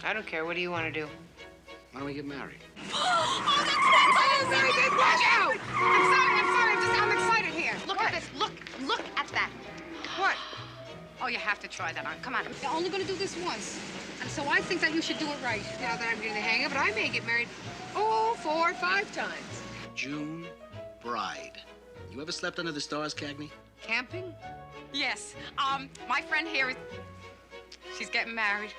I don't care. What do you want to do? Why don't we get married? Oh, that's what I did. Watch out! I'm excited here. Look at this. Look at that. What? Oh, you have to try that on. Come on. You're only going to do this once. And so I think that you should do it right. Now that I'm getting the hang of it, I may get married 4 or 5 times. June bride. You ever slept under the stars, Cagney? Camping? Yes. My friend here she's getting married.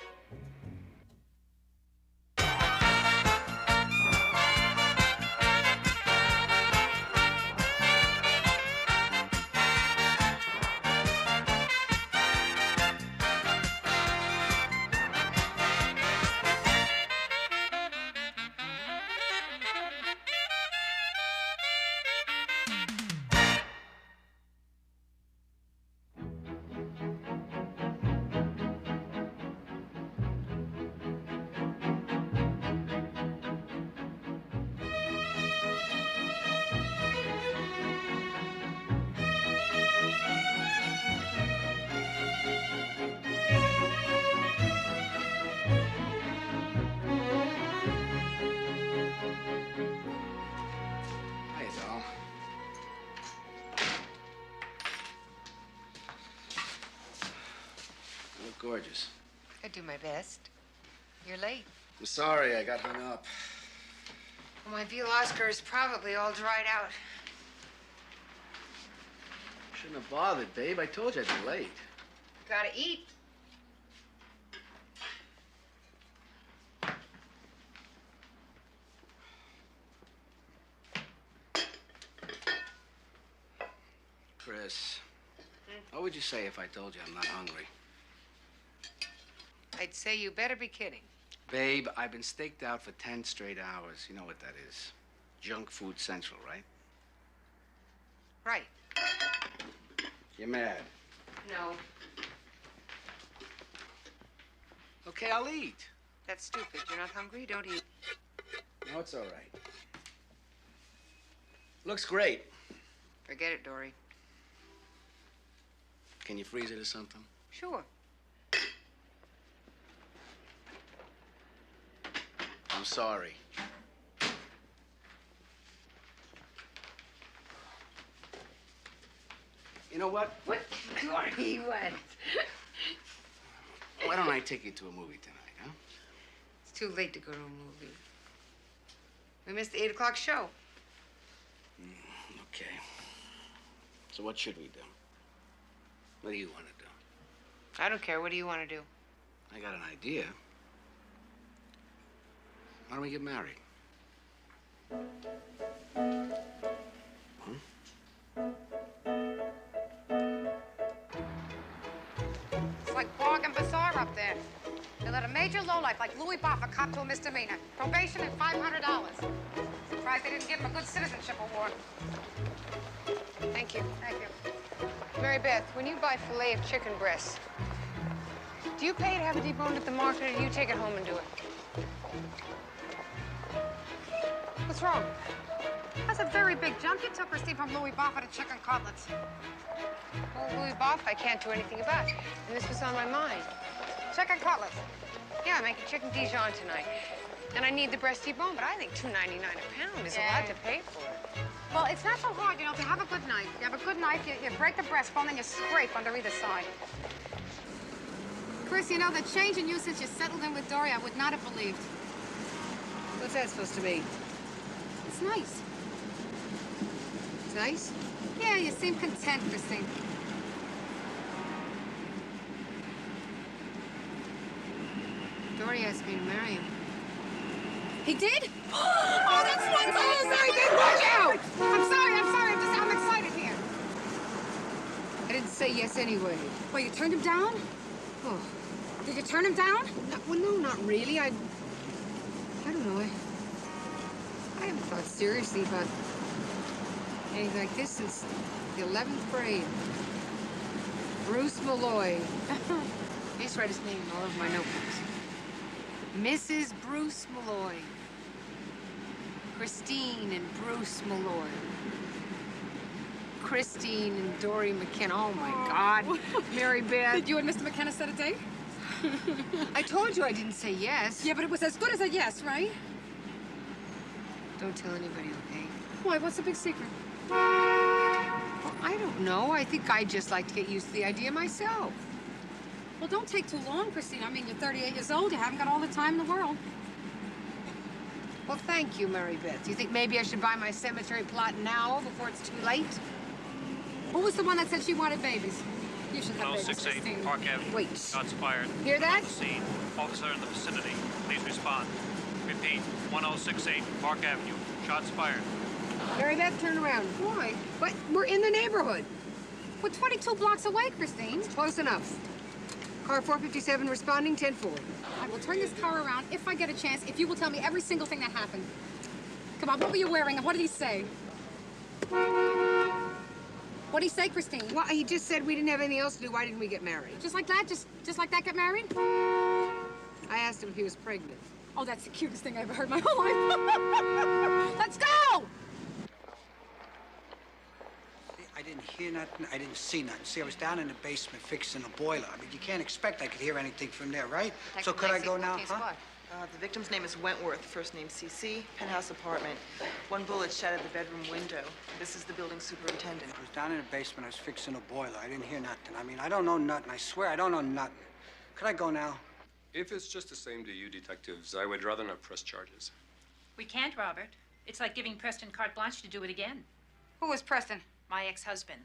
Gorgeous. I do my best. You're late. I'm sorry, I got hung up. Well, my veal Oscar is probably all dried out. Shouldn't have bothered, babe. I told you I'd be late. Gotta eat. Chris, what would you say if I told you I'm not hungry? I'd say you better be kidding. Babe, I've been staked out for 10 straight hours. You know what that is. Junk food central, right? Right. You're mad. No. Okay, I'll eat. That's stupid. You're not hungry? Don't eat. No, it's all right. Looks great. Forget it, Dory. Can you freeze it or something? Sure. I'm sorry. You know what? What? Dory, what? Why don't I take you to a movie tonight, huh? It's too late to go to a movie. We missed the 8 o'clock show. Okay. So what should we do? What do you want to do? I don't care. What do you want to do? I got an idea. Why don't we get married? It's like bargain bazaar up there. They let a major lowlife like Louis Boffa cop to a misdemeanor. Probation and $500. Surprised they didn't give him a good citizenship award. Thank you. Thank you. Mary Beth, when you buy filet of chicken breasts, do you pay to have it deboned at the market, or do you take it home and do it? What's wrong? That's a very big junk you took receipt from Louis Boffa to chicken cutlets. Well, Louis Boff, I can't do anything about. And this was on my mind. Chicken cutlets. Yeah, I'm making chicken Dijon tonight. And I need the breast deboned, but I think $2.99 a pound is a lot to pay for it. Well, it's not so hard, you know, if you have a good knife. You have a good knife, you break the breastbone, then you scrape under either side. Chris, you know, the change in you since you settled in with Dory, I would not have believed. What's that supposed to mean? It's nice. It's nice? Yeah, you seem content, Christine. Dory asked me to marry him. He did? Oh, that's wonderful! I did! Watch out! I'm sorry. I'm excited here. I didn't say yes anyway. Well, you turned him down? Oh. Did you turn him down? Well, no, not really. I don't know. I haven't thought seriously about anything like this since the 11th grade. Bruce Malloy. I used to write his name all over my notebooks. Mrs. Bruce Malloy. Christine and Bruce Malloy. Christine and Dory McKenna. Oh, my God. Mary Beth. Did you and Mr. McKenna set a date? I told you I didn't say yes. Yeah, but it was as good as a yes, right? Don't tell anybody, okay? Why? What's the big secret? Well, I don't know. I think I'd just like to get used to the idea myself. Well, don't take too long, Christine. I mean, you're 38 years old. You haven't got all the time in the world. Well, thank you, Mary Beth. Do you think maybe I should buy my cemetery plot now before it's too late? Who was the one that said she wanted babies? You should have babies, 1068 Christine. Park Avenue. Wait. Shots fired. Hear that? On the scene. Officer in the vicinity. Please respond. Repeat. 1068 Park Avenue. Shots fired. Mary Beth, turn around. Why? But we're in the neighborhood. We're 22 blocks away, Christine. Close enough. Car 457 responding, 10-4. I will turn this car around if I get a chance, if you will tell me every single thing that happened. Come on, what were you wearing and what did he say? What did he say, Christine? Well, he just said we didn't have anything else to do. Why didn't we get married? Just like that? Just like that, get married? I asked him if he was pregnant. Oh, that's the cutest thing I've ever heard in my whole life. Let's go! I didn't hear nothing. I didn't see nothing. See, I was down in the basement fixing a boiler. I mean, you can't expect I could hear anything from there, right? So could I go now, huh? The victim's name is Wentworth, first name CC, penthouse apartment. One bullet shattered the bedroom window. This is the building superintendent. I was down in the basement. I was fixing a boiler. I didn't hear nothing. I mean, I don't know nothing. I swear, I don't know nothing. Could I go now? If it's just the same to you detectives, I would rather not press charges. We can't, Robert. It's like giving Preston carte blanche to do it again. Who was Preston? My ex-husband.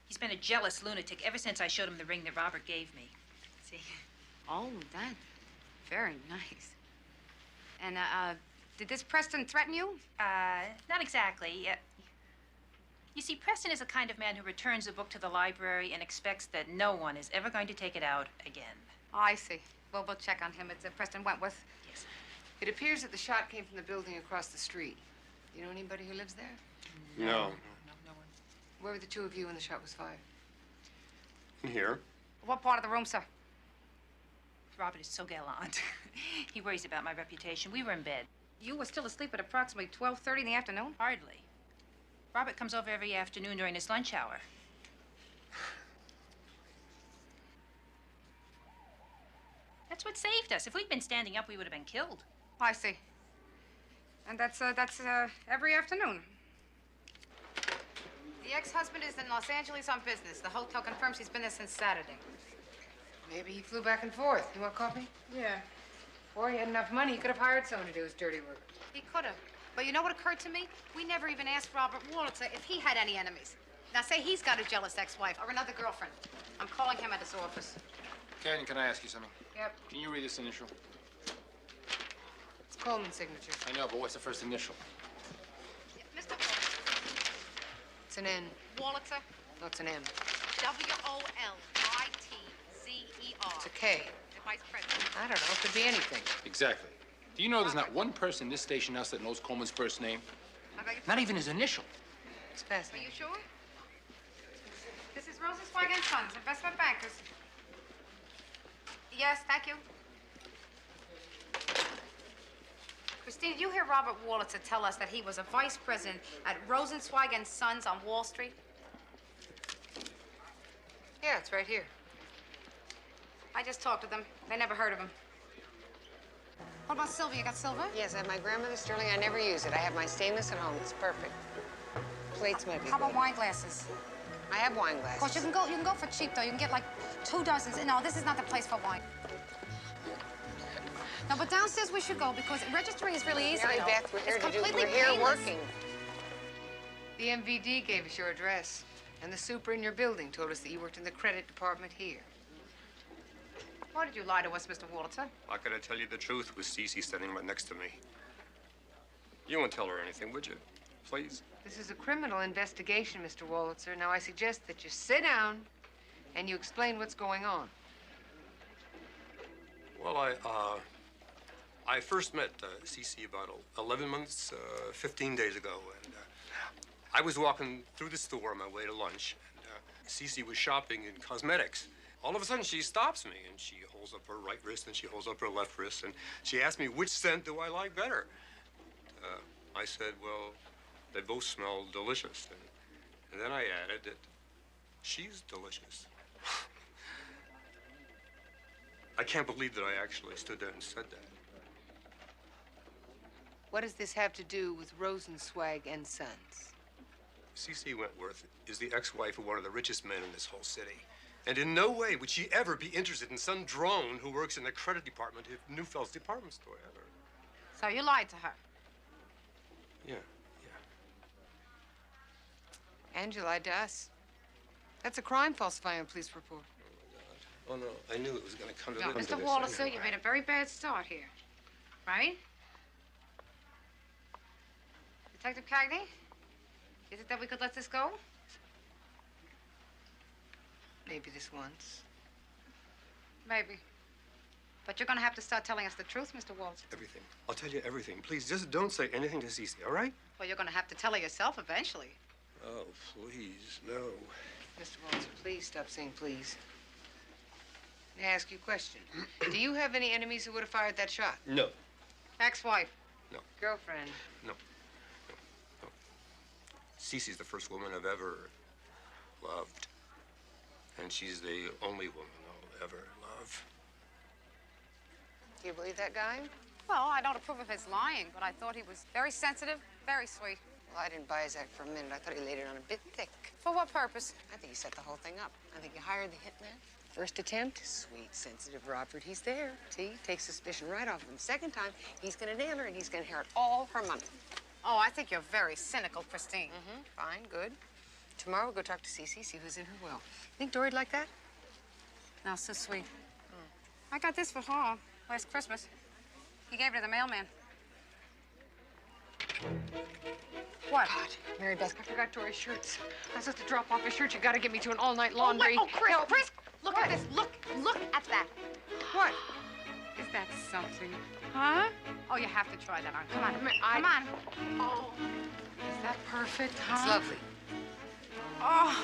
He's been a jealous lunatic ever since I showed him the ring that Robert gave me. See? Oh, that. Very nice. And, did this Preston threaten you? Not exactly. You see, Preston is the kind of man who returns a book to the library and expects that no one is ever going to take it out again. Oh, I see. Well, we'll check on him. It's Preston Wentworth. Yes. It appears that the shot came from the building across the street. You know anybody who lives there? No. No one. Where were the two of you when the shot was fired? Here. What part of the room, sir? Robert is so gallant. He worries about my reputation. We were in bed. You were still asleep at approximately 12:30 in the afternoon? Hardly. Robert comes over every afternoon during his lunch hour. That's what saved us. If we'd been standing up, we would have been killed. I see. And that's every afternoon. The ex-husband is in Los Angeles on business. The hotel confirms he's been there since Saturday. Maybe he flew back and forth. You want coffee? Yeah. Or he had enough money, he could have hired someone to do his dirty work. He could have. But you know what occurred to me? We never even asked Robert Wurlitzer if he had any enemies. Now, say he's got a jealous ex-wife or another girlfriend. I'm calling him at his office. Ken, can I ask you something? Yep. Can you read this initial? It's Coleman's signature. I know, but what's the first initial? Mr. Wurlitzer. It's an N. Wurlitzer. No, it's an M. W-O-L-I-T-Z-E-R. It's a K. The vice president. I don't know. It could be anything. Exactly. Do you know there's not one person in this station house that knows Coleman's first name? I beg your Not pardon? even his initial. It's Are fascinating. you sure? This is Rosenzweig and Sons, investment bankers. Yes, thank you. Christine, did you hear Robert Wurlitzer tell us that he was a vice president at Rosenzweig and Sons on Wall Street? Yeah, it's right here. I just talked to them. They never heard of him. What about silver? You got silver? Yes, I have my grandmother's sterling. I never use it. I have my stainless at home. It's perfect. Plates might be How about good. wine glasses? I have wine Of course, glasses. you can go for cheap though. You can get like 2 dozens. No, this is not the place for wine. No, but downstairs we should go because registering is really easy. Mary though. Beth, we're here It's to do. completely We're here painless. working. The MVD gave us your address, and the super in your building told us that you worked in the credit department here. Why did you lie to us, Mr. Wurlitzer? How could I tell you the truth with Cece standing right next to me? You won't tell her anything, would you? Please? This is a criminal investigation, Mr. Wurlitzer. Now, I suggest that you sit down and you explain what's going on. Well, I first met Cece about 11 months, 15 days ago, and I was walking through the store on my way to lunch, and Cece was shopping in cosmetics. All of a sudden, she stops me, and she holds up her right wrist, and she holds up her left wrist, and she asked me, which scent do I like better? I said, well, they both smell delicious. And then I added that she's delicious. I can't believe that I actually stood there and said that. What does this have to do with Rosenzweig and Sons? C.C. Wentworth is the ex-wife of one of the richest men in this whole city. And in no way would she ever be interested in some drone who works in the credit department at Neufield's department store ever. So you lied to her. Yeah. And you lied to us. That's a crime, falsifying a police report. Oh, no, I knew it was going to come to this. Mr. Walter, you made a very bad start here, right? Detective Cagney, is it that we could let this go? Maybe this once. Maybe. But you're gonna have to start telling us the truth, Mr. Waltz. Everything. I'll tell you everything. Please, just don't say anything to Cece, all right? Well, you're gonna have to tell her yourself eventually. Oh, please, no. Mr. Walter, please stop saying please. May I ask you a question? Do you have any enemies who would have fired that shot? No. Ex-wife. No. Girlfriend? No. Cece's the first woman I've ever loved. And she's the only woman I'll ever love. Do you believe that guy? Well, I don't approve of his lying, but I thought he was very sensitive, very sweet. Well, I didn't buy his act for a minute. I thought he laid it on a bit thick. For what purpose? I think he set the whole thing up. I think he hired the hitman. First attempt, sweet, sensitive Robert, he's there. See, takes suspicion right off of him. Second time, he's gonna nail her and he's gonna inherit all her money. Oh, I think you're very cynical, Christine. Mm-hmm, fine, good. Tomorrow we'll go talk to Cece, see who's in her will. Think Dory'd like that? No, so sweet. I got this for her last Christmas. He gave it to the mailman. What? God, Mary Beth, I forgot Dory's shirts. I was supposed to drop off his shirt. You gotta get me to an all-night laundry. Oh, Chris, look at this. Look at that. What? Is that something? Huh? Oh, you have to try that on. Come on. Come on. Oh, is that perfect, huh? It's lovely. Oh.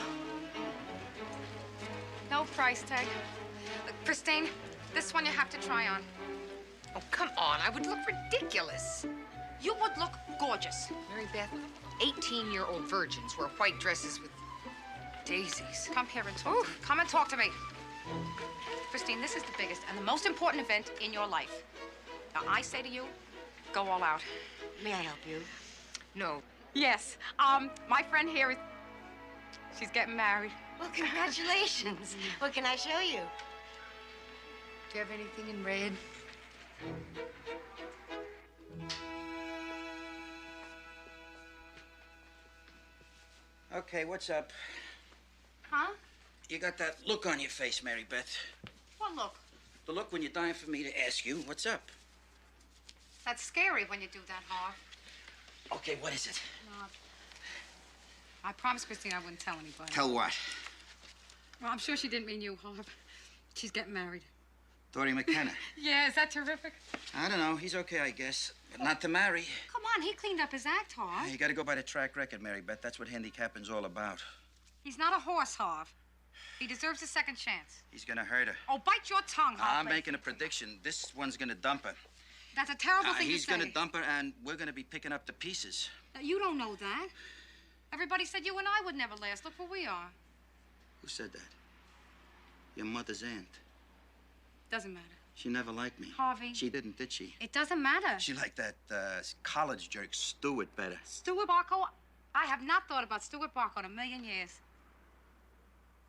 No price tag. Look, Christine, this one you have to try on. Oh, come on. I would look ridiculous. You would look gorgeous. Mary Beth, 18-year-old virgins wear white dresses with daisies. Come here and talk to me. Come and talk to me. Christine, this is the biggest and the most important event in your life. Now, I say to you, go all out. May I help you? No. Yes. My friend here is... She's getting married. Well, congratulations. What can I show you? Do you have anything in red? Okay, what's up? Huh? You got that look on your face, Mary Beth. What look? The look when you're dying for me to ask you, what's up? That's scary when you do that, Harv. Okay, what is it? No. I promised Christine I wouldn't tell anybody. Tell what? Well, I'm sure she didn't mean you, Harv. She's getting married. Dory McKenna. Yeah, is that terrific? I don't know. He's okay, I guess. But not to marry. Come on, he cleaned up his act, Harv. You gotta go by the track record, Mary Beth. That's what handicapping's all about. He's not a horse, Harv. He deserves a second chance. He's gonna hurt her. Oh, bite your tongue, Harv. I'm making a prediction. This one's gonna dump her. That's a terrible thing to say. He's gonna dump her, and we're gonna be picking up the pieces. Now, you don't know that. Everybody said you and I would never last. Look where we are. Who said that? Your mother's aunt. Doesn't matter. She never liked me. Harvey. She didn't, did she? It doesn't matter. She liked that college jerk Stewart better. Stuart Barco? I have not thought about Stuart Barco in a million years.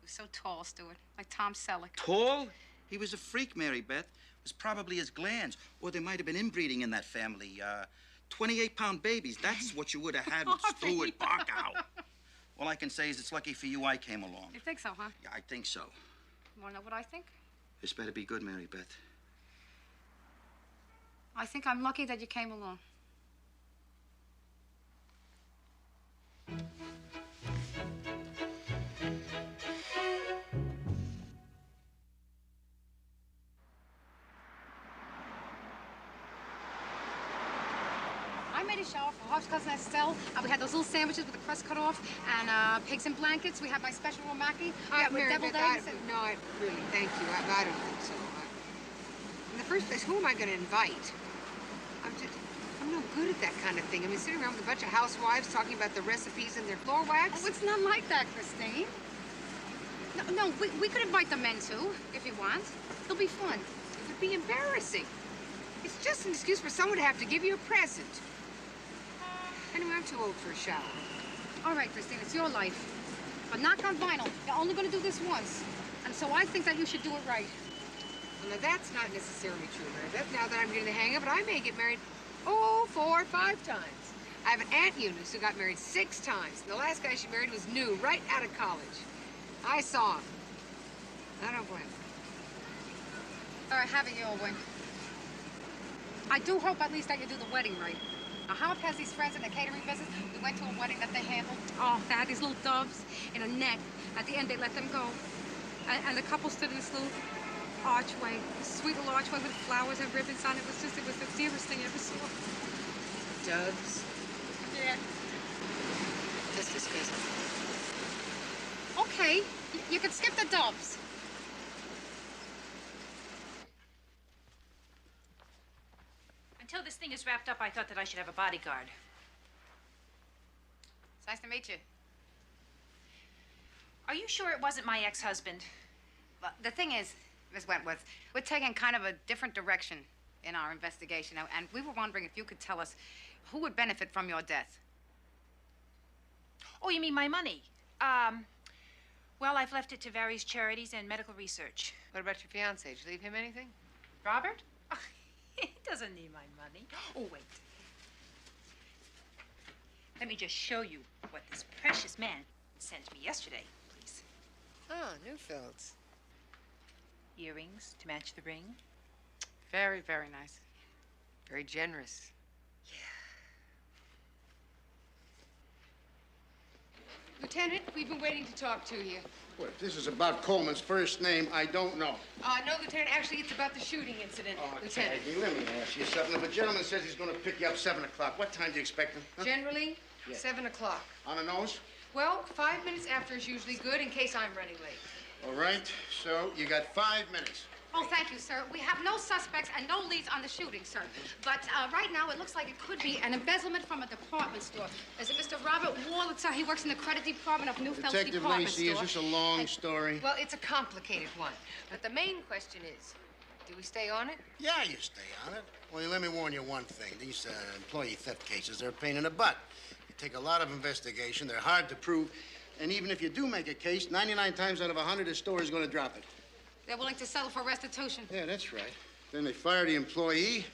He was so tall, Stuart, like Tom Selleck. Tall? He was a freak, Mary Beth. It was probably his glands. Or there might have been inbreeding in that family. 28-pound babies. That's what you would have had with Stuart Barco. All I can say is it's lucky for you I came along. You think so, huh? Yeah, I think so. You want to know what I think? This better be good, Mary Beth. I think I'm lucky that you came along. I made a shower for Harv's cousin Estelle. We had those little sandwiches with the crust cut off, and pigs in blankets. We had my special romaki. With Mary deviled Beth, eggs. no, I really, thank you. I don't think so. In the first place, who am I going to invite? I'm no good at that kind of thing. I mean, sitting around with a bunch of housewives talking about the recipes in their floor wax. Oh, it's not like that, Christine. No, we could invite the men, too, if you want. It'll be fun. would be embarrassing. It's just an excuse for someone to have to give you a present. Anyway, I'm too old for a shower. All right, Christine, it's your life. But knock on vinyl. You're only going to do this once. And so I think that you should do it right. Well, now that's not necessarily true, Mary. Now that I'm getting the hang of it, I may get married, 4 or 5 times. I have an Aunt Eunice who got married 6 times. And the last guy she married was new, right out of college. I saw him. I don't blame him. All right, have it your way. I do hope at least that you do the wedding right. Now, Howard has these friends in the catering business. We went to a wedding that they handled. Oh, they had these little doves in a net. At the end, they let them go. And the couple stood in this little archway, this sweet little archway with flowers and ribbons on it. It was the dearest thing I ever saw. Doves? Yeah. Just disgusting. Okay, you can skip the doves. Until this thing is wrapped up, I thought that I should have a bodyguard. It's nice to meet you. Are you sure it wasn't my ex-husband? Well, the thing is, Miss Wentworth, we're taking kind of a different direction in our investigation, and we were wondering if you could tell us who would benefit from your death. Oh, you mean my money? Well, I've left it to various charities and medical research. What about your fiancé? Did you leave him anything? Robert? He doesn't need my money. Oh, wait. Let me just show you what this precious man sent me yesterday, please. Oh, Newfields. Earrings to match the ring. Very, very nice. Very generous. Lieutenant, we've been waiting to talk to you. Well, if this is about Coleman's first name, I don't know. No, Lieutenant, actually, it's about the shooting incident, Lieutenant. Cagney, let me ask you something. If a gentleman says he's going to pick you up 7 o'clock, what time do you expect him? Huh? Generally, Yeah. 7 o'clock. On the nose? Well, 5 minutes after is usually good in case I'm running late. All right, so you got 5 minutes. Oh, thank you, sir. We have no suspects and no leads on the shooting, sir. But right now, it looks like it could be an embezzlement from a department store. There's a Mr. Robert Wurlitzer. He works in the credit department of Newfield's Detective department Lacey, store. is this a long story? Well, it's a complicated one. But the main question is, do we stay on it? Yeah, you stay on it. Well, let me warn you one thing. These employee theft cases, they're a pain in the butt. They take a lot of investigation. They're hard to prove. And even if you do make a case, 99 times out of 100, the store is going to drop it. They're willing to settle for restitution. Yeah, that's right. Then they fire the employee.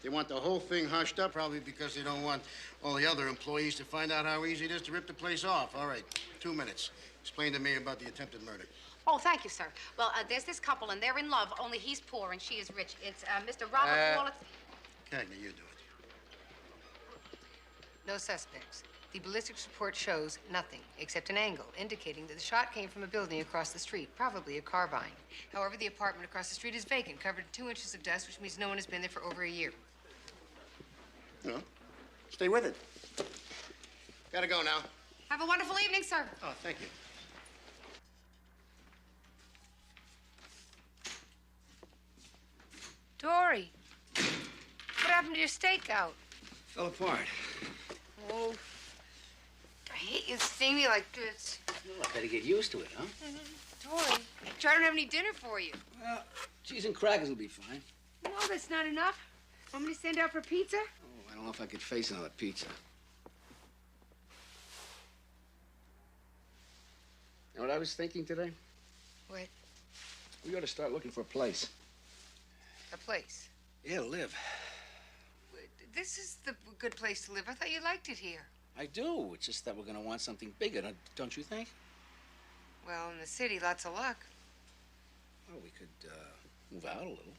They want the whole thing hushed up, probably because they don't want all the other employees to find out how easy it is to rip the place off. All right, 2 minutes. Explain to me about the attempted murder. Oh, thank you, sir. Well, there's this couple, and they're in love, only he's poor and she is rich. It's Mr. Robert Wurlitzer. Cagney, you do it. No suspects. The ballistics report shows nothing except an angle indicating that the shot came from a building across the street, probably a carbine. However, the apartment across the street is vacant, covered in 2 inches of dust, which means no one has been there for over a year. No. Stay with it. Gotta go now. Have a wonderful evening, sir. Oh, thank you. Dory, what happened to your stakeout? Fell apart. Oh, I hate you seeing me like this. Well, I better get used to it, huh? Dory, I don't have any dinner for you. Well, cheese and crackers will be fine. No, that's not enough. Want me to send out for pizza? Oh, I don't know if I could face another pizza. You know what I was thinking today? What? We ought to start looking for a place. A place? Yeah, to live. This is the good place to live. I thought you liked it here. I do. It's just that we're going to want something bigger, don't you think? Well, in the city, lots of luck. Well, we could move out a little.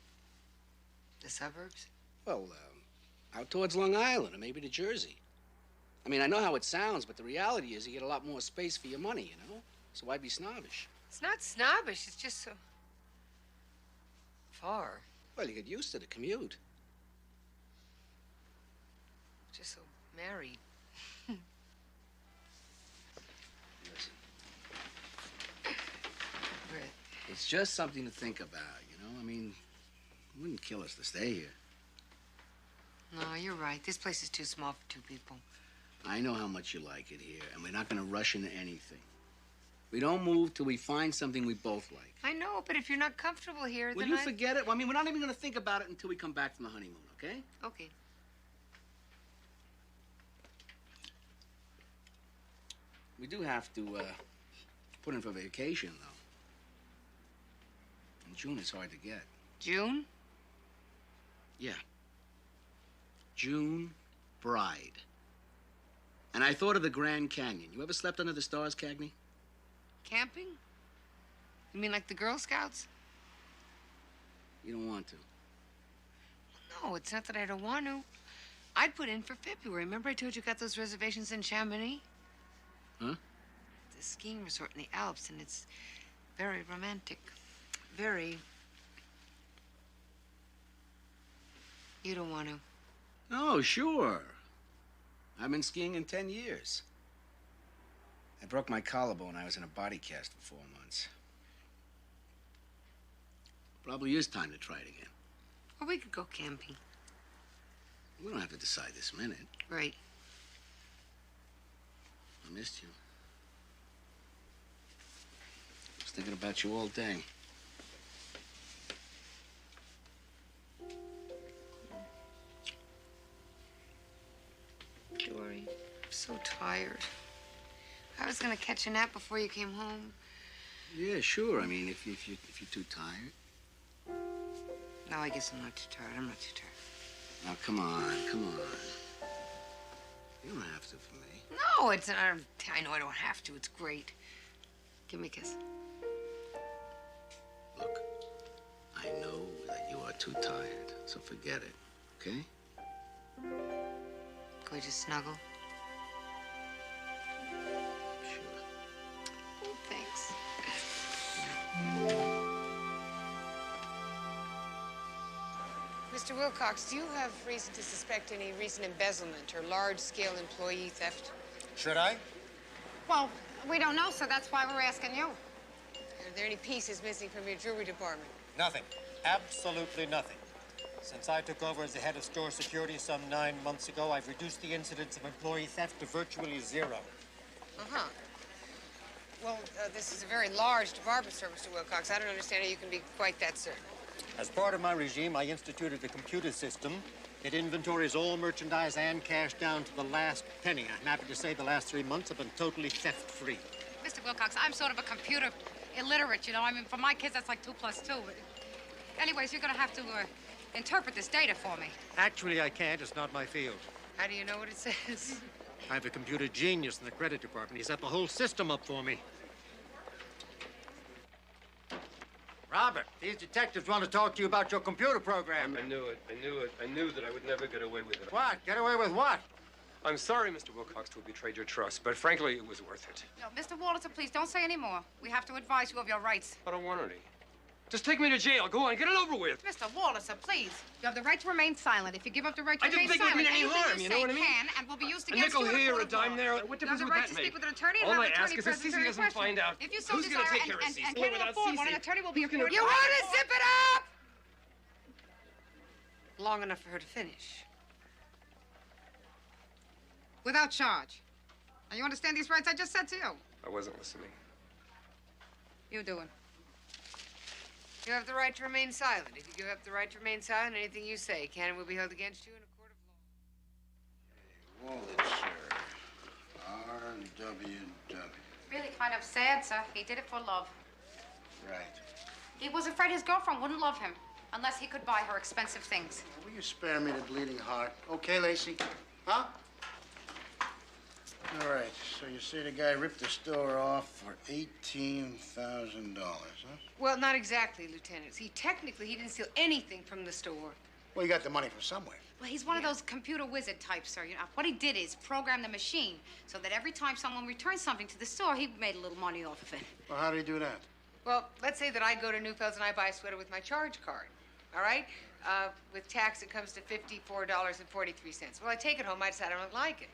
The suburbs? Well, out towards Long Island or maybe to Jersey. I mean, I know how it sounds, but the reality is you get a lot more space for your money, you know? So why be snobbish? It's not snobbish. It's just so far. Well, you get used to the commute. Just so married. Listen, Right. it's just something to think about, you know? I mean, it wouldn't kill us to stay here. No, you're right. This place is too small for 2 people. I know how much you like it here, and we're not going to rush into anything. We don't move till we find something we both like. I know, but if you're not comfortable here, Will then you forget it? Well, I mean, we're not even going to think about it until we come back from the honeymoon, okay? Okay. We do have to put in for vacation, though. In June, it's hard to get. June? Yeah. June bride. And I thought of the Grand Canyon. You ever slept under the stars, Cagney? Camping? You mean like the Girl Scouts? You don't want to. No, it's not that I don't want to. I'd put in for February. Remember I told you got those reservations in Chamonix? Huh? It's a skiing resort in the Alps, and it's very romantic. Very. You don't want to. Oh, sure. I've been skiing in 10 years. I broke my collarbone. I was in a body cast for 4 months. Probably is time to try it again. Or we could go camping. We don't have to decide this minute. Right. I missed you. I was thinking about you all day. Dory, I'm so tired. I was gonna catch a nap before you came home. Yeah, sure. I mean, if you're too tired. No, I guess I'm not too tired. I'm not too tired. Now, come on, come on. You don't have to for me. No, it's I know I don't have to. It's great. Give me a kiss. Look, I know that you are too tired, so forget it, okay? Can we just snuggle? Sure. Oh, thanks. Mr. Wilcox, do you have reason to suspect any recent embezzlement or large-scale employee theft? Should I? Well, we don't know, so that's why we're asking you. Are there any pieces missing from your jewelry department? Nothing. Absolutely nothing. Since I took over as the head of store security some 9 months ago, I've reduced the incidence of employee theft to virtually zero. Uh-huh. Well, this is a very large department store, Mr. Wilcox. I don't understand how you can be quite that certain. As part of my regime, I instituted a computer system. It inventories all merchandise and cash down to the last penny. I'm happy to say the last 3 months have been totally theft-free. Mr. Wilcox, I'm sort of a computer illiterate, you know. I mean, for my kids, that's like 2 + 2. But anyways, you're going to have to interpret this data for me. Actually, I can't. It's not my field. How do you know what it says? I have a computer genius in the credit department. He set the whole system up for me. Robert, these detectives want to talk to you about your computer program. I knew it. I knew it. I knew that I would never get away with it. What? Get away with what? I'm sorry, Mr. Wilcox, to have betrayed your trust, but frankly, it was worth it. No, Mr. Walter, please don't say any more. We have to advise you of your rights. I don't want any. Just take me to jail. Go on, get it over with. Mr. Walter, please. You have the right to remain silent. If you give up the right to I didn't remain think it would silent, mean any anything harm, you know what I mean? can and will be used A against nickel you in a here, court a of dime law. there. What You have difference the would right that to make? speak with an attorney and All have I an ask attorney is that present Cece during your doesn't questioning. find out. If you so Who's desire, gonna take care of and Cece? cannot Without afford one, Cece? an attorney will be Who's gonna- appointed. You want to zip it up? Long enough for her to finish. Without charge. Now, you understand these rights I just said to you? I wasn't listening. You do it. You have the right to remain silent. If you give up the right to remain silent, anything you say can and will be held against you in a court of law. Wallet, sir. RWW. Really kind of sad, sir. He did it for love. Right. He was afraid his girlfriend wouldn't love him unless he could buy her expensive things. Will you spare me the bleeding heart? Okay, Lacey? Huh? All right, so you say the guy ripped the store off for $18,000, huh? Well, not exactly, Lieutenant. See, technically, he didn't steal anything from the store. Well, you got the money from somewhere. Well, he's one of those computer wizard types, sir. You know, what he did is program the machine so that every time someone returned something to the store, he made a little money off of it. Well, how did he do that? Well, let's say that I go to Newfield's and I buy a sweater with my charge card, all right? With tax, it comes to $54.43. Well, I take it home. I decide I don't like it.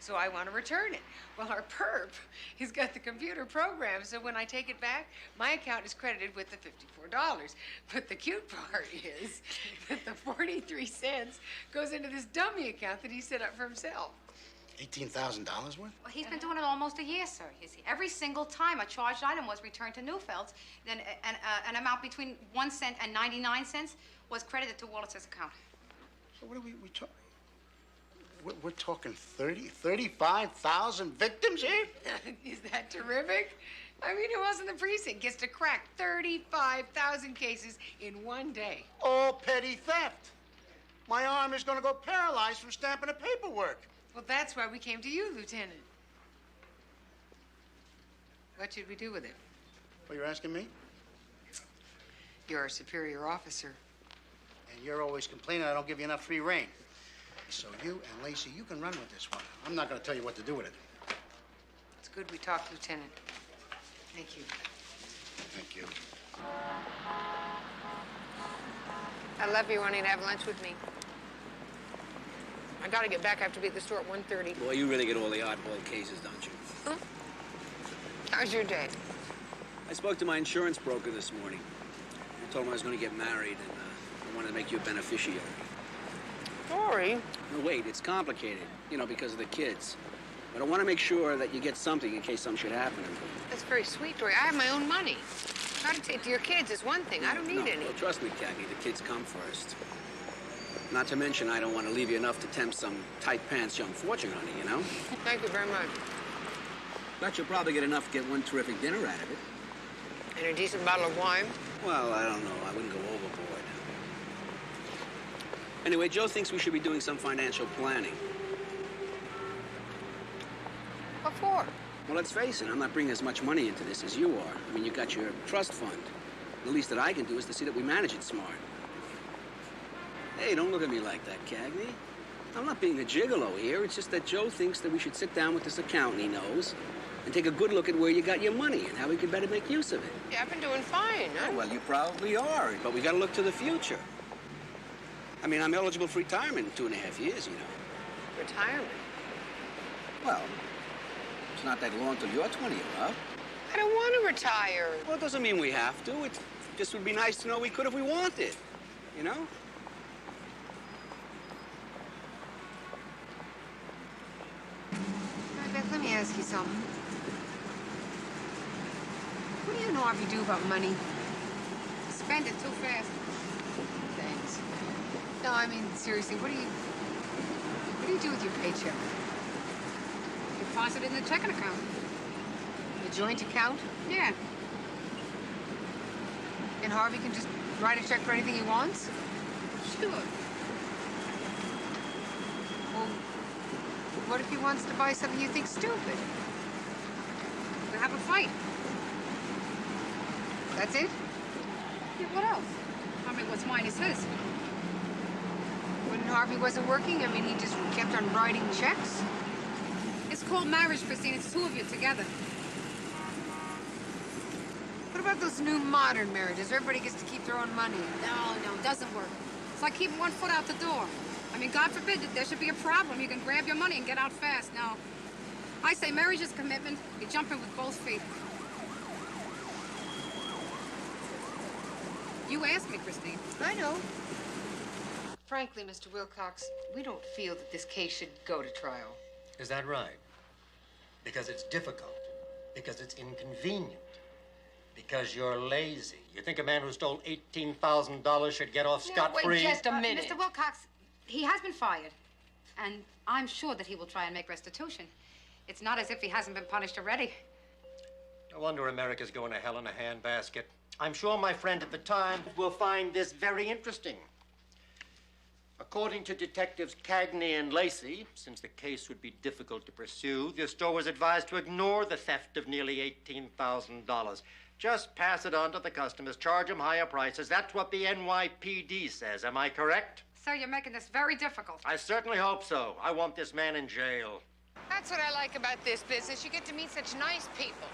So I want to return it. Well, our perp, he's got the computer program, so when I take it back, my account is credited with the $54. But the cute part is that the 43 cents goes into this dummy account that he set up for himself. $18,000 worth? Well, he's been doing it almost a year, sir. You see, every single time a charged item was returned to Neufield's, then an amount between 1 cent and 99 cents was credited to Wallace's account. So what are we talking? We're talking 35,000 victims here? Is that terrific? I mean, who else in the precinct gets to crack 35,000 cases in one day? All petty theft. My arm is going to go paralyzed from stamping the paperwork. Well, that's why we came to you, Lieutenant. What should we do with it? Well, you're asking me? You're our superior officer. And you're always complaining I don't give you enough free rein. So you and Lacey, you can run with this one. I'm not going to tell you what to do with it. It's good we talked, Lieutenant. Thank you. Thank you. I love you wanting to have lunch with me. I gotta get back. I have to be at the store at 1:30. Boy, you really get all the oddball cases, don't you? Huh? How's your day? I spoke to my insurance broker this morning. I told him I was going to get married, and I wanted to make you a beneficiary. Sorry. No, wait, it's complicated, you know, because of the kids. But I want to make sure that you get something in case something should happen. That's very sweet, Dory. I have my own money. Try to take to your kids is one thing. I don't need any. Well, trust me, Cagney, the kids come first. Not to mention, I don't want to leave you enough to tempt some tight-pants young fortune honey, you know? Thank you very much. Bet you'll probably get enough to get one terrific dinner out of it. And a decent bottle of wine? Well, I don't know. I wouldn't go overboard. Anyway, Joe thinks we should be doing some financial planning. What for? Well, let's face it, I'm not bringing as much money into this as you are. I mean, you got your trust fund. The least that I can do is to see that we manage it smart. Hey, don't look at me like that, Cagney. I'm not being a gigolo here. It's just that Joe thinks that we should sit down with this accountant he knows and take a good look at where you got your money and how we could better make use of it. Yeah, I've been doing fine. Oh, well, you probably are, but we got to look to the future. I mean, I'm eligible for retirement in 2.5 years, you know. Retirement? Well, it's not that long till you're 20 or up. I don't want to retire. Well, it doesn't mean we have to. It just would be nice to know we could if we wanted, you know? Beth, let me ask you something. What do you know if you do about money? Spend it too fast. Thanks. No, I mean, seriously, what do you do with your paycheck? Deposit it in the checking account. The joint account? Yeah. And Harvey can just write a check for anything he wants? Sure. Well, what if he wants to buy something you think stupid? We'll have a fight. That's it? Yeah, what else? I mean, what's mine is his. When Harvey wasn't working, I mean, he just kept on writing checks. It's called marriage, Christine. It's two of you together. What about those new modern marriages? Everybody gets to keep their own money. No, it doesn't work. It's like keeping one foot out the door. I mean, God forbid that there should be a problem. You can grab your money and get out fast. No. I say marriage is commitment. You jump in with both feet. You asked me, Christine. I know. Frankly, Mr. Wilcox, we don't feel that this case should go to trial. Is that right? Because it's difficult. Because it's inconvenient. Because you're lazy. You think a man who stole $18,000 should get off scot-free? Wait just a minute. Mr. Wilcox, he has been fired. And I'm sure that he will try and make restitution. It's not as if he hasn't been punished already. No wonder America's going to hell in a handbasket. I'm sure my friend at the Times will find this very interesting. According to Detectives Cagney and Lacey, since the case would be difficult to pursue, the store was advised to ignore the theft of nearly $18,000. Just pass it on to the customers, charge them higher prices. That's what the NYPD says. Am I correct? Sir, you're making this very difficult. I certainly hope so. I want this man in jail. That's what I like about this business. You get to meet such nice people.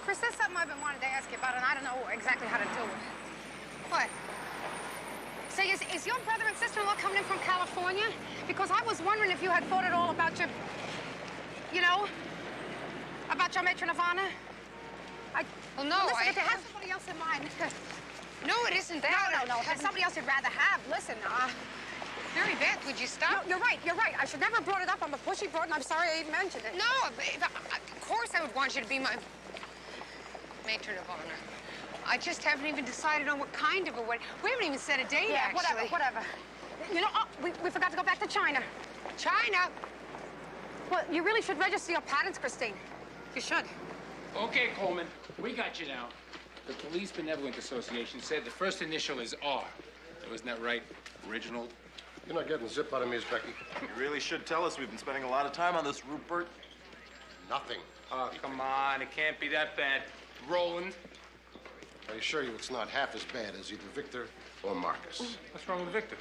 Chris, there's something I've been wanting to ask you about, and I don't know exactly how to do it. What? Say, is your brother and sister-in-law coming in from California? Because I was wondering if you had thought at all about your, you know, about your matron of honor. Well, no, listen, if you have somebody else in mind. No, it isn't that. No. If somebody else you'd rather have, listen, very Beth, would you stop? No, you're right, you're right. I should never have brought it up. I'm a pushy broad, and I'm sorry I even mentioned it. No, of course I would want you to be my matron of honor. I just haven't even decided on what kind of a wedding. We haven't even set a date, Yeah, actually. whatever. You know, we forgot to go back to China. China? Well, you really should register your patents, Christine. You should. Okay, Coleman, we got you now. The Police Benevolent Association said the first initial is R. Wasn't that right? Original? You're not getting zip out of me, Becky. You really should tell us. We've been spending a lot of time on this, Rupert. Nothing. Oh, come on. It can't be that bad. Roland. I assure you it's not half as bad as either Victor or Marcus. What's wrong with Victor?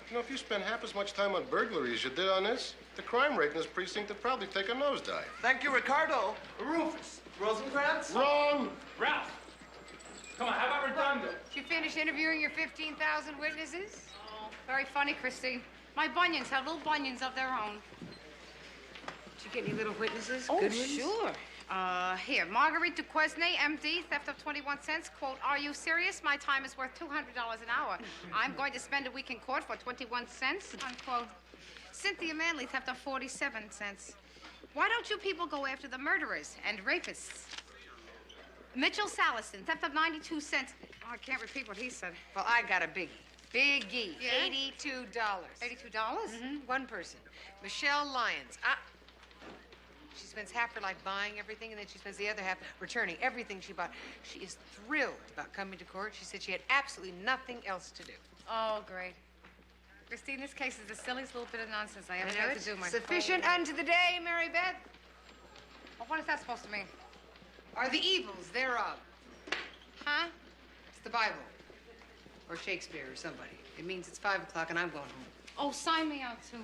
You know, if you spend half as much time on burglary as you did on this, the crime rate in this precinct would probably take a nosedive. Thank you, Ricardo. Rufus. Rosencrantz? Wrong! Ralph. Come on, how about Redondo? Did you finish interviewing your 15,000 witnesses? Oh, very funny, Christine. My bunions have little bunions of their own. Did you get any little witnesses? Oh, Good ones? sure. Here, Marguerite Duquesne, MD, theft of 21 cents. Quote, are you serious? My time is worth $200 an hour. I'm going to spend a week in court for 21 cents, unquote. Cynthia Manley, theft of 47 cents. Why don't you people go after the murderers and rapists? Mitchell Salison, theft of 92 cents. Oh, I can't repeat what he said. Well, I got a biggie. Biggie. Yeah? $82. $82? Mm-hmm. One person. Michelle Lyons. She spends half her life buying everything, and then she spends the other half returning everything she bought. She is thrilled about coming to court. She said she had absolutely nothing else to do. Oh, great. Christine, this case is the silliest little bit of nonsense I ever had to do my Sufficient whole unto the day, Mary Beth. Well, what is that supposed to mean? Are the evils thereof. Huh? It's the Bible. Or Shakespeare or somebody. It means it's 5 o'clock and I'm going home. Oh, sign me out, too.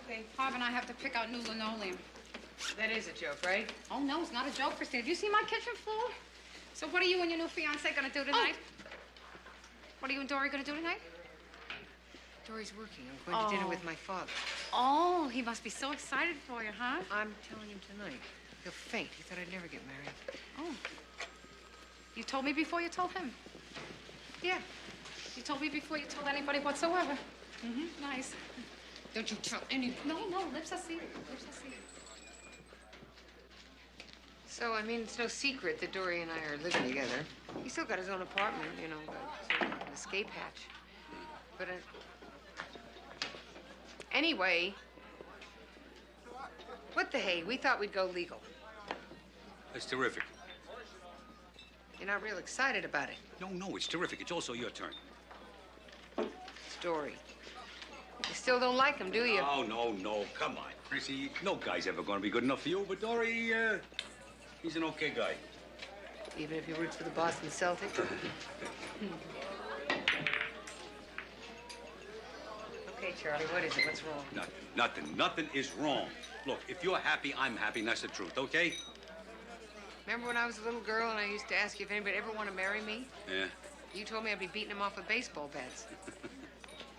Okay. Bob and I have to pick out new linoleum. That is a joke, right? Oh, no, it's not a joke, Christine. Have you seen my kitchen floor? So what are you and your new fiancé gonna do tonight? Oh. What are you and Dory gonna do tonight? Dory's working. I'm going to dinner with my father. Oh, he must be so excited for you, huh? I'm telling him tonight. He'll faint. He thought I'd never get married. Oh. You told me before you told him? Yeah. You told me before you told anybody whatsoever. Mm-hmm. Nice. Don't you tell anybody. No, lips are sealed. Lips are sealed. So, I mean, it's no secret that Dory and I are living together. He's still got his own apartment, you know, sort of an escape hatch. But, anyway, what the hey? We thought we'd go legal. That's terrific. You're not real excited about it. No, it's terrific. It's also your turn. It's Dory. You still don't like him, do you? Oh, no. Come on, Chrissy. No guy's ever going to be good enough for you, but Dory, he's an okay guy. Even if he roots for the Boston Celtics? Okay, Charlie, what is it? What's wrong? Nothing is wrong. Look, if you're happy, I'm happy, and that's the truth, okay? Remember when I was a little girl and I used to ask you if anybody ever want to marry me? Yeah. You told me I'd be beating him off with baseball bats.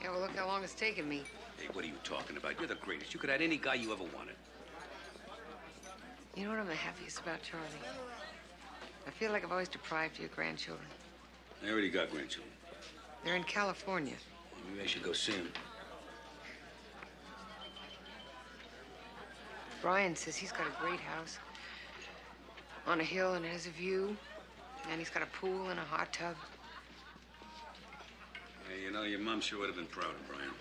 Yeah, well, look how long it's taken me. Hey, what are you talking about? You're the greatest. You could have any guy you ever wanted. You know what I'm the happiest about, Charlie? I feel like I've always deprived you of grandchildren. I already got grandchildren. They're in California. Maybe I should go see them. Brian says he's got a great house on a hill and has a view. And he's got a pool and a hot tub. Yeah, you know, your mom sure would have been proud of Brian.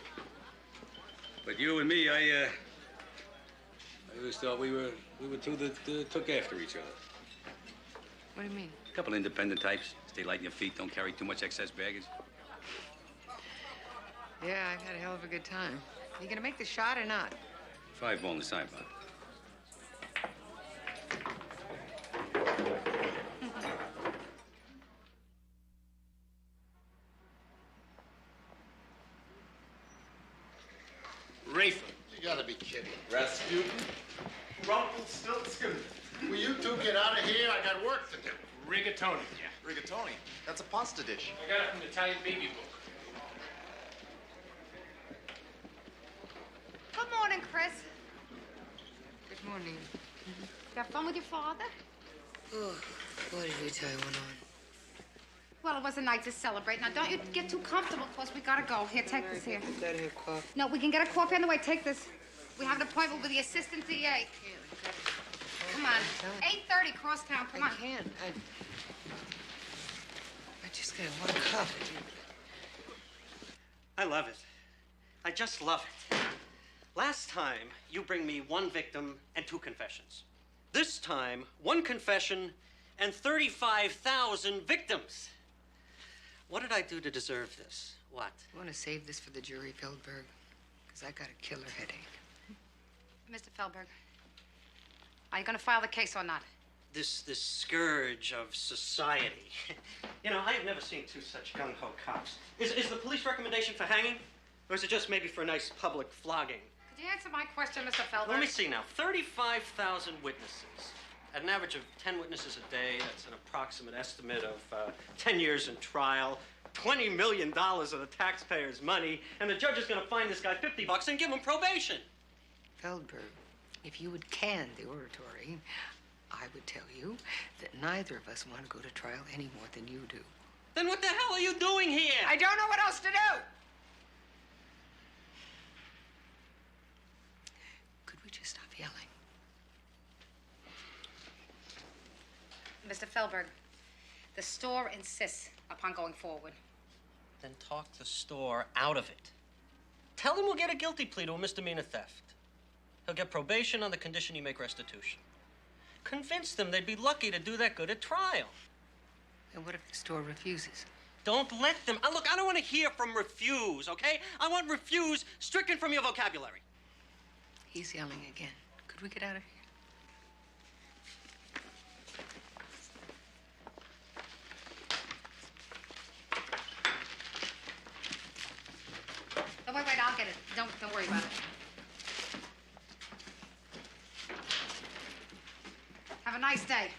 But you and me, I always thought we were two that took after each other. What do you mean? A couple independent types. Stay light on your feet, don't carry too much excess baggage. Yeah, I've had a hell of a good time. You gonna make the shot or not? 5 ball on the sideboard. Rafer. You gotta be kidding. Rasputin? Rumpelstiltskin? Will you two get out of here? I got work to do. Rigatoni. Yeah. Rigatoni. That's a pasta dish. I got it from the Italian baby book. Good morning, Chris. Good morning. You have fun with your father? Oh, what did we tell you went on? Well, it was a night to celebrate. Now, don't you get too comfortable, because we gotta go. Here, take this here. Get here, coffee. No, we can get a coffee on the way. Take this. We have an appointment with the assistant DA. Come on. 8:30, crosstown. Come on. I can't. I just got one cup. I love it. I just love it. Last time, you bring me one victim and 2 confessions. This time, 1 confession and 35,000 victims. What did I do to deserve this? What? I want to save this for the jury, Feldberg, because I got a killer headache. Mr. Feldberg, are you gonna file the case or not? This scourge of society. You know, I have never seen 2 such gung-ho cops. Is the police recommendation for hanging? Or is it just maybe for a nice public flogging? Could you answer my question, Mr. Feldberg? Let me see now. 35,000 witnesses. At an average of 10 witnesses a day, that's an approximate estimate of 10 years in trial, $20 million of the taxpayers' money, and the judge is going to fine this guy $50 and give him probation. Feldberg, if you would can the oratory, I would tell you that neither of us want to go to trial any more than you do. Then what the hell are you doing here? I don't know what else to do. Could we just stop yelling? Mr. Feldberg, the store insists upon going forward. Then talk the store out of it. Tell him we'll get a guilty plea to a misdemeanor theft. He'll get probation on the condition you make restitution. Convince them they'd be lucky to do that good at trial. And what if the store refuses? Don't let them. Look, I don't want to hear from refuse, okay? I want refuse stricken from your vocabulary. He's yelling again. Could we get out of here? Oh, wait, I'll get it. Don't worry about it. Have a nice day.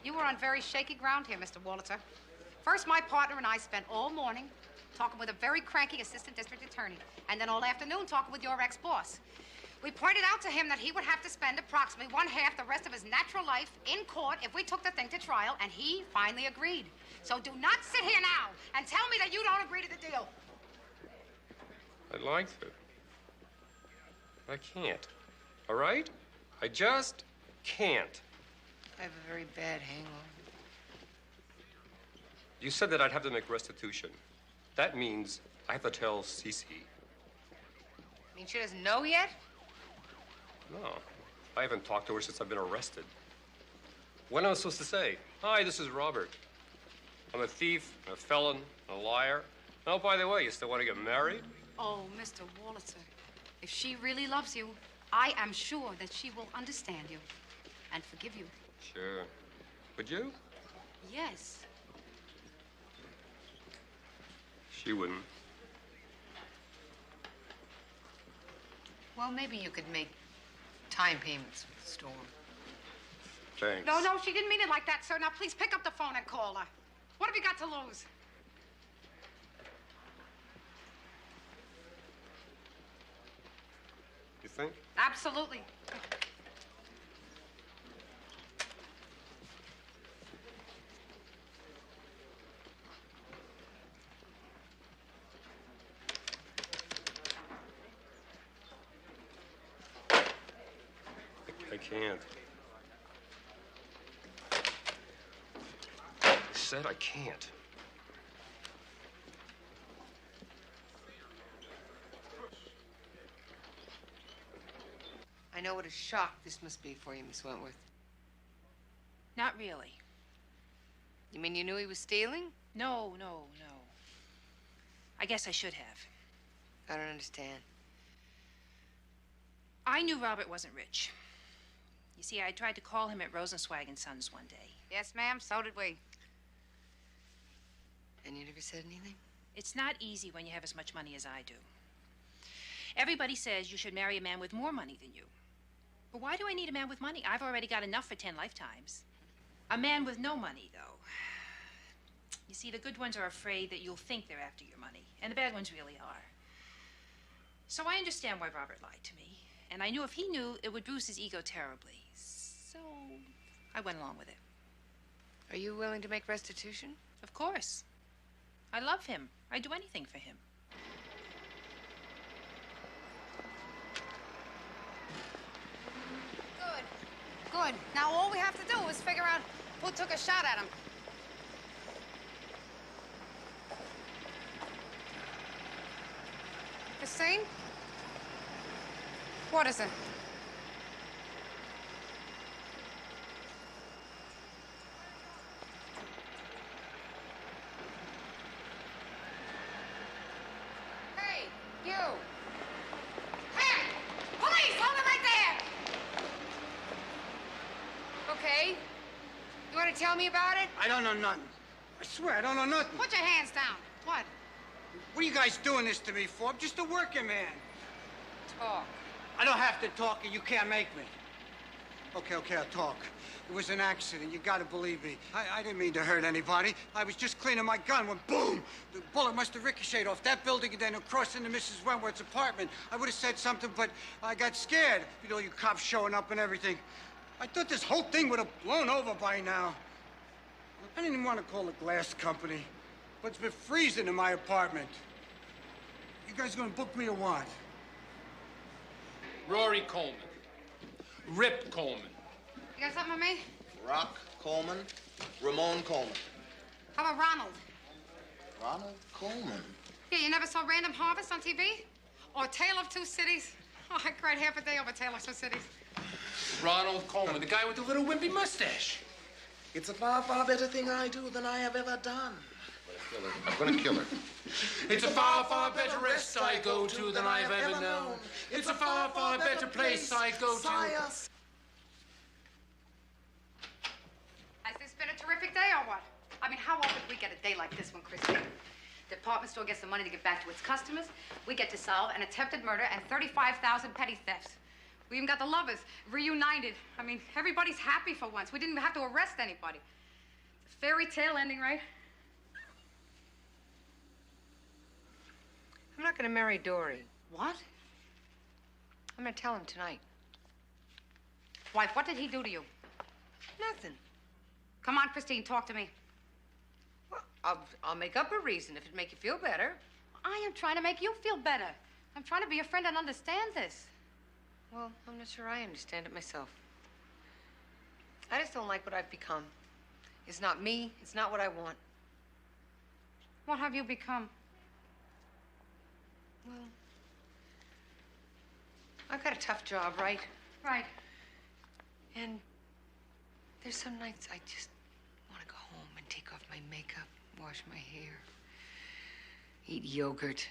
You were on very shaky ground here, Mr. Wolitzer. First, my partner and I spent all morning talking with a very cranky assistant district attorney, and then all afternoon talking with your ex-boss. We pointed out to him that he would have to spend approximately 1/2 the rest of his natural life in court if we took the thing to trial, and he finally agreed. So do not sit here now and tell me that you don't agree to the deal. I'd like to. I can't. All right? I just can't. I have a very bad hangover. You said that I'd have to make restitution. That means I have to tell Cece. I mean, she doesn't know yet? No. I haven't talked to her since I've been arrested. What am I supposed to say? Hi, this is Robert. I'm a thief, a felon, a liar. Oh, by the way, you still want to get married? Oh, Mr. Wolitzer, if she really loves you, I am sure that she will understand you and forgive you. Sure. Would you? Yes. She wouldn't. Well, maybe you could make time payments with the store. Thanks. No, she didn't mean it like that, sir. Now, please pick up the phone and call her. What have you got to lose? You think? Absolutely. I can't. I said I can't. I know what a shock this must be for you, Miss Wentworth. Not really. You mean you knew he was stealing? No. I guess I should have. I don't understand. I knew Robert wasn't rich. You see, I tried to call him at Rosenzweig and Sons one day. Yes, ma'am, so did we. And you never said anything? It's not easy when you have as much money as I do. Everybody says you should marry a man with more money than you. But why do I need a man with money? I've already got enough for 10 lifetimes. A man with no money, though. You see, the good ones are afraid that you'll think they're after your money, and the bad ones really are. So I understand why Robert lied to me, and I knew if he knew, it would bruise his ego terribly. So I went along with it. Are you willing to make restitution? Of course. I love him. I'd do anything for him. Good. Good. Now all we have to do is figure out who took a shot at him. Christine? What is it? Hey, you! Hey! Police! Hold it right there! Okay. You want to tell me about it? I don't know nothing. I swear, I don't know nothing. Put your hands down. What? What are you guys doing this to me for? I'm just a working man. Talk. I don't have to talk, and you can't make me. Okay, I'll talk. It was an accident. You gotta believe me. I didn't mean to hurt anybody. I was just cleaning my gun when, boom! The bullet must have ricocheted off that building and then across into Mrs. Wentworth's apartment. I would have said something, but I got scared. You know, you cops showing up and everything. I thought this whole thing would have blown over by now. I didn't even want to call the glass company, but it's been freezing in my apartment. You guys gonna book me or what? Rory Coleman. Rip Coleman. You got something on me? Rock Coleman, Ramon Coleman. How about Ronald? Ronald Coleman. Yeah, you never saw Random Harvest on TV? Or Tale of Two Cities? Oh, I cried half a day over Tale of Two Cities. Ronald Coleman, the guy with the little wimpy mustache. It's a far, far better thing I do than I have ever done. I'm gonna kill her. It's a far, far better rest I go to than I've ever known. It's a far, far better place I go to. Has this been a terrific day or what? I mean, how often do we get a day like this one, Christine? The department store gets the money to give back to its customers. We get to solve an attempted murder and 35,000 petty thefts. We even got the lovers reunited. I mean, everybody's happy for once. We didn't even have to arrest anybody. It's a fairy tale ending, right? I'm not going to marry Dory. What? I'm going to tell him tonight. Wife, what did he do to you? Nothing. Come on, Christine, talk to me. Well, I'll make up a reason if it'd make you feel better. I am trying to make you feel better. I'm trying to be a friend and understand this. Well, I'm not sure I understand it myself. I just don't like what I've become. It's not me. It's not what I want. What have you become? Well, I've got a tough job, right? Right. And there's some nights I just want to go home and take off my makeup, wash my hair, eat yogurt,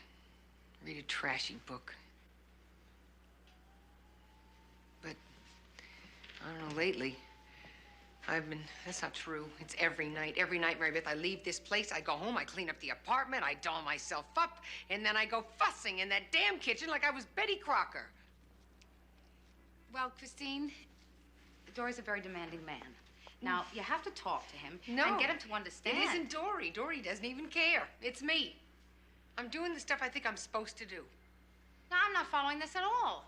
read a trashy book. But, I don't know, lately, that's not true. It's every night, Mary Beth. I leave this place, I go home, I clean up the apartment, I doll myself up, and then I go fussing in that damn kitchen like I was Betty Crocker. Well, Christine, Dory's a very demanding man. Now, you have to talk to him No. and get him to understand. It isn't Dory. Dory doesn't even care. It's me. I'm doing the stuff I think I'm supposed to do. No, I'm not following this at all.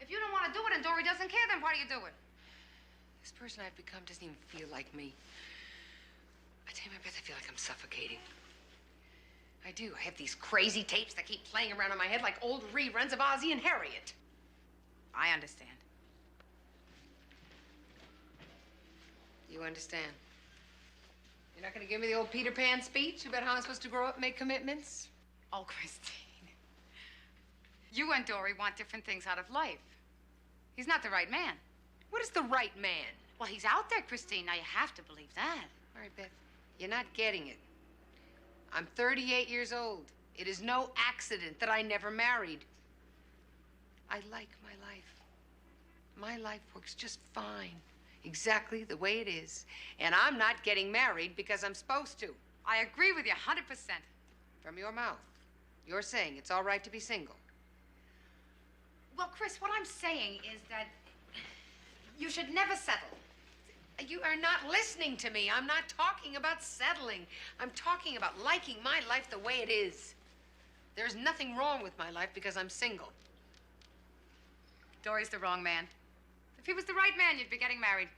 If you don't want to do it and Dory doesn't care, then why do you do it? This person I've become doesn't even feel like me. I tell you, Mary Beth, I feel like I'm suffocating. I do. I have these crazy tapes that keep playing around in my head like old reruns of Ozzie and Harriet. I understand. You understand? You're not going to give me the old Peter Pan speech about how I'm supposed to grow up and make commitments? Oh, Christine. You and Dory want different things out of life. He's not the right man. What is the right man? Well, he's out there, Christine. Now, you have to believe that. All right, Beth, you're not getting it. I'm 38 years old. It is no accident that I never married. I like my life. My life works just fine, exactly the way it is. And I'm not getting married because I'm supposed to. I agree with you 100%. From your mouth, you're saying it's all right to be single. Well, Chris, what I'm saying is that you should never settle. You are not listening to me. I'm not talking about settling. I'm talking about liking my life the way it is. There's nothing wrong with my life because I'm single. Dory's the wrong man. If he was the right man, you'd be getting married.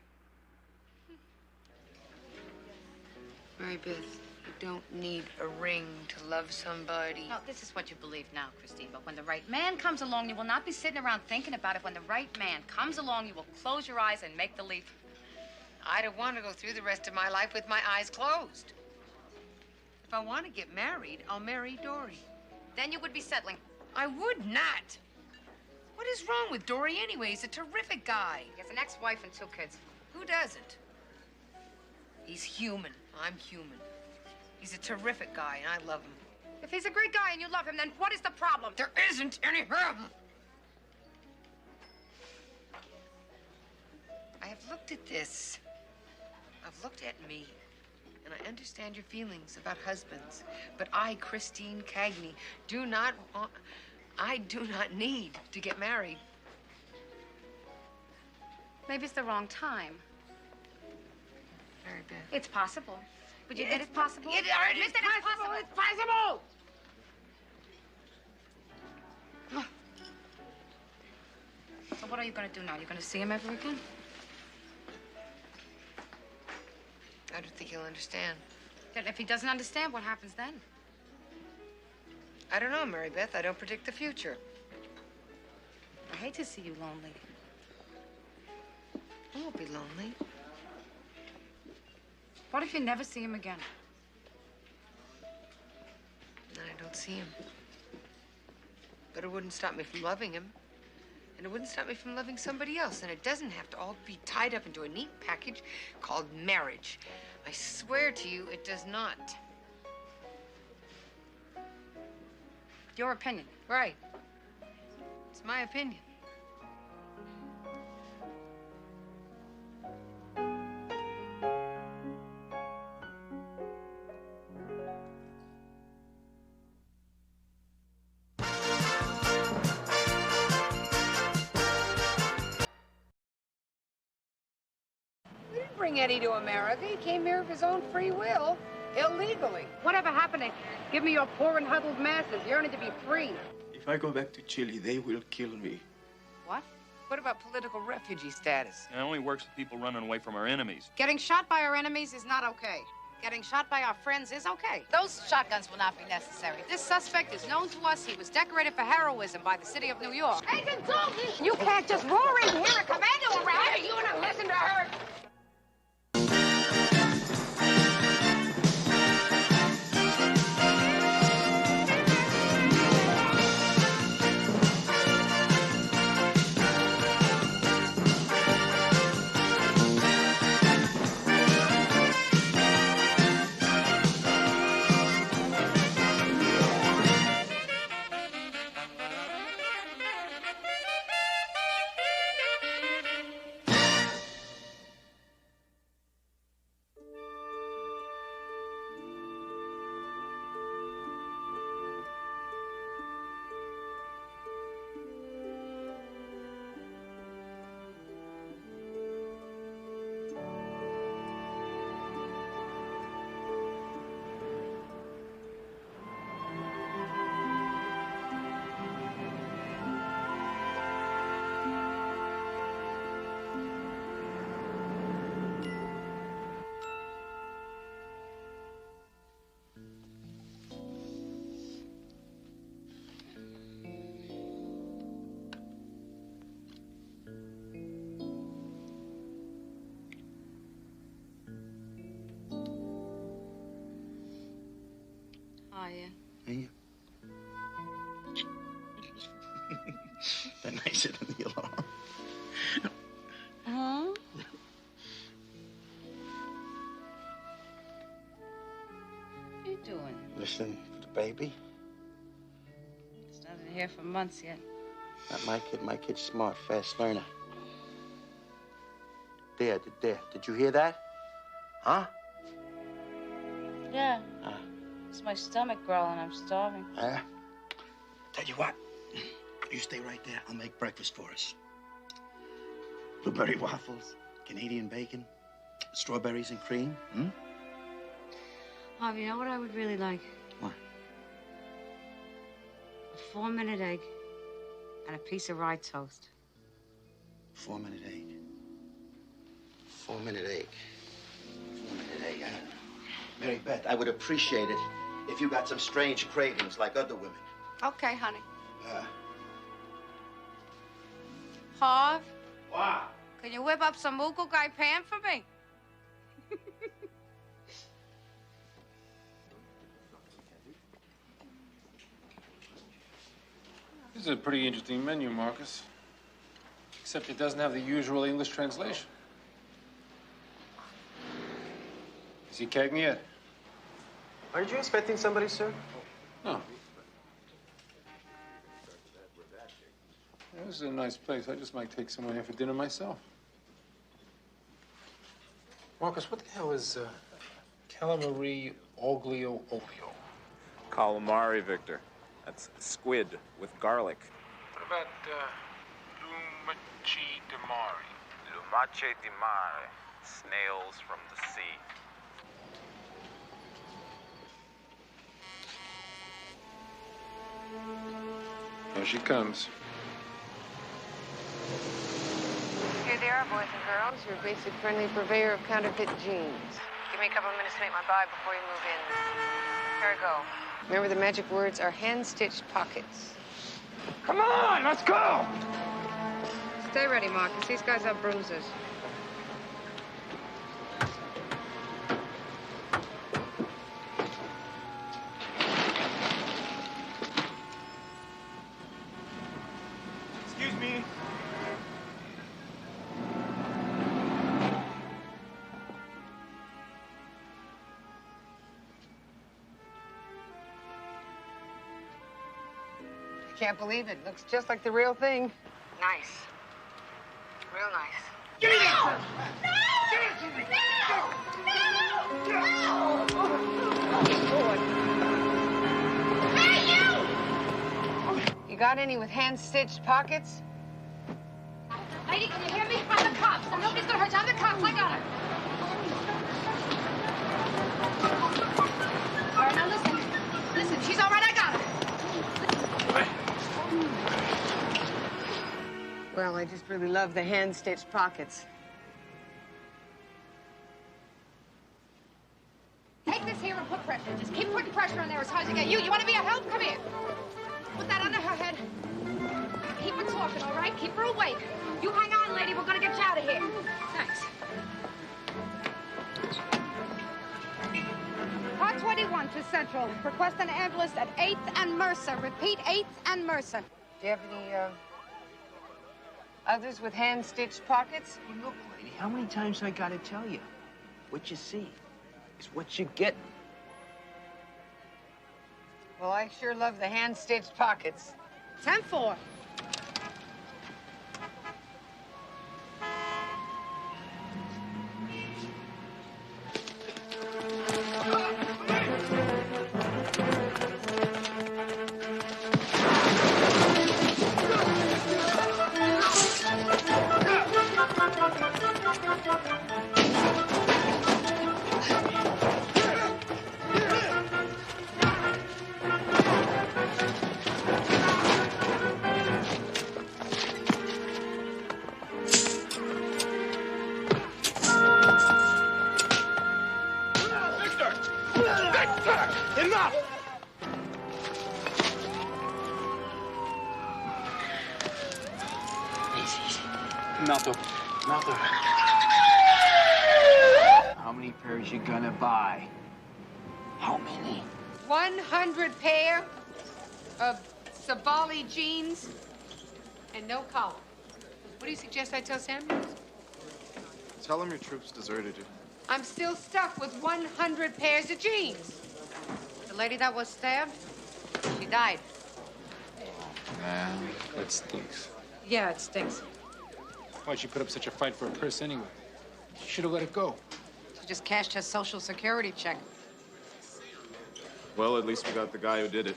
Mary Beth, you don't need a ring to love somebody. No, this is what you believe now, Christine. But when the right man comes along, you will not be sitting around thinking about it. When the right man comes along, you will close your eyes and make the leap. I don't want to go through the rest of my life with my eyes closed. If I want to get married, I'll marry Dory. Then you would be settling. I would not. What is wrong with Dory anyway? He's a terrific guy. He has an ex-wife and 2 kids. Who doesn't? He's human. I'm human. He's a terrific guy, and I love him. If he's a great guy and you love him, then what is the problem? There isn't any problem. I have looked at this. I've looked at me. And I understand your feelings about husbands. But I, Christine Cagney, do not need to get married. Maybe it's the wrong time. Mary Beth. It's possible. Would you admit it's possible? Admit that it's possible. It's possible. So what are you going to do now? You're going to see him ever again? I don't think he'll understand. Then if he doesn't understand, what happens then? I don't know, Mary Beth. I don't predict the future. I hate to see you lonely. I won't be lonely. What if you never see him again? Then I don't see him. But it wouldn't stop me from loving him. And it wouldn't stop me from loving somebody else. And it doesn't have to all be tied up into a neat package called marriage. I swear to you, it does not. Your opinion. Right. It's my opinion. We didn't bring Eddie to America. He came here of his own free will, illegally. Whatever happened to give me your poor and huddled masses yearning to be free? If I go back to Chile, they will kill me. What? What about political refugee status? It only works with people running away from our enemies. Getting shot by our enemies is not okay. Getting shot by our friends is okay. Those shotguns will not be necessary. This suspect is known to us. He was decorated for heroism by the city of New York. Agent Dalton! You can't just roar in here a commando around. Hey, you want to listen to her? Hey. They're nicer than the alarm. Huh? What are you doing? Listen to the baby. It's not been here for months yet. Not my kid. My kid's smart, fast learner. There. Did you hear that? Huh? Yeah. It's my stomach growling. I'm starving. Tell you what. You stay right there. I'll make breakfast for us. Blueberry waffles, Canadian bacon, strawberries and cream. Mom, you know what I would really like? What? A 4-minute egg and a piece of rye toast. 4-minute egg. 4-minute egg. 4-minute egg, huh? Mary Beth, I would appreciate it if you got some strange cravings like other women. Okay, honey. Uh, Harv, What? can you whip up some mugu gai pan for me? This is a pretty interesting menu, Marcus. Except it doesn't have the usual English translation. Is he Cagney yet? Aren't you expecting somebody, sir? No. This is a nice place. I just might take someone here for dinner myself. Marcus, what the hell is calamari oglio olio? Calamari, Victor. That's squid with garlic. What about lumaci di mare? Lumace di mare. Snails from the sea. Here she comes. Here they are, boys and girls. Your basic friendly purveyor of counterfeit jeans. Give me a couple of minutes to make my buy before you move in. Here I go. Remember, the magic words are hand-stitched pockets. Come on, let's go! Stay ready, Marcus. These guys have bruises. Excuse me. I can't believe it. Looks just like the real thing. Nice. Real nice. Give me that! You got any with hand-stitched pockets? Lady, can you hear me? I'm the cops. And nobody's gonna hurt you. I'm the cops. I got her. All right, now listen. Listen, she's all right. I got her. Well, I just really love the hand-stitched pockets. Take this here and put pressure. Just keep putting pressure on there as hard as you get. You want to be a help? Come here. Put that under her head. Keep her talking, all right? Keep her awake. You hang on, lady. We're gonna get you out of here. Thanks. Car 21 to Central. Request an ambulance at 8th and Mercer. Repeat, 8th and Mercer. Do you have any, others with hand-stitched pockets? Hey, look, lady, how many times I gotta tell you? What you see is what you get. Well, I sure love the hand-stitched pockets. 10-4. Enough! Easy. Malto. How many pairs you gonna buy? How many? 100 pair of Sabali jeans and no collar. What do you suggest I tell Samuels? Tell him your troops deserted you. I'm still stuck with 100 pairs of jeans. The lady that was stabbed, she died. Man, that stinks. Yeah, it stinks. Why'd she put up such a fight for a purse anyway? She should have let it go. She just cashed her Social Security check. Well, at least we got the guy who did it.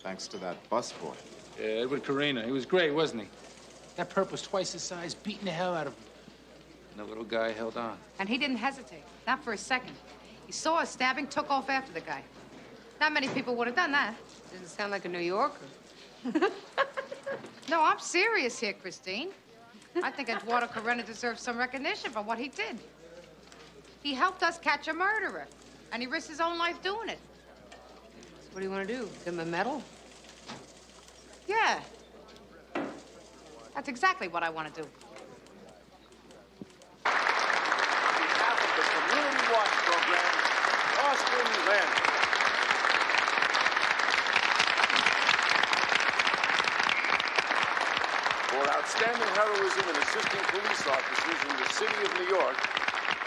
Thanks to that busboy. Yeah, Edward Carina. He was great, wasn't he? That perp was twice his size, beating the hell out of him. And the little guy held on. And he didn't hesitate, not for a second. He saw a stabbing, took off after the guy. Not many people would have done that. Doesn't sound like a New Yorker. No, I'm serious here, Christine. I think Eduardo Carena deserves some recognition for what he did. He helped us catch a murderer. And he risked his own life doing it. What do you want to do? Give him a medal? Yeah. That's exactly what I want to do. On behalf of the Community Watch Program, Austin Landry. For outstanding heroism in assisting police officers in the city of New York,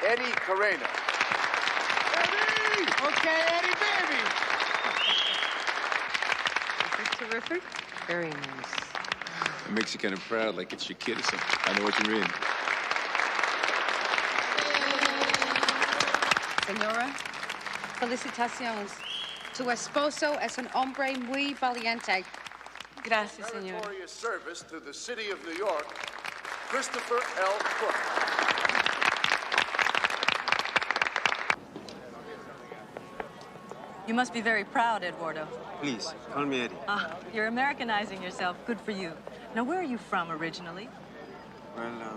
Eddie Carena. Eddie! Okay, Eddie, baby! Is this terrific? Very nice. It makes you kind of proud, like it's your kid or something. I know what you mean. Señora, felicitaciones. Tu esposo es un hombre muy valiente. Gracias, señor. Meritorious service to the city of New York, Christopher L. Cook. You must be very proud, Eduardo. Please, call me Eddie. Ah, you're Americanizing yourself. Good for you. Now, where are you from originally? Well,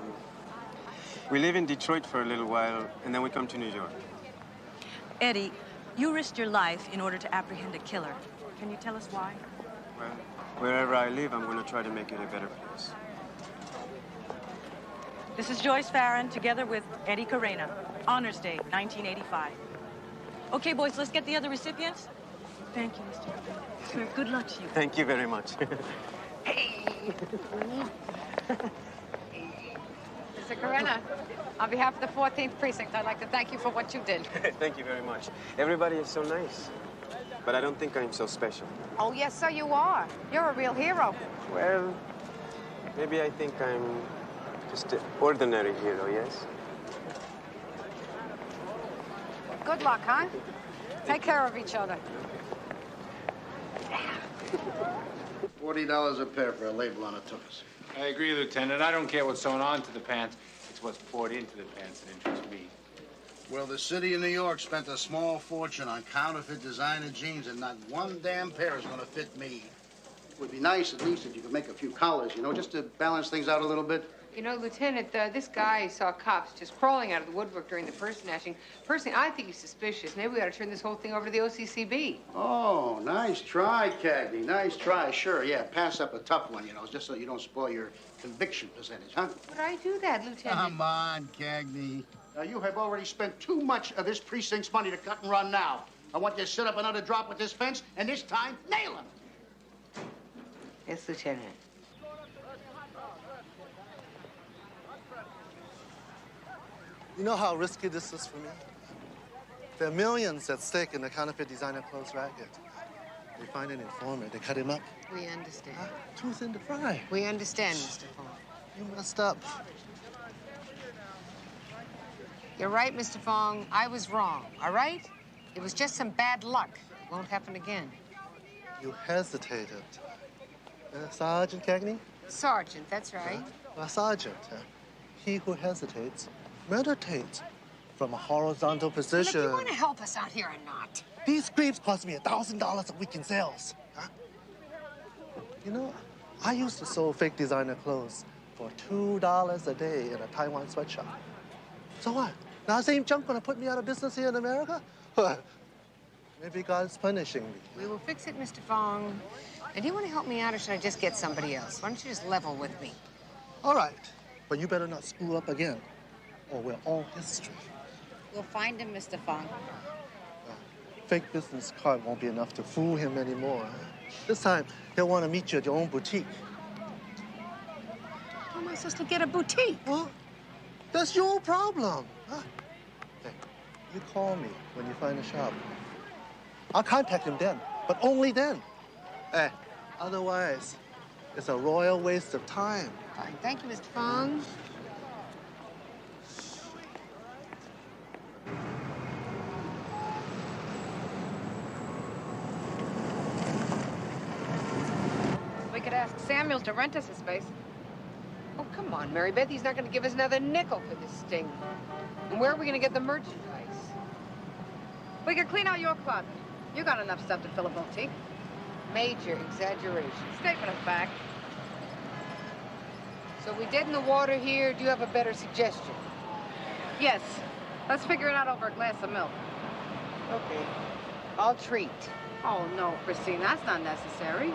we live in Detroit for a little while, and then we come to New York. Eddie, you risked your life in order to apprehend a killer. Can you tell us why? Well, wherever I live, I'm going to try to make it a better place. This is Joyce Farron, together with Eddie Carena. Honors Day, 1985. Okay, boys, let's get the other recipients. Thank you, Mr. Carena. Good luck to you. Thank you very much. Hey! Mr. Carena, on behalf of the 14th Precinct, I'd like to thank you for what you did. Thank you very much. Everybody is so nice, but I don't think I'm so special. Oh, yes, so you are. You're a real hero. Well, maybe I think I'm just an ordinary hero, yes? Good luck, huh? Take care of each other. $40 a pair for a label on a tuchus. I agree, Lieutenant. I don't care what's sewn onto the pants. It's what's poured into the pants that interests me. Well, the city of New York spent a small fortune on counterfeit designer jeans, and not one damn pair is going to fit me. It would be nice, at least, if you could make a few collars, you know, just to balance things out a little bit. You know, Lieutenant, this guy saw cops just crawling out of the woodwork during the purse snatching. Personally, I think he's suspicious. Maybe we ought to turn this whole thing over to the OCCB. Oh, nice try, Cagney. Nice try. Sure, yeah, pass up a tough one, you know, just so you don't spoil your conviction percentage, huh? Would I do that, Lieutenant? Come on, Cagney. Now, you have already spent too much of this precinct's money to cut and run now. I want you to set up another drop with this fence, and this time, nail him. Yes, Lieutenant. You know how risky this is for me? There are millions at stake in the counterfeit designer clothes racket. They find an informant, they cut him up. We understand. Too thin to fry. We understand, Mr. Fong. You messed up. You're right, Mr. Fong. I was wrong, all right? It was just some bad luck. Won't happen again. You hesitated. Sergeant Cagney? Sergeant, that's right. Sergeant, he who hesitates meditates from a horizontal position. Look, you want to help us out here or not? These creeps cost me $1,000 a week in sales. Huh? You know, I used to sell fake designer clothes for $2 a day in a Taiwan sweatshop. So what? Now same junk gonna put me out of business here in America? Maybe God's punishing me. We will fix it, Mr. Fong. And do you want to help me out, or should I just get somebody else? Why don't you just level with me? All right, but you better not screw up again, or we're all history. We'll find him, Mr. Fong. Fake business card won't be enough to fool him anymore. This time, he'll want to meet you at your own boutique. How am I supposed to get a boutique? Well, that's your problem. Huh? Hey, you call me when you find a shop. I'll contact him then, but only then. Hey, otherwise, it's a royal waste of time. Fine. Thank you, Mr. Fong. We could ask Samuels to rent us a space. Oh, come on, Mary Beth. He's not going to give us another nickel for this sting. And where are we going to get the merchandise? We could clean out your closet. You got enough stuff to fill a boutique. Major exaggeration. Statement of fact. So we dead in the water here. Do you have a better suggestion? Yes. Let's figure it out over a glass of milk. Okay. I'll treat. Oh, no, Christine, that's not necessary.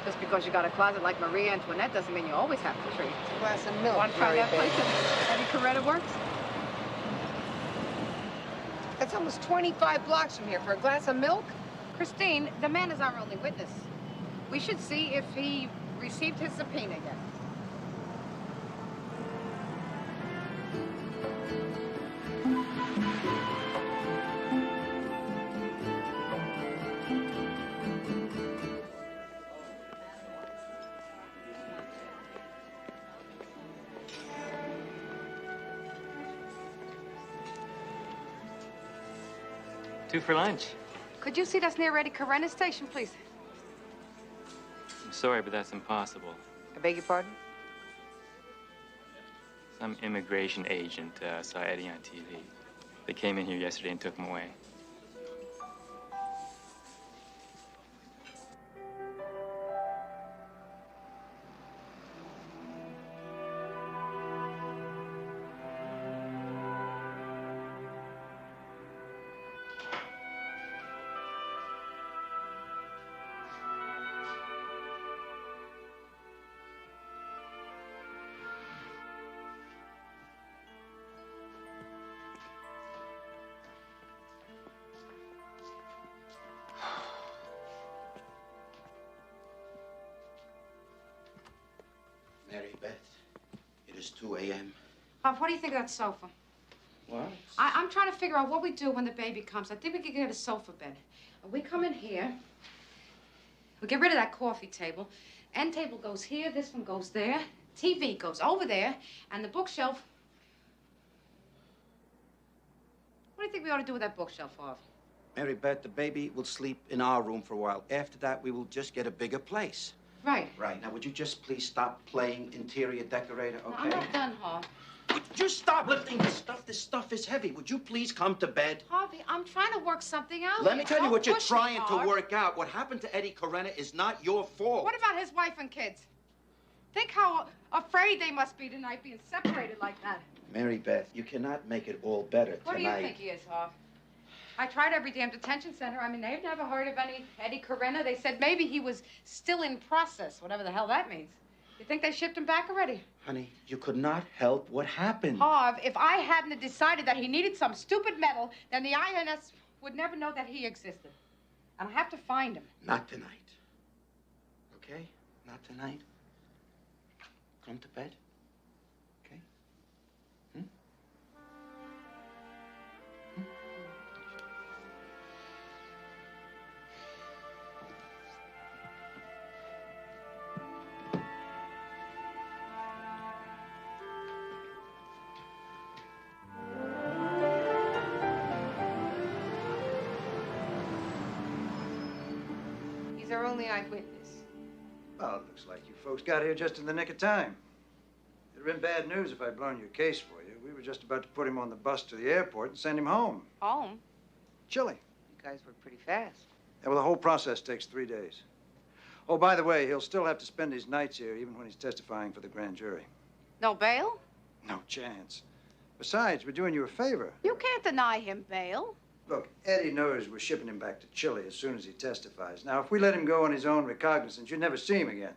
Just because you got a closet like Marie Antoinette doesn't mean you always have to treat. A glass of milk. Want to try Mary that Beth. place that Eddie Coretta works? That's almost 25 blocks from here for a glass of milk. Christine, the man is our only witness. We should see if he received his subpoena yet. Two for lunch. Could you seat us near Eddie Corena's station, please? I'm sorry, but that's impossible. I beg your pardon? Some immigration agent saw Eddie on TV. They came in here yesterday and took him away. Mary Beth, it is 2 a.m. Bob, what do you think of that sofa? What? I'm trying to figure out what we do when the baby comes. I think we could get a sofa bed. We come in here. We get rid of that coffee table. End table goes here. This one goes there. TV goes over there. And the bookshelf. What do you think we ought to do with that bookshelf, Bob? Mary Beth, the baby will sleep in our room for a while. After that, we will just get a bigger place. Right. Right. Now, would you just please stop playing interior decorator, okay? No, I'm not done, Bob. Would you stop lifting this stuff? This stuff is heavy. Would you please come to bed? Harvey, I'm trying to work something out. Let me tell you Don't what you're push me, trying to Harv. work out. What happened to Eddie Corena is not your fault. What about his wife and kids? Think how afraid they must be tonight being separated like that. Mary Beth, you cannot make it all better What tonight. do you think he is, Harv? I tried every damn detention center. I mean, they've never heard of any Eddie Corena. They said maybe he was still in process, whatever the hell that means. You think they shipped him back already? Honey, you could not help what happened. Harv, if I hadn't decided that he needed some stupid medal, then the INS would never know that he existed. And I have to find him. Not tonight. Okay? Not tonight. Come to bed. Okay? Hmm? He's our only eyewitness. Well, it looks like you folks got here just in the nick of time. It'd have been bad news if I'd blown your case for you. We were just about to put him on the bus to the airport and send him home. Home? Chile. You guys were pretty fast. Yeah, well, the whole process takes 3 days. Oh, by the way, he'll still have to spend his nights here, even when he's testifying for the grand jury. No bail? No chance. Besides, we're doing you a favor. You can't deny him bail. Look, Eddie knows we're shipping him back to Chile as soon as he testifies. Now, if we let him go on his own recognizance, you'd never see him again.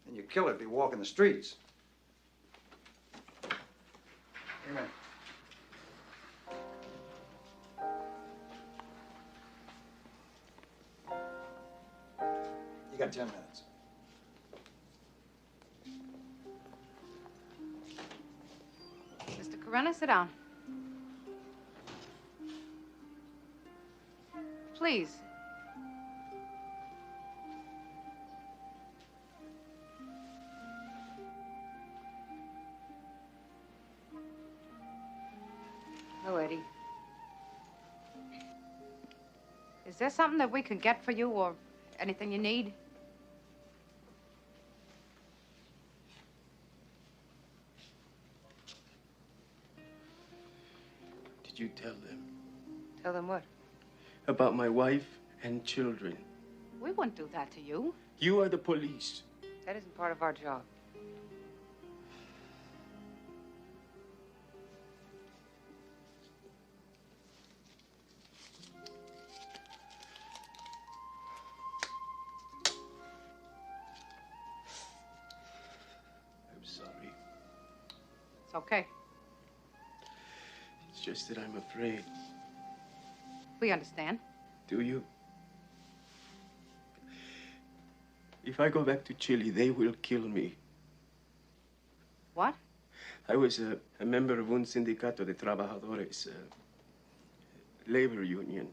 And your killer'd be walking the streets. Amen. You got 10 minutes. Mr. Corena, sit down. Please. Hello, Eddie. Is there something that we could get for you or anything you need? Did you tell them Tell them what? about my wife and children? We wouldn't do that to you. You are the police. That isn't part of our job. It's okay. It's just that I'm afraid. We understand. Do you? If I go back to Chile, they will kill me. What? I was a member of un sindicato de trabajadores, a labor union.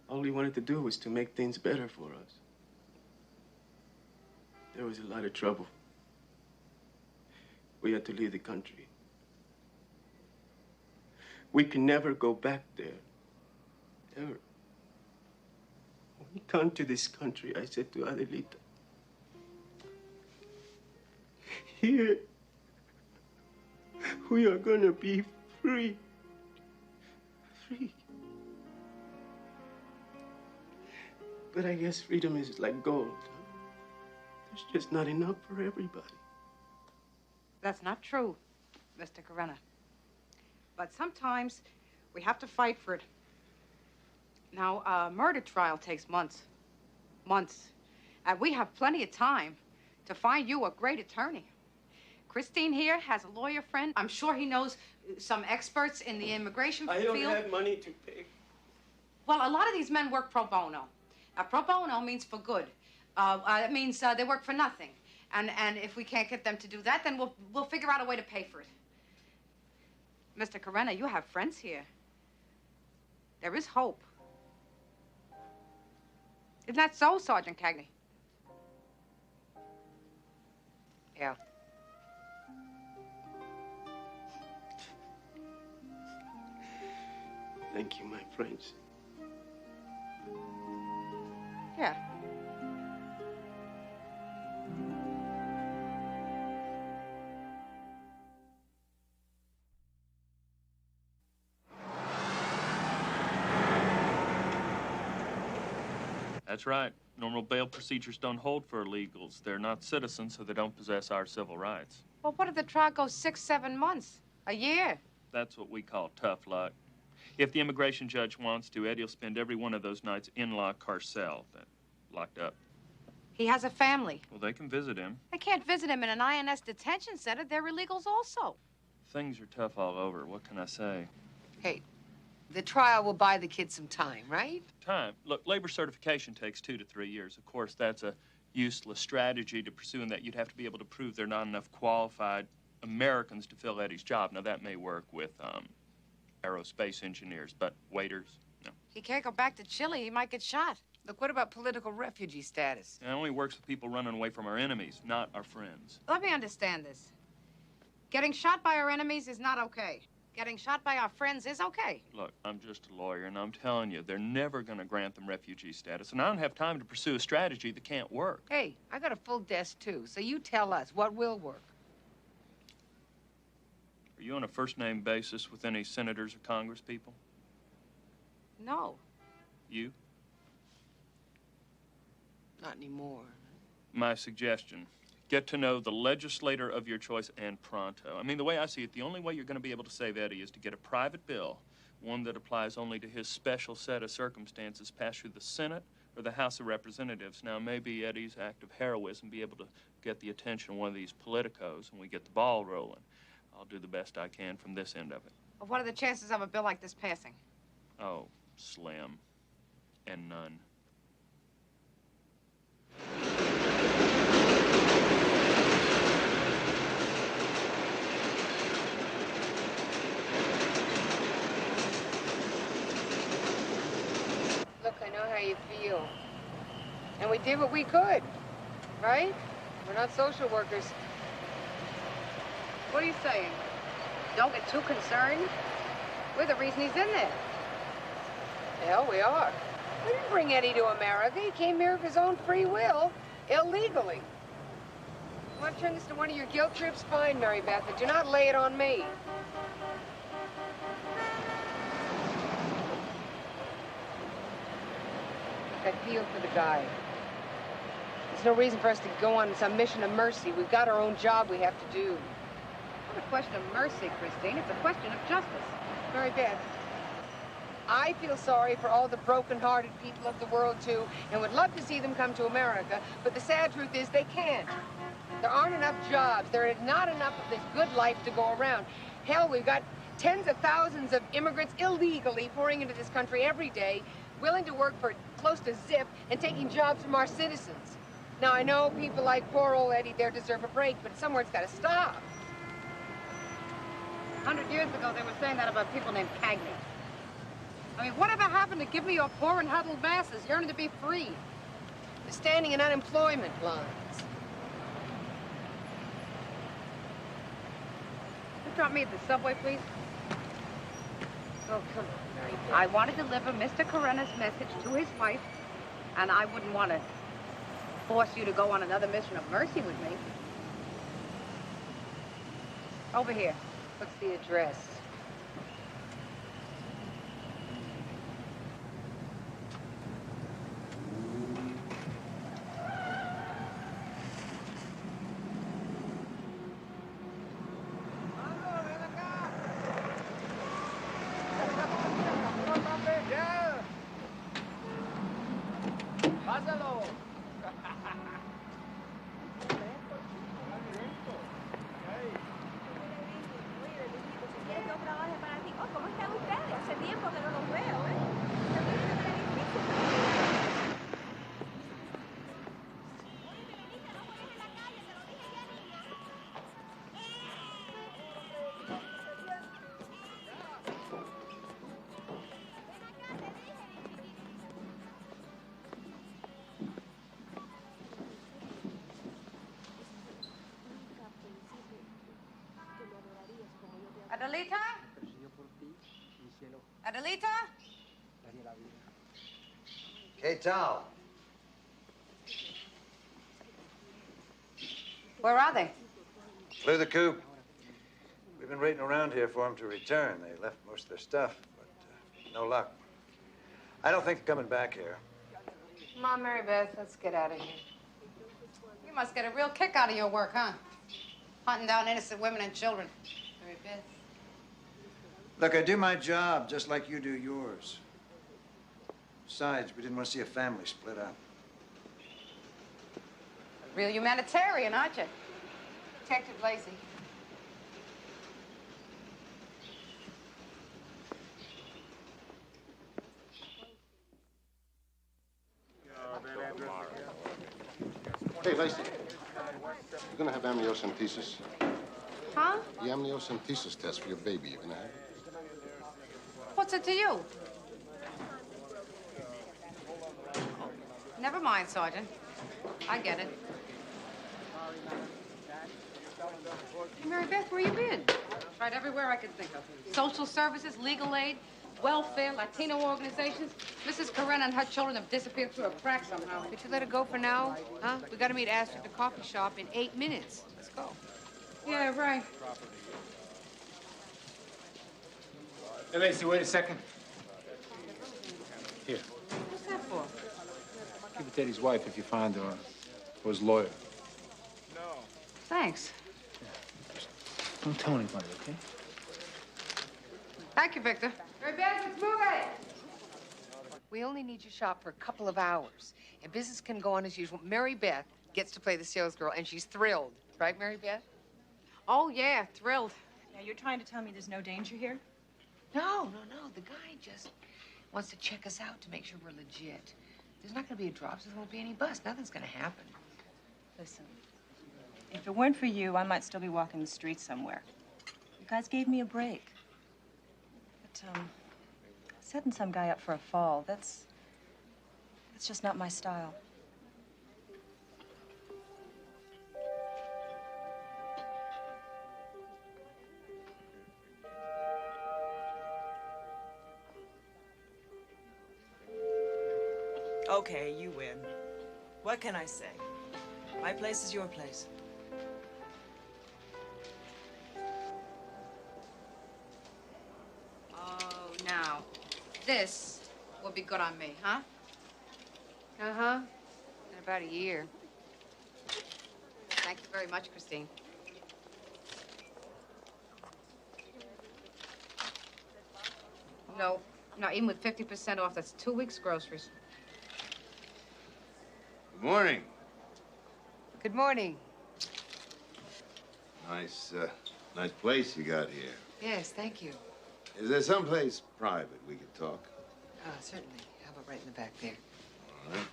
All we wanted to do was to make things better for us. There was a lot of trouble. We had to leave the country. We can never go back there. Ever. When we come to this country, I said to Adelita, here, we are gonna be free. Free. But I guess freedom is like gold. There's just not enough for everybody. That's not true, Mr. Carena. But sometimes we have to fight for it. Now, a murder trial takes months. Months. And we have plenty of time to find you a great attorney. Christine here has a lawyer friend. I'm sure he knows some experts in the immigration field. I don't have money to pay. Well, a lot of these men work pro bono. Now, pro bono means for good. It means they work for nothing. And if we can't get them to do that, then we'll figure out a way to pay for it. Mr. Carena, you have friends here. There is hope. Isn't that so, Sergeant Cagney? Yeah. Thank you, my friends. Yeah. That's right. Normal bail procedures don't hold for illegals. They're not citizens, so they don't possess our civil rights. Well, what if the trial goes 6, 7 months? A year? That's what we call tough luck. If the immigration judge wants to, Eddie will spend every one of those nights in La Carcel, locked up. He has a family. Well, they can visit him. They can't visit him in an INS detention center. They're illegals also. Things are tough all over. What can I say? Hey, the trial will buy the kid some time, right? Time. Look, labor certification takes 2 to 3 years. Of course, that's a useless strategy to pursue, in that you'd have to be able to prove there are not enough qualified Americans to fill Eddie's job. Now, that may work with aerospace engineers, but waiters, no. He can't go back to Chile. He might get shot. Look, what about political refugee status? It only works with people running away from our enemies, not our friends. Let me understand this. Getting shot by our enemies is not okay. Getting shot by our friends is okay. Look, I'm just a lawyer, and I'm telling you, they're never going to grant them refugee status, and I don't have time to pursue a strategy that can't work. Hey, I got a full desk, too, so you tell us what will work. Are you on a first-name basis with any senators or congresspeople? No. You? Not anymore. My suggestion, get to know the legislator of your choice, and pronto. I mean, the way I see it, the only way you're going to be able to save Eddie is to get a private bill, one that applies only to his special set of circumstances, passed through the Senate or the House of Representatives. Now, maybe Eddie's act of heroism be able to get the attention of one of these politicos, and we get the ball rolling. I'll do the best I can from this end of it. Well, what are the chances of a bill like this passing? Oh, slim. And none. Look, I know how you feel. And we did what we could, right? We're not social workers. What are you saying? Don't get too concerned? We're the reason he's in there. Hell, we are. We didn't bring Eddie to America. He came here of his own free will, illegally. You want to turn this to one of your guilt trips? Fine, Mary Beth, but do not lay it on me. I feel for the guy. There's no reason for us to go on some mission of mercy. We've got our own job we have to do. It's not a question of mercy, Christine. It's a question of justice. Mary Beth, I feel sorry for all the broken-hearted people of the world, too, and would love to see them come to America, but the sad truth is they can't. There aren't enough jobs. There is not enough of this good life to go around. Hell, we've got tens of thousands of immigrants illegally pouring into this country every day, willing to work for close to zip and taking jobs from our citizens. Now, I know people like poor old Eddie there deserve a break, but somewhere it's got to stop. 100 years ago, they were saying that about people named Cagney. I mean, whatever happened to give me your poor and huddled masses yearning to be free? They're standing in unemployment lines. You drop me at the subway, please? Oh, come on, Mary. I want to deliver Mr. Karena's message to his wife, and I wouldn't want to force you to go on another mission of mercy with me. Over here. What's the address? Adelita? Adelita? K-Tal. Where are they? Flew the coop. We've been waiting around here for them to return. They left most of their stuff, but no luck. I don't think they're coming back here. Come on, Mary Beth, let's get out of here. You must get a real kick out of your work, huh? Hunting down innocent women and children. Mary Beth. Look, I do my job just like you do yours. Besides, we didn't want to see a family split up. A real humanitarian, aren't you? Detective Lacey. Hey, Lacey, you're gonna have amniocentesis. Huh? The amniocentesis test for your baby, you're gonna have it. What's it to you? Never mind, Sergeant. I get it. Mary Beth, where you been? Tried everywhere I could think of. Social services, legal aid, welfare, Latino organizations. Mrs. Carena and her children have disappeared through a crack somehow. Could you let it go for now? Huh? We gotta meet Astrid at the coffee shop in 8 minutes. Let's go. Yeah, right. Hey, Lacey, wait a second. Here. What's that for? Give it to Eddie's wife if you find her, or his lawyer. Thanks. Don't tell anybody, okay? Thank you, Victor. Mary Beth, it's moving! We only need your shop for a couple of hours, and business can go on as usual. Mary Beth gets to play the salesgirl, and she's thrilled. Right, Mary Beth? Oh, yeah, thrilled. Now, you're trying to tell me there's no danger here? No. The guy just wants to check us out to make sure we're legit. There's not going to be a drop, so there won't be any bust. Nothing's going to happen. Listen, if it weren't for you, I might still be walking the streets somewhere. You guys gave me a break. But, setting some guy up for a fall, that's just not my style. Okay, you win. What can I say? My place is your place. Oh, now, this will be good on me, huh? Uh-huh. In about a year. Thank you very much, Christine. No, even with 50% off, that's 2 weeks' groceries. Good morning. Good morning. Nice place you got here. Yes, thank you. Is there someplace private we could talk? Certainly. How about right in the back there? All right.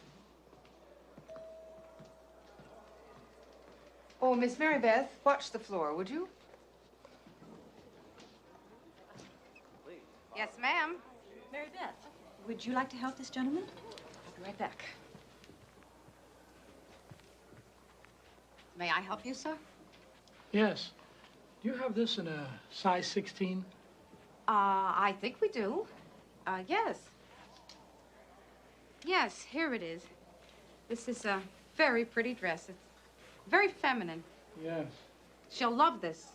Oh, Miss Mary Beth, watch the floor, would you? Yes, ma'am. Mary Beth, would you like to help this gentleman? I'll be right back. May I help you, sir? Yes. Do you have this in a size 16? I think we do. Yes. Yes, here it is. This is a very pretty dress. It's very feminine. Yes. She'll love this.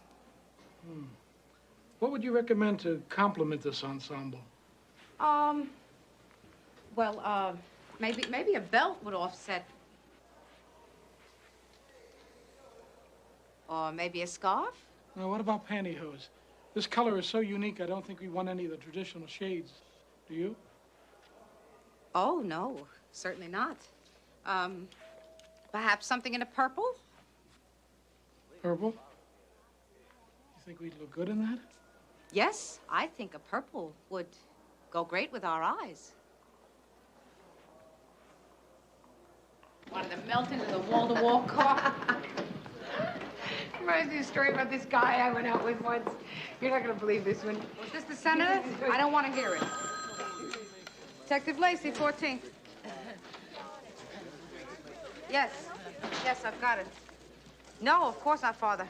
What would you recommend to complement this ensemble? Well, maybe a belt would offset. Or maybe a scarf? Now, what about pantyhose? This color is so unique, I don't think we want any of the traditional shades. Do you? Oh, no, certainly not. Perhaps something in a purple? Purple? You think we'd look good in that? Yes, I think a purple would go great with our eyes. Wanted to melt into the wall-to-wall car. Reminds me of a story about this guy I went out with once. You're not going to believe this one. Was this the senator? I don't want to hear it. Detective Lacey, 14th. Yes. Yes, I've got it. No, of course not, Father.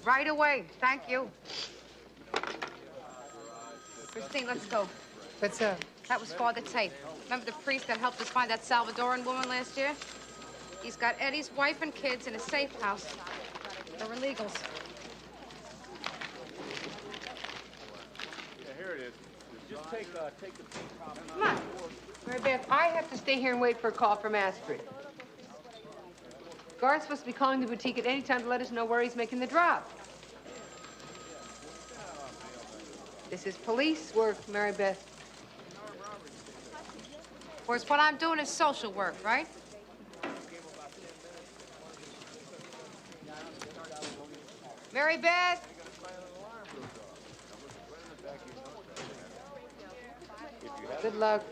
Right away. Thank you. Christine, let's go. What's up? That was Father Tate. Remember the priest that helped us find that Salvadoran woman last year? He's got Eddie's wife and kids in a safe house. They're illegals. Yeah, here it is. Just take the Come on. Mary Beth, I have to stay here and wait for a call from Astrid. Garth's supposed to be calling the boutique at any time to let us know where he's making the drop. This is police work, Mary Beth. Of course, what I'm doing is social work, right? Mary Beth? Good luck.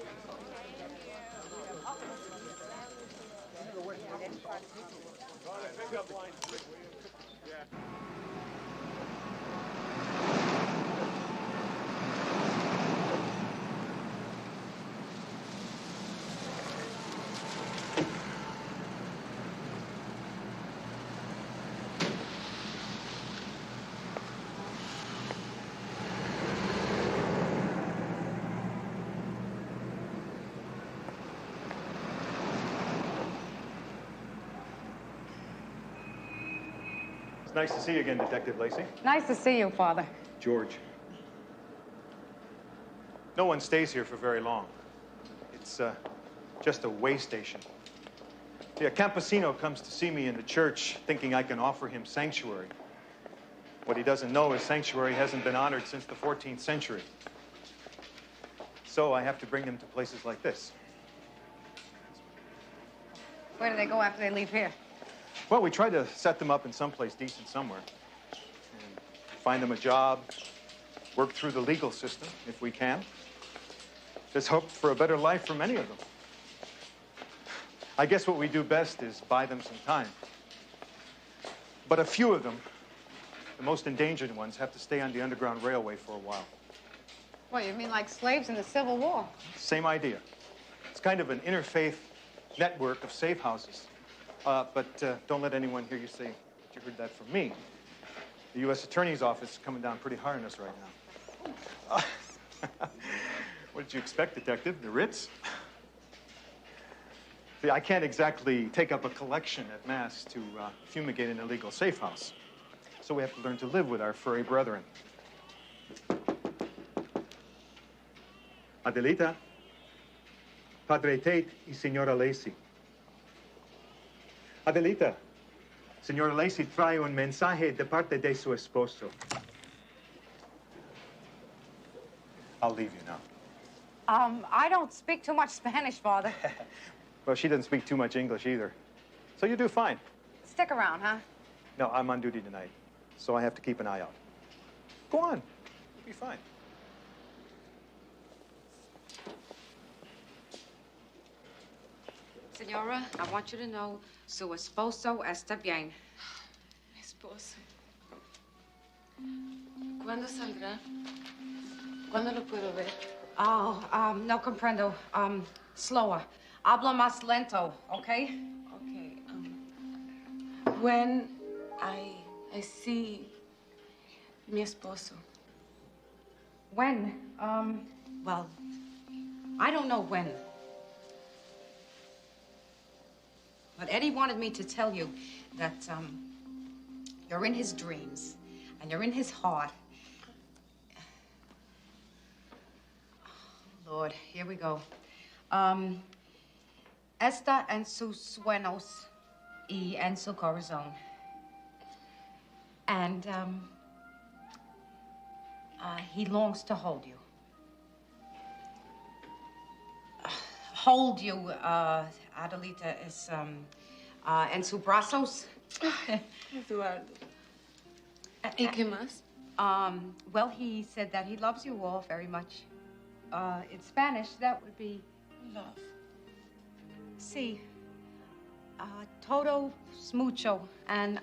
It's nice to see you again, Detective Lacey. Nice to see you, Father. George. No one stays here for very long. It's just a way station. See, a campesino comes to see me in the church thinking I can offer him sanctuary. What he doesn't know is sanctuary hasn't been honored since the 14th century. So I have to bring them to places like this. Where do they go after they leave here? Well, we try to set them up in someplace decent somewhere. And find them a job, work through the legal system if we can. There's hope for a better life for many of them. I guess what we do best is buy them some time. But a few of them, the most endangered ones, have to stay on the Underground Railway for a while. What, you mean like slaves in the Civil War? Same idea. It's kind of an interfaith network of safe houses. But don't let anyone hear you say that you heard that from me. The U.S. Attorney's Office is coming down pretty hard on us right now. What did you expect, Detective? The Ritz? See, I can't exactly take up a collection at Mass to fumigate an illegal safe house. So we have to learn to live with our furry brethren. Adelita, Padre Tate y Señora Lacey. Adelita, Señora Lacey trae un mensaje de parte de su esposo. I'll leave you now. I don't speak too much Spanish, Father. Well, she doesn't speak too much English either. So you do fine. Stick around, huh? No, I'm on duty tonight, so I have to keep an eye out. Go on. You'll be fine. Señora, I want you to know su esposo está bien. Mi esposo. ¿Cuándo saldrá? ¿Cuándo lo puedo ver? Oh, no comprendo. Slower. Habla más lento, okay? Okay. When I see mi esposo. When? Well, I don't know when. But Eddie wanted me to tell you that, you're in his dreams, and you're in his heart. Lord, here we go. Está en sus sueños y en su corazón. And, he longs to hold you. Hold you, Adelita, is, en sus brazos. Eduardo. ¿Y qué más? Well, he said that he loves you all very much. In Spanish, that would be love. Sí. Todo es mucho. And,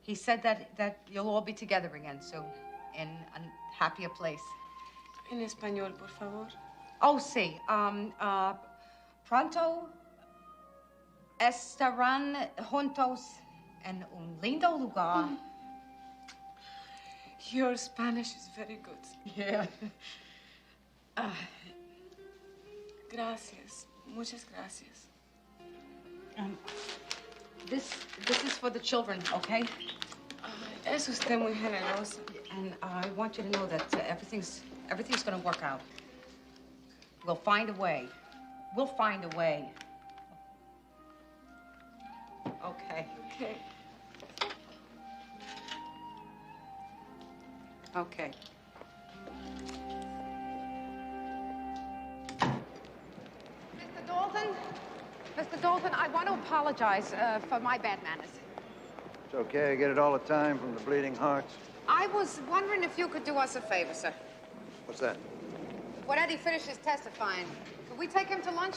he said that you'll all be together again soon in a happier place. En español, por favor. Oh, sí. Pronto estarán juntos en un lindo lugar. Your Spanish is very good. Yeah. Gracias. Muchas gracias. This is for the children, okay? Es usted muy generosa. And I want you to know that everything's going to work out. We'll find a way. We'll find a way. Okay. Okay. Okay. Mr. Dalton, I want to apologize for my bad manners. It's okay. I get it all the time from the bleeding hearts. I was wondering if you could do us a favor, sir. What's that? When Eddie finishes testifying, could we take him to lunch?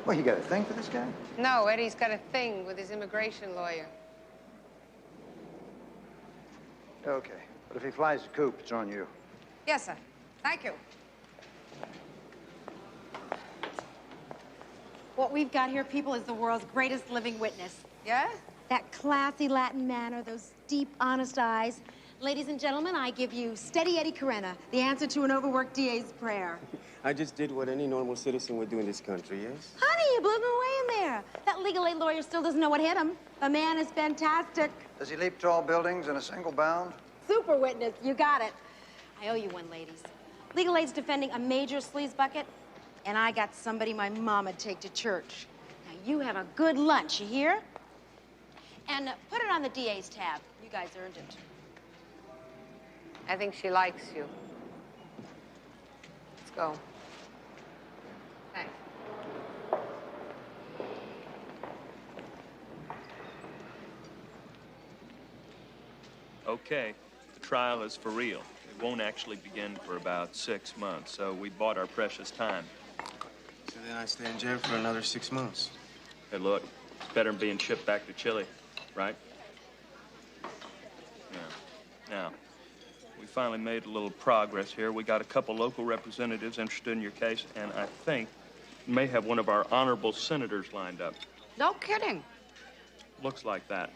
Well, you got a thing for this guy? No, Eddie's got a thing with his immigration lawyer. Okay. But if he flies the coop, it's on you. Yes, sir. Thank you. What we've got here, people, is the world's greatest living witness. Yeah? That classy Latin manner, those deep, honest eyes. Ladies and gentlemen, I give you Steady Eddie Carena, the answer to an overworked DA's prayer. I just did what any normal citizen would do in this country, yes? Honey, you blew him away in there. That legal aid lawyer still doesn't know what hit him. The man is fantastic. Does he leap tall buildings in a single bound? Super witness, you got it. I owe you one, ladies. Legal aid's defending a major sleaze bucket, and I got somebody my moma'd take to church. Now, you have a good lunch, you hear? And put it on the DA's tab. You guys earned it. I think she likes you. Let's go. Thanks. Okay, the trial is for real. It won't actually begin for about 6 months, so we bought our precious time. So then I stay in jail for another 6 months. Hey, look, it's better than being shipped back to Chile, right? Yeah. Now, we finally made a little progress here. We got a couple local representatives interested in your case, and I think we may have one of our honorable senators lined up. No kidding. Looks like that.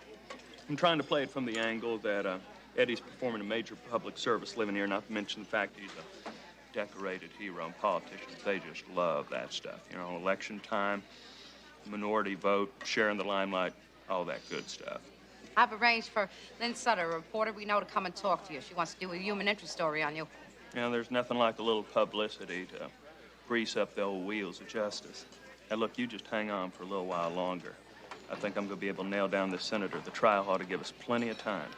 I'm trying to play it from the angle that Eddie's performing a major public service living here, not to mention the fact he's a decorated hero, and politicians, they just love that stuff. You know, election time, minority vote, sharing the limelight, all that good stuff. I've arranged for Lynn Sutter, a reporter we know, to come and talk to you. She wants to do a human interest story on you. You know, there's nothing like a little publicity to grease up the old wheels of justice. Now, look, you just hang on for a little while longer. I think I'm going to be able to nail down this senator. The trial ought to give us plenty of time.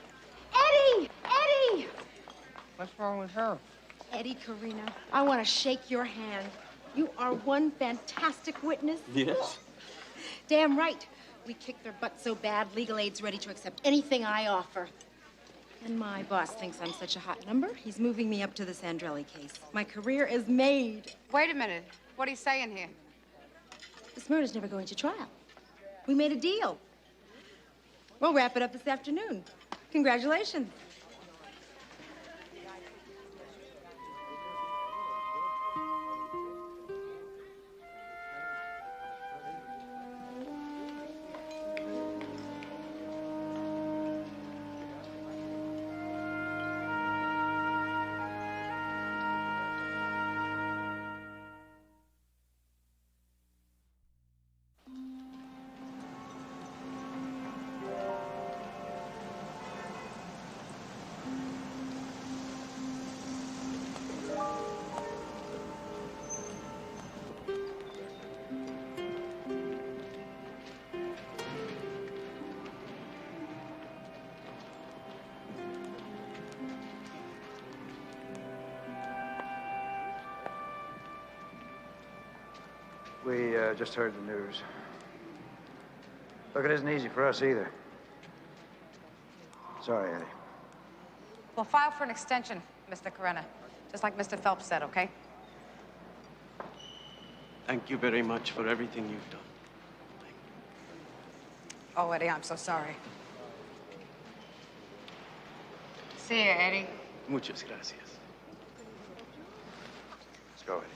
Eddie! Eddie! What's wrong with her? Eddie Carena, I want to shake your hand. You are one fantastic witness. Yes? Damn right. We kick their butt so bad, legal aid's ready to accept anything I offer. And my boss thinks I'm such a hot number, he's moving me up to the Sandrelli case. My career is made. Wait a minute. What are you saying here? This murder's never going to trial. We made a deal. We'll wrap it up this afternoon. Congratulations. We just heard the news. Look, it isn't easy for us either. Sorry, Eddie. We'll file for an extension, Mr. Carena. Just like Mr. Phelps said, okay? Thank you very much for everything you've done. Oh, Eddie, I'm so sorry. See you, Eddie. Muchas gracias. Let's go, Eddie.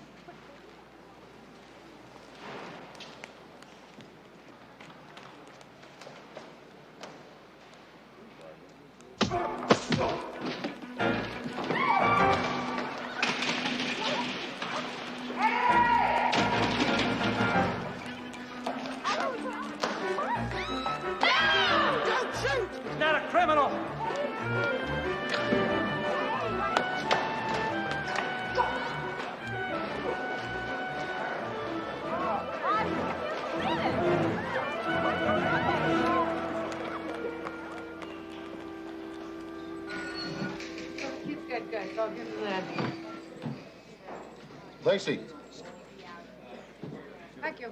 Lacey. Thank you.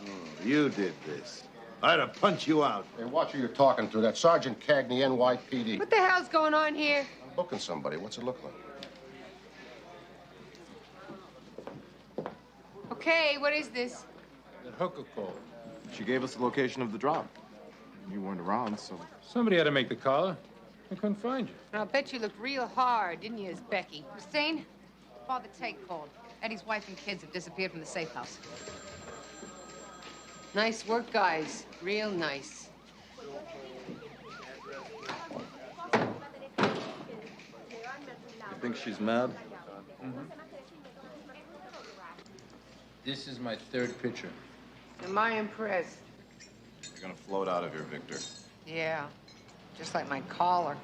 Oh, you did this. I'd have punched you out. Hey, watch who you're talking to. That's Sergeant Cagney, NYPD. What the hell's going on here? I'm booking somebody. What's it look like? Okay, what is this? That hooker called. She gave us the location of the drop. You weren't around, so... Somebody had to make the collar. I couldn't find you. I'll bet you looked real hard, didn't you, as Becky? Christine, Father Tate called. Eddie's wife and kids have disappeared from the safe house. Nice work, guys. Real nice. You think she's mad? This is my third picture. Am I impressed? You're gonna float out of here, Victor. Yeah, just like my collar.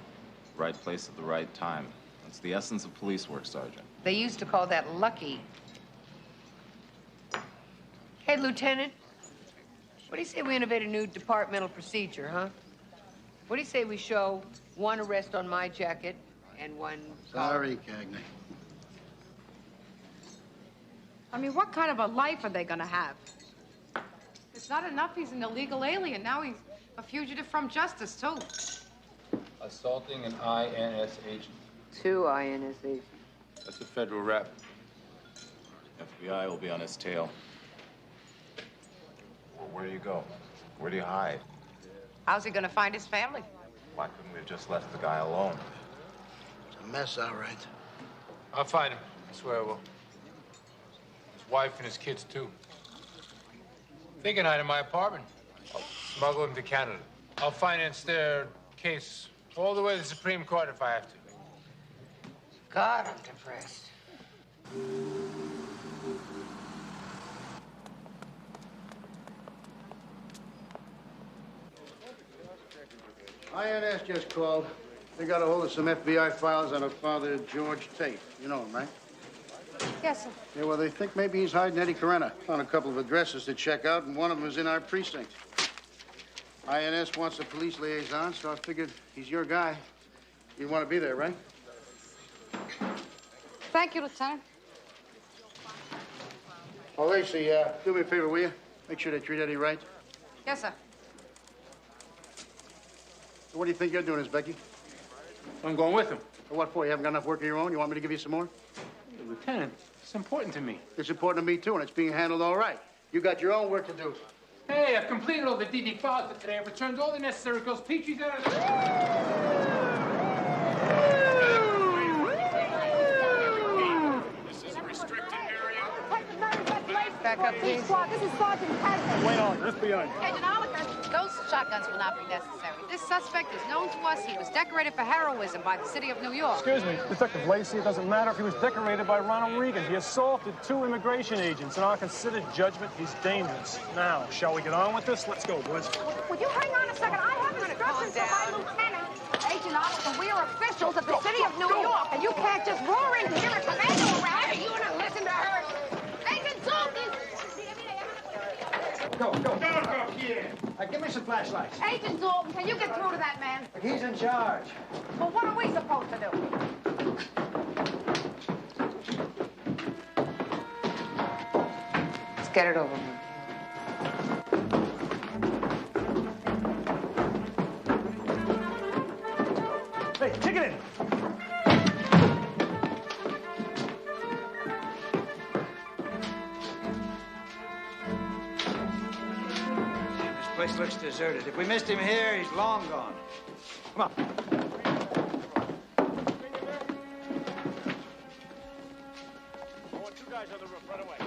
Right place at the right time. That's the essence of police work, Sergeant. They used to call that lucky. Hey, Lieutenant, what do you say we innovate a new departmental procedure, huh? What do you say we show one arrest on my jacket and one... Sorry, Cagney. I mean, what kind of a life are they gonna have? It's not enough he's an illegal alien. Now he's a fugitive from justice, too. Assaulting an INS agent. 2 INS agents. That's a federal rep. FBI will be on his tail. Well, where do you go? Where do you hide? How's he gonna find his family? Why couldn't we have just left the guy alone? It's a mess, all right. I'll find him. I swear I will. His wife and his kids, too. They can hide in my apartment. I'll smuggle them to Canada. I'll finance their case all the way to the Supreme Court if I have to. God, I'm depressed. INS just called. They got a hold of some FBI files on a Father George Tate. You know him, right? Yes, sir. Yeah, well, they think maybe he's hiding Eddie Carena. Found a couple of addresses to check out, and one of them is in our precinct. INS wants a police liaison, so I figured he's your guy. You want to be there, right? Thank you, Lieutenant. Lacey, do me a favor, will you? Make sure they treat Eddie right. Yes, sir. What do you think you're doing, Becky? I'm going with him. For what for? You haven't got enough work of your own? You want me to give you some more? Lieutenant, it's important to me. It's important to me, too, and it's being handled all right. You got your own work to do. Hey, I've completed all the DD files for today. I've returned all the necessary girls. Peachy's out of This is a restricted area. Back up, please. This is Sergeant Cagney. Wait on, let's be on. Agent Oliver, those shotguns will not be necessary. This suspect is known to us. He was decorated for heroism by the city of New York. Excuse me, Detective Lacey, it doesn't matter if he was decorated by Ronald Reagan. He assaulted 2 immigration agents. In our considered judgment, he's dangerous. Now, shall we get on with this? Let's go, boys. Would you hang on a second? I have instructions from my lieutenant. Agent Oliver, we are officials of the city of New York, and you can't just roar in here and commando around, and you want to listen to her. Agent Dalton! Go, Pierre. Give me some flashlights. Agent Dalton, can you get through to that man? He's in charge. Well, what are we supposed to do? Let's get it over with. Hey, kick it in. This place looks deserted. If we missed him here, he's long gone. Come on. I want 2 guys on the roof right away.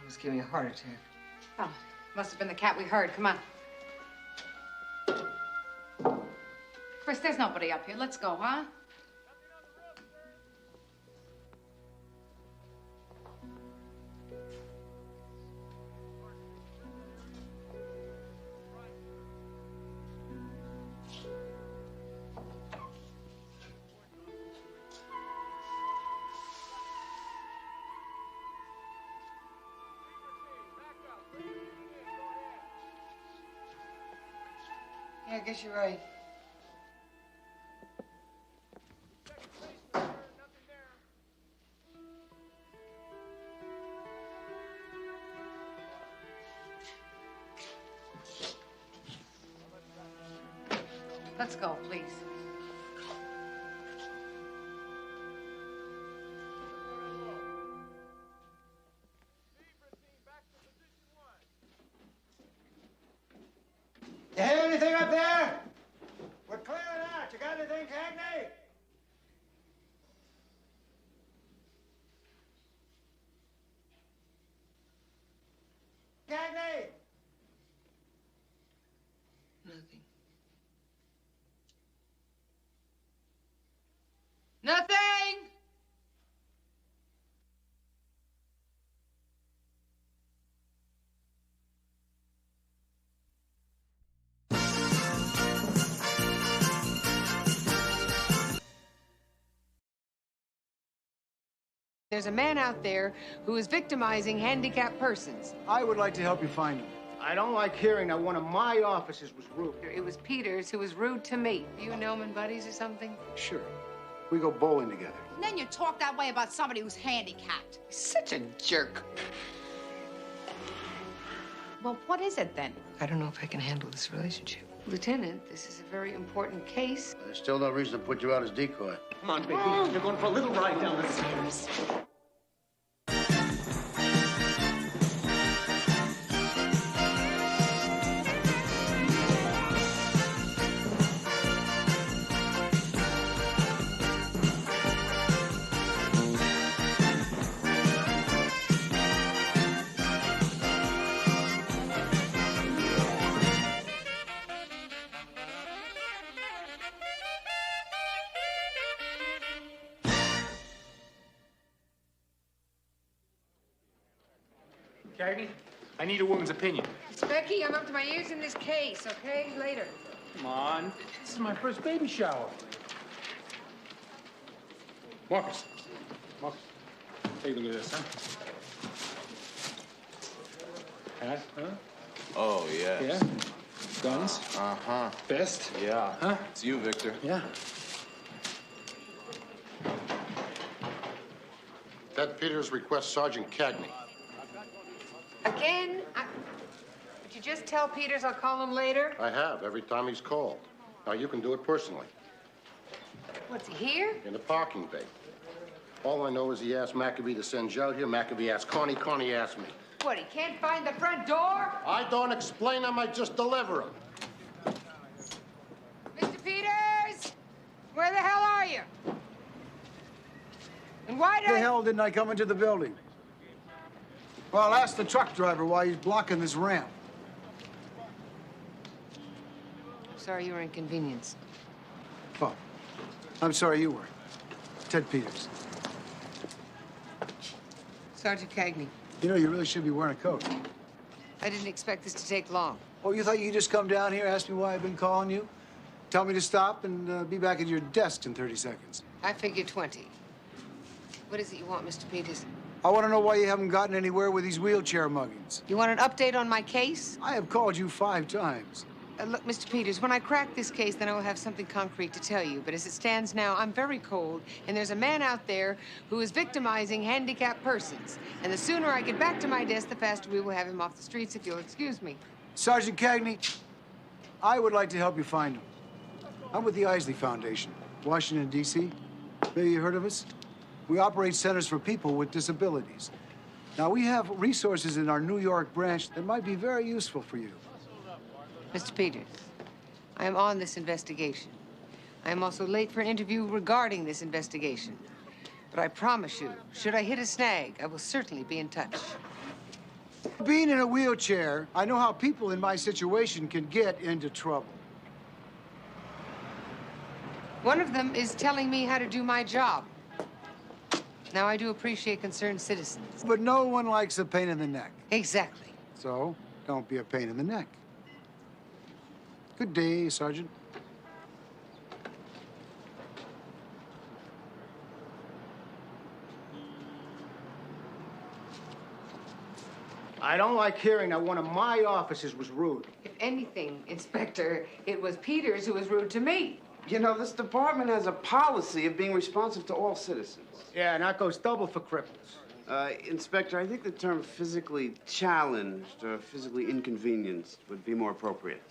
Almost gave me a heart attack. Oh, must have been the cat we heard. Come on. Chris, there's nobody up here. Let's go, huh? Yeah, I guess you're right. Let's go, please. You hear anything up there? We're clearing out. You got anything, Cagney? Cagney! Nothing. Nothing! There's a man out there who is victimizing handicapped persons. I would like to help you find him. I don't like hearing that one of my officers was rude. It was Peters who was rude to me. Do you know him in buddies or something? Sure. We go bowling together. And then you talk that way about somebody who's handicapped. Such a jerk. Well, what is it then? I don't know if I can handle this relationship. Lieutenant, this is a very important case. There's still no reason to put you out as decoy. Come on, baby. You're going for a little ride down the stairs. Cagney, I need a woman's opinion. Becky, I'm up to my ears in this case, okay? Later. Come on. This is my first baby shower. Marcus. Marcus. Take a look at this, huh? Hat, huh? Oh, yes. Yeah? Guns? Uh-huh. Vest? Yeah. Huh? It's you, Victor. Yeah. Ted Peters requests Sergeant Cagney. Again? Would you just tell Peters I'll call him later? I have, every time he's called. Now, you can do it personally, What's he here? in the parking bay. All I know is he asked Maccabee to send you out here. Maccabee asked Connie. Connie asked me. What, he can't find the front door? I don't explain him, I just deliver him. Mr. Peters! Where the hell are you? And why did The hell didn't I come into the building? Well, I'll ask the truck driver why he's blocking this ramp. Sorry you were inconvenienced. Oh, I'm sorry you were. Ted Peters. Sergeant Cagney, You know, you really should be wearing a coat. I didn't expect this to take long. Oh, you thought you could just come down here, ask me why I've been calling you? Tell me to stop and be back at your desk in 30 seconds. I figure 20. What is it you want, Mr. Peters? I want to know why you haven't gotten anywhere with these wheelchair muggings. You want an update on my case? I have called you 5 times. Look, Mr. Peters, when I crack this case, then I will have something concrete to tell you. But as it stands now, I'm very cold, and there's a man out there who is victimizing handicapped persons. And the sooner I get back to my desk, the faster we will have him off the streets, if you'll excuse me. Sergeant Cagney, I would like to help you find him. I'm with the Isley Foundation, Washington, D.C. Maybe you heard of us? We operate centers for people with disabilities. Now, we have resources in our New York branch that might be very useful for you. Mr. Peters, I am on this investigation. I am also late for an interview regarding this investigation. But I promise you, should I hit a snag, I will certainly be in touch. Being in a wheelchair, I know how people in my situation can get into trouble. One of them is telling me how to do my job. Now, I do appreciate concerned citizens. But no one likes a pain in the neck. Exactly. So, don't be a pain in the neck. Good day, Sergeant. I don't like hearing that one of my officers was rude. If anything, Inspector, it was Peters who was rude to me. You know, this department has a policy of being responsive to all citizens. Yeah, and that goes double for cripples. Inspector, I think the term physically challenged or physically inconvenienced would be more appropriate.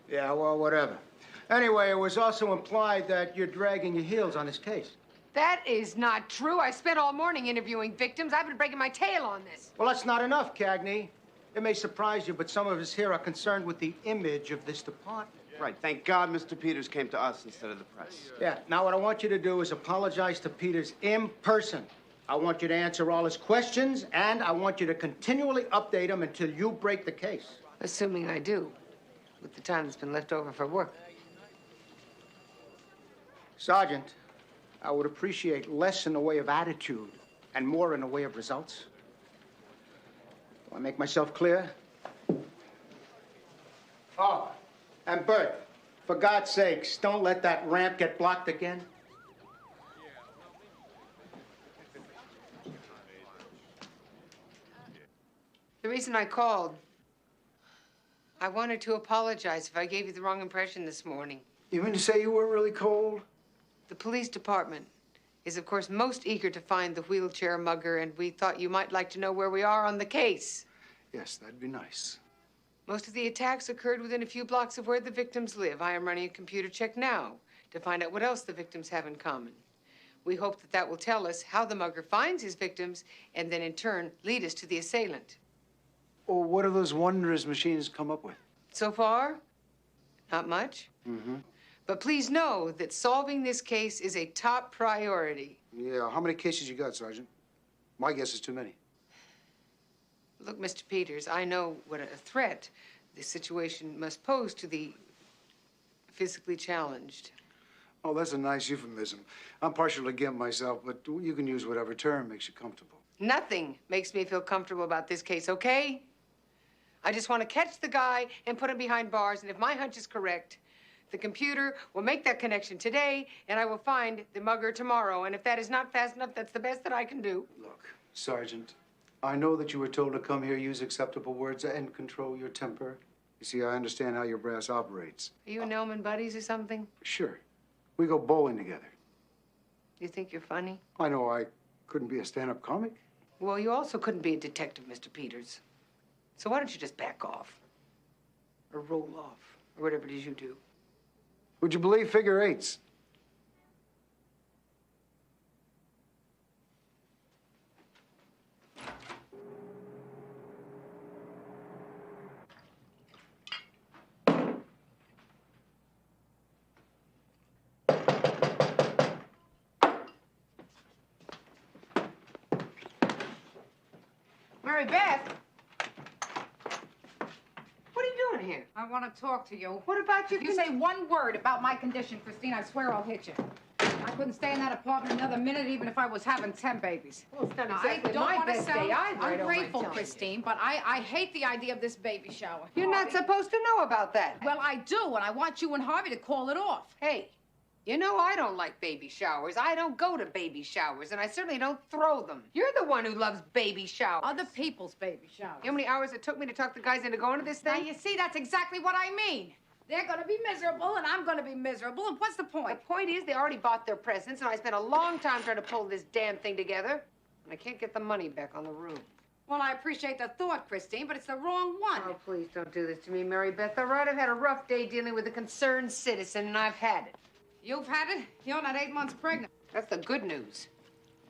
Yeah, well, whatever. Anyway, it was also implied that you're dragging your heels on this case. That is not true. I spent all morning interviewing victims. I've been breaking my tail on this. Well, that's not enough, Cagney. It may surprise you, but some of us here are concerned with the image of this department. Right. Thank God Mr. Peters came to us instead of the press. Yeah. Now, what I want you to do is apologize to Peters in person. I want you to answer all his questions, and I want you to continually update him until you break the case. Assuming I do, with the time that's been left over for work. Sergeant, I would appreciate less in the way of attitude and more in the way of results. Do I make myself clear? Oh, and Bert, for God's sakes, don't let that ramp get blocked again. The reason I called, I wanted to apologize if I gave you the wrong impression this morning. You mean to say you were really cold? The police department is, of course, most eager to find the wheelchair mugger, and we thought you might like to know where we are on the case. Yes, that'd be nice. Most of the attacks occurred within a few blocks of where the victims live. I am running a computer check now to find out what else the victims have in common. We hope that that will tell us how the mugger finds his victims and then, in turn, lead us to the assailant. Oh, what have those wondrous machines come up with? So far, not much. Mm-hmm. But please know that solving this case is a top priority. Yeah, how many cases you got, Sergeant? My guess is too many. Look, Mr. Peters, I know what a threat this situation must pose to the physically challenged. Oh, that's a nice euphemism. I'm partial to GIMP myself, but you can use whatever term makes you comfortable. Nothing makes me feel comfortable about this case, okay? I just want to catch the guy and put him behind bars, and if my hunch is correct, the computer will make that connection today, and I will find the mugger tomorrow. And if that is not fast enough, that's the best that I can do. Look, Sergeant, I know that you were told to come here, use acceptable words, and control your temper. You see, I understand how your brass operates. Are you and Elman buddies or something? Sure. We go bowling together. You think you're funny? I know I couldn't be a stand-up comic. Well, you also couldn't be a detective, Mr. Peters. So why don't you just back off? Or roll off, or whatever it is you do. Would you believe figure eights? Mary Beth? What are you doing here? I want to talk to you. What about you? If you say one word about my condition, Christine, I swear I'll hit you. I couldn't stay in that apartment another minute, even if I was having 10 babies. Well, it's not Now, exactly I don't my want to best sound day either, I don't mind ungrateful, telling you. Christine, but I hate the idea of this baby shower. You're not supposed to know about that. Well, I do, and I want you and Harvey to call it off. Hey, you know I don't like baby showers. I don't go to baby showers, and I certainly don't throw them. You're the one who loves baby showers. Other people's baby showers. You know how many hours it took me to talk the guys into going to this Now, thing? you see, that's exactly what I mean. They're going to be miserable, and I'm going to be miserable, and what's the point? The point is they already bought their presents, and I spent a long time trying to pull this damn thing together, and I can't get the money back on the room. Well, I appreciate the thought, Christine, but it's the wrong one. Oh, please don't do this to me, Mary Beth. All right, I've had a rough day dealing with a concerned citizen, and I've had it. You've had it? You're not 8 months pregnant. That's the good news.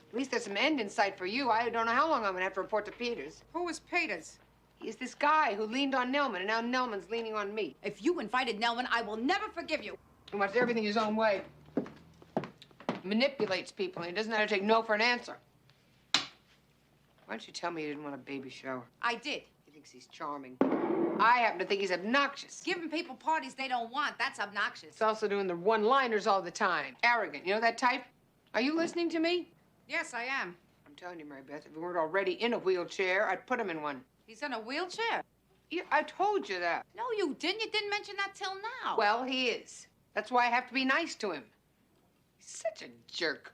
At least there's some end in sight for you. I don't know how long I'm gonna have to report to Peters. Who is Peters? He's this guy who leaned on Nelman, and now Nelman's leaning on me. If you invited Nelman, I will never forgive you. He wants everything his own way. Manipulates people, and he doesn't know how to take no for an answer. Why don't you tell me you didn't want a baby shower? I did. He thinks he's charming. I happen to think he's obnoxious. Giving people parties they don't want, that's obnoxious. He's also doing the one-liners all the time. Arrogant. You know that type? Are you listening to me? Yes, I am. I'm telling you, Mary Beth, if he weren't already in a wheelchair, I'd put him in one. He's in a wheelchair. Yeah, I told you that. No, you didn't. You didn't mention that till now. Well, he is. That's why I have to be nice to him. He's such a jerk.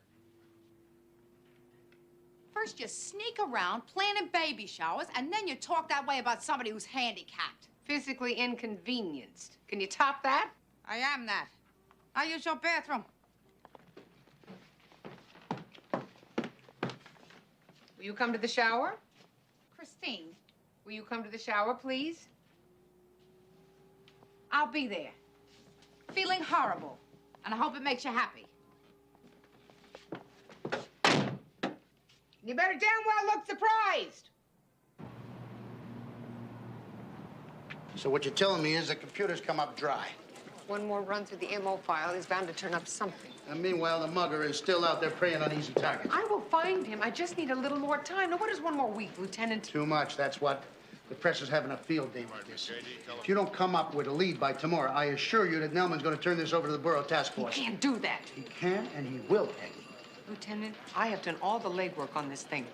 First you sneak around planning baby showers, and then you talk that way about somebody who's handicapped. Physically inconvenienced. Can you top that? I am that. I'll use your bathroom. Will you come to the shower? Christine, will you come to the shower, please? I'll be there. Feeling horrible. And I hope it makes you happy. You better damn well look surprised. So what you're telling me is the computer's come up dry. One more run through the MO file is bound to turn up something. And meanwhile, the mugger is still out there preying on easy targets. I will find him. I just need a little more time. Now, what is one more week, Lieutenant? Too much, that's what. The press is having a field day with this. If you don't come up with a lead by tomorrow, I assure you that Nelman's going to turn this over to the Borough Task Force. He can't do that. He can and he will, Cagney. Lieutenant, I have done all the legwork on this thing.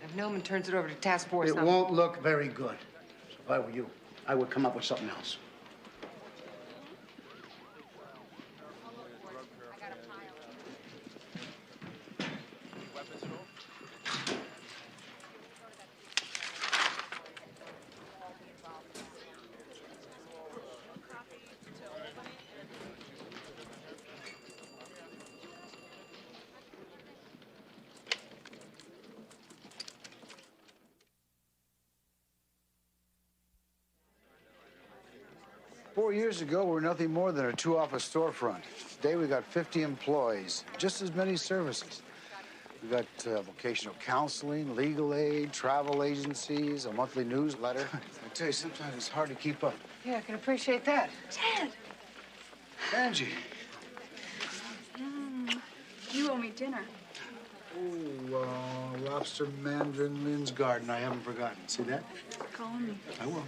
If Nelman turns it over to Task Force, It won't look very good. So if I were you, I would come up with something else. 4 years ago, we were nothing more than a two-office storefront. Today, we got 50 employees, just as many services. We got vocational counseling, legal aid, travel agencies, a monthly newsletter. I tell you, sometimes it's hard to keep up. Yeah, I can appreciate that. Ted! Angie. You owe me dinner. Oh, lobster mandarin Lynn's garden. I haven't forgotten. See that? Call me. I will.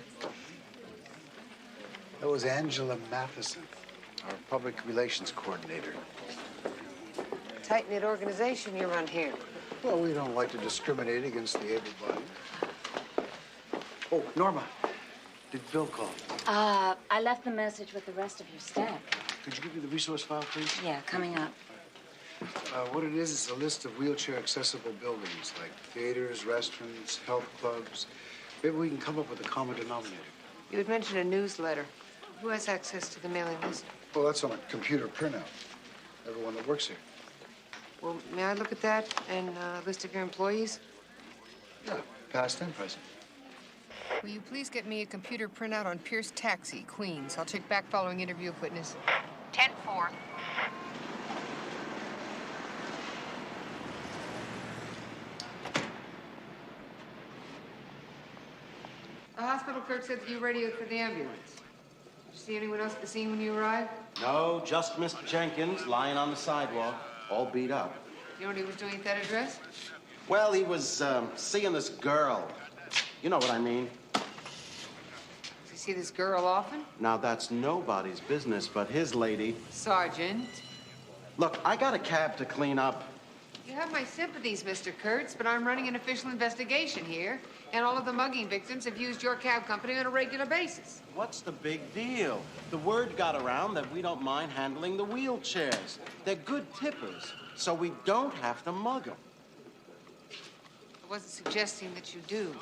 That was Angela Matheson, our public relations coordinator. Tight-knit organization you run here. Well, we don't like to discriminate against the able-bodied. Oh, Norma, did Bill call? I left the message with the rest of your staff. Could you give me the resource file, please? Yeah, coming up. What it is a list of wheelchair-accessible buildings, like theaters, restaurants, health clubs. Maybe we can come up with a common denominator. You had mentioned a newsletter. Who has access to the mailing list? Well, that's on a computer printout. Everyone that works here. Well, may I look at that and a list of your employees? Yeah, past and present. Will you please get me a computer printout on Pierce Taxi, Queens? I'll check back following interview of witness. 10-4. The hospital clerk said that you radioed for the ambulance. Did you see anyone else at the scene when you arrived? No, just Mr. Jenkins lying on the sidewalk, all beat up. You know what he was doing at that address? Well, he was seeing this girl. You know what I mean. Does he see this girl often? Now, that's nobody's business but his lady. Sergeant. Look, I got a cab to clean up. You have my sympathies, Mr. Kurtz, but I'm running an official investigation here, and all of the mugging victims have used your cab company on a regular basis. What's the big deal? The word got around that we don't mind handling the wheelchairs. They're good tippers, so we don't have to mug them. I wasn't suggesting that you do.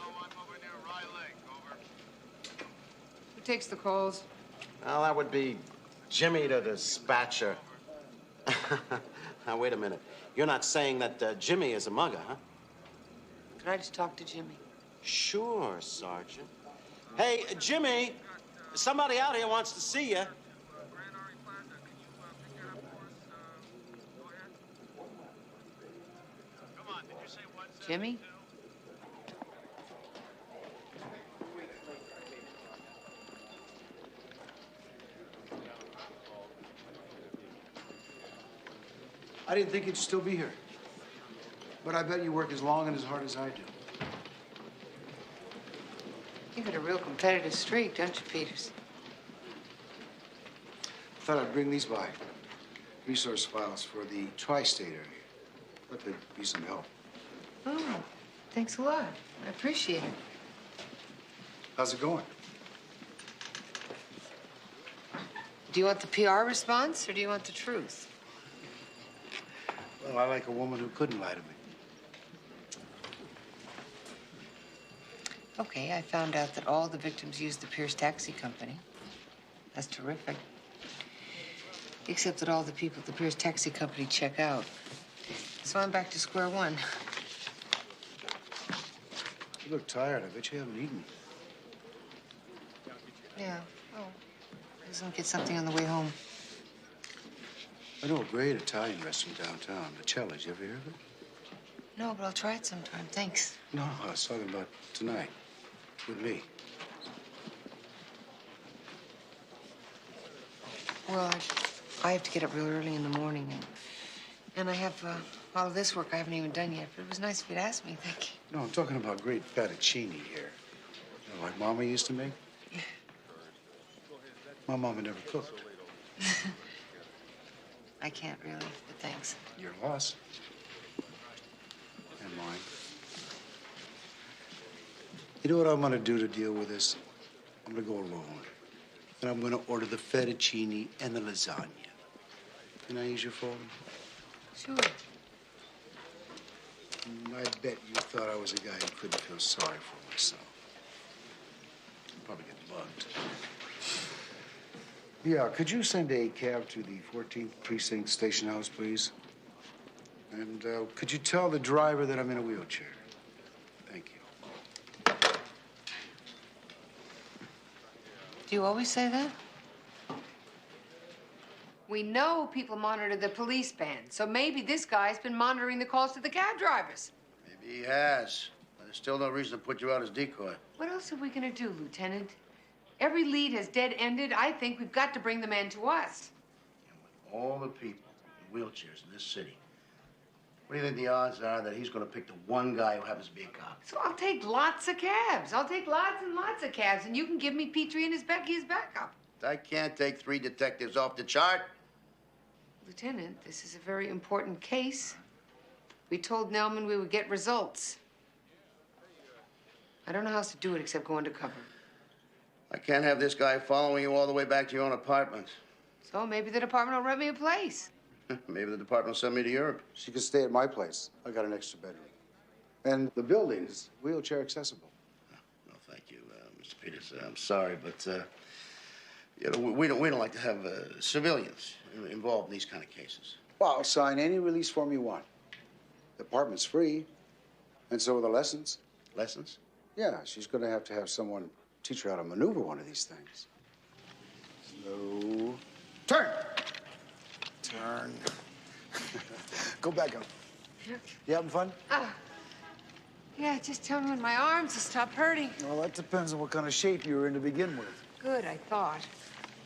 Who takes the calls? Well, that would be Jimmy the dispatcher. Now, wait a minute. You're not saying that Jimmy is a mugger, huh? Could I just talk to Jimmy? Sure, Sergeant. Hey, Jimmy, somebody out here wants to see you. Jimmy? I didn't think you'd still be here. But I bet you work as long and as hard as I do. You got a real competitive streak, don't you, Peters? Thought I'd bring these by. Resource files for the tri-state area. Thought they'd be some help. Oh, thanks a lot. I appreciate it. How's it going? Do you want the PR response, or do you want the truth? Well, I like a woman who couldn't lie to me. Okay, I found out that all the victims used the Pierce Taxi Company. That's terrific. Except that all the people at the Pierce Taxi Company check out. So I'm back to square one. You look tired. I bet you haven't eaten. Yeah. Oh. I was gonna get something on the way home. I know a great Italian restaurant downtown, the Celli's. You ever hear of it? No, but I'll try it sometime. Thanks. No, I was talking about tonight. With me. Well, I have to get up real early in the morning, and I have all of this work I haven't even done yet. But it was nice of you to ask me. Thank you. No, I'm talking about great fettuccine here. You know, like Mama used to make. My mama never cooked. I can't really, but thanks. Your loss. And mine. You know what I'm gonna do to deal with this? I'm gonna go alone. And I'm gonna order the fettuccine and the lasagna. Can I use your phone? Sure. I bet you thought I was a guy who couldn't feel sorry for myself. Probably get bugged. Yeah, could you send a cab to the 14th Precinct Station House, please? And could you tell the driver that I'm in a wheelchair? Thank you. Do you always say that? We know people monitor the police band, so maybe this guy's been monitoring the calls to the cab drivers. Maybe he has. But there's still no reason to put you out as decoy. What else are we gonna do, Lieutenant? Every lead has dead-ended. I think we've got to bring the man to us. All the people in wheelchairs in this city. What do you think the odds are that he's going to pick the one guy who happens to be a cop? So I'll take lots of cabs. I'll take lots and lots of cabs, and you can give me Petrie and his Becky as backup. I can't take 3 detectives off the chart. Lieutenant, this is a very important case. We told Nelman we would get results. I don't know how else to do it except go undercover. I can't have this guy following you all the way back to your own apartment. So maybe the department will rent me a place. Maybe the department will send me to Europe. She could stay at my place. I got an extra bedroom. And the building is wheelchair accessible. No, thank you, Mr. Peters. I'm sorry, but you know, we don't like to have civilians involved in these kind of cases. Well, I'll sign any release form you want. The apartment's free, and so are the lessons. Lessons? Yeah, she's going to have someone teach her how to maneuver one of these things. Slow. Turn! Turn. Go back up. You having fun? Yeah, just tell me when my arms will stop hurting. Well, that depends on what kind of shape you were in to begin with. Good, I thought.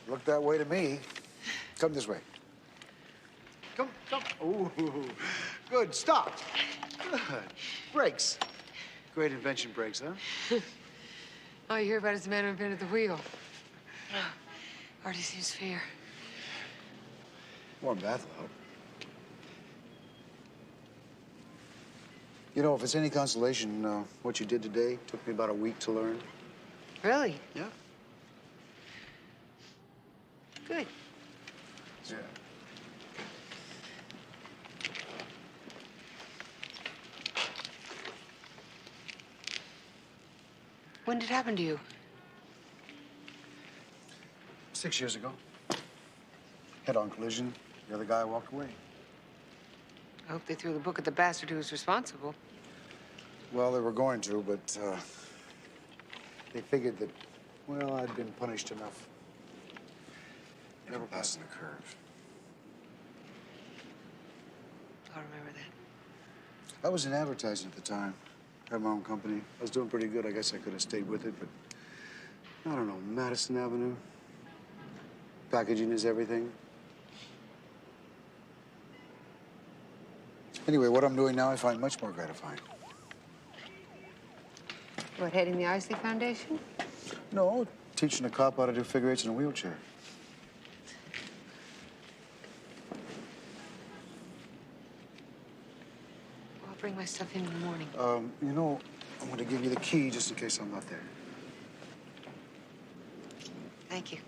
Looked that way to me. Come this way. Come. Ooh, good. Stop. Good. Brakes. Great invention, brakes, huh? All you hear about is the man who invented the wheel. Already seems fair. Warm bath will help. You know, if it's any consolation, what you did today took me about a week to learn. Really? Yeah. Good. Yeah. When did it happen to you? 6 years ago. Head-on collision. The other guy walked away. I hope they threw the book at the bastard who was responsible. Well, they were going to, but they figured that, well, I'd been punished enough. Never passing the curve. I'll remember that. I was in advertising at the time. Had my own company. I was doing pretty good. I guess I could have stayed with it, but I don't know, Madison Avenue. Packaging is everything. Anyway, what I'm doing now I find much more gratifying. What, heading the Isley Foundation? No, teaching a cop how to do figure eights in a wheelchair. I'll bring my stuff in the morning. You know, I'm going to give you the key just in case I'm not there. Thank you.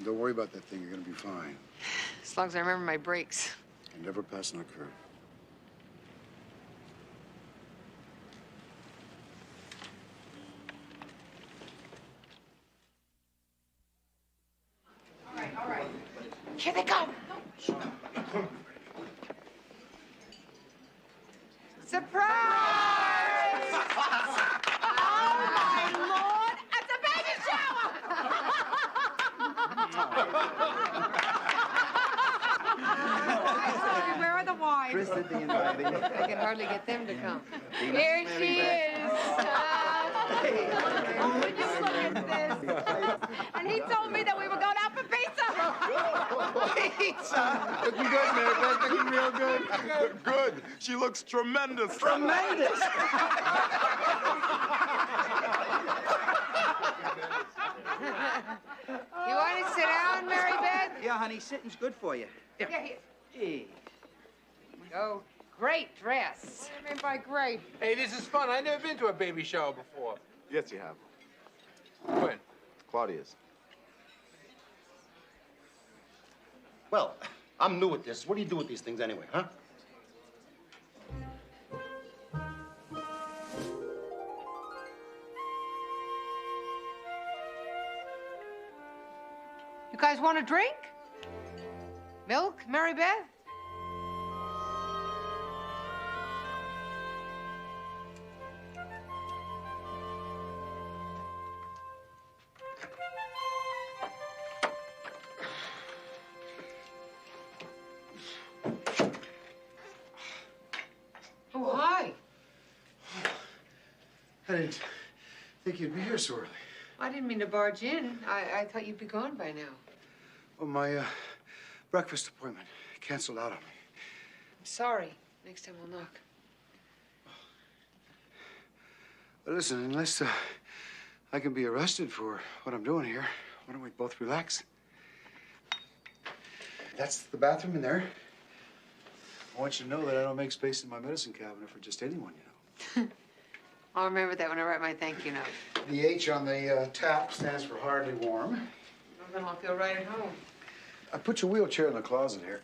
Don't worry about that thing. You're going to be fine. As long as I remember my brakes. And never passing a curve. All right. Here they come. Surprise! Oh, my Lord! It's a baby shower! Where are the wine? Chris did the inviting. I can hardly get them to come. Here she is. Oh, would you look at this? And he told me that we were going out for pizza. Pizza! Looking good, Mary Beth. Looking real good. Good. She looks tremendous. Tremendous! You want to sit down, Mary Beth? Yeah, honey, sitting's good for you. Yeah, here. Hey. Oh, great dress. What do you mean by great? Hey, this is fun. I've never been to a baby shower before. Yes, you have. When? Claudia's. Well, I'm new at this. What do you do with these things anyway, huh? You guys want a drink? Milk, Mary Beth? Oh, hi. I didn't think you'd be here so early. I didn't mean to barge in. I thought you'd be gone by now. Well, my breakfast appointment canceled out on me. I'm sorry. Next time I'll knock. But listen, unless I can be arrested for what I'm doing here, why don't we both relax? That's the bathroom in there. I want you to know that I don't make space in my medicine cabinet for just anyone, you know. I'll remember that when I write my thank you note. The H on the tap stands for hardly warm. Well, then I'll feel right at home. I put your wheelchair in the closet here.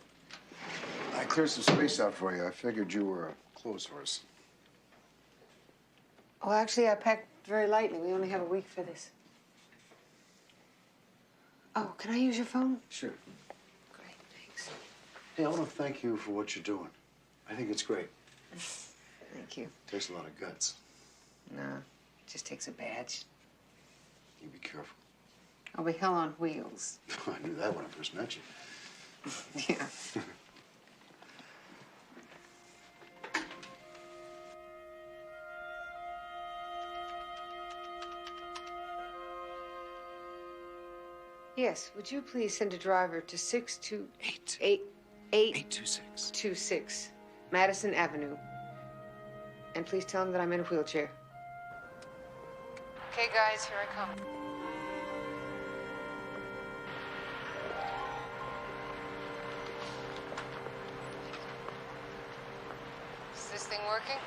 I cleared some space out for you. I figured you were a clothes horse. Oh, actually, I packed very lightly. We only have a week for this. Oh, can I use your phone? Sure. Great, thanks. Hey, I want to thank you for what you're doing. I think it's great. Thank you. Takes a lot of guts. No, it just takes a badge. You be careful. I'll be hell on wheels. I knew that when I first met you. Yeah. Yes, would you please send a driver to 826 Madison Avenue. And please tell him that I'm in a wheelchair. Okay, guys, here I come. Is this thing working?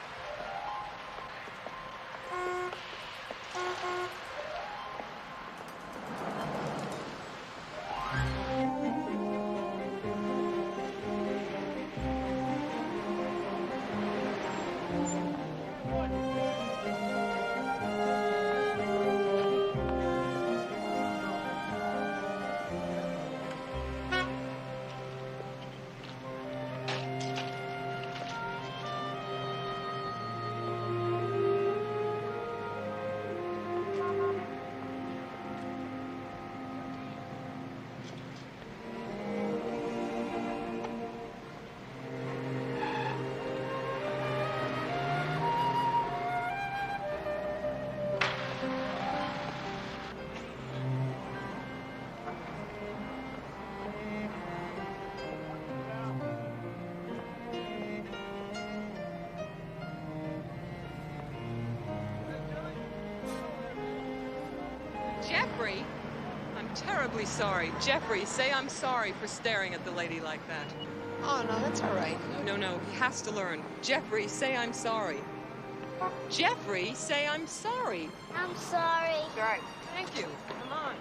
Jeffrey, I'm terribly sorry. Jeffrey, say I'm sorry for staring at the lady like that. Oh, no, that's all right. No, he has to learn. Jeffrey, say I'm sorry. Jeffrey, say I'm sorry. I'm sorry. Right. Thank you. Come on.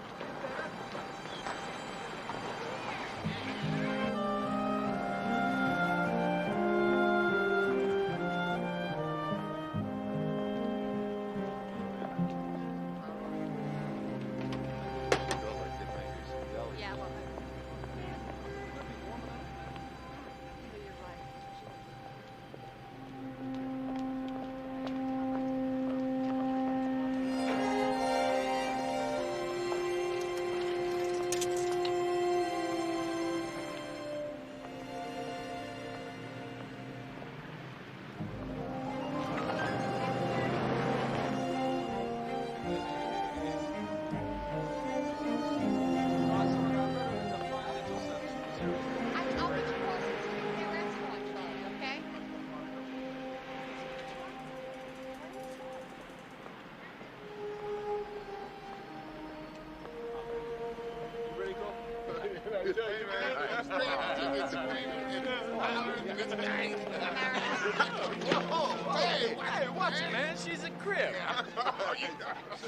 Hey, watch it, man. She's a crib.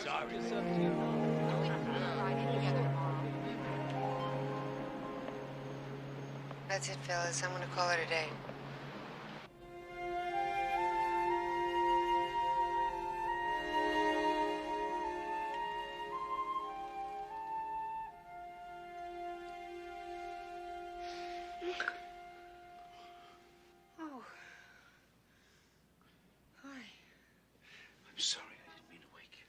Sorry, it's up to you. That's it, fellas. I'm gonna call it a day. Oh. Hi. I'm sorry. I didn't mean to wake you.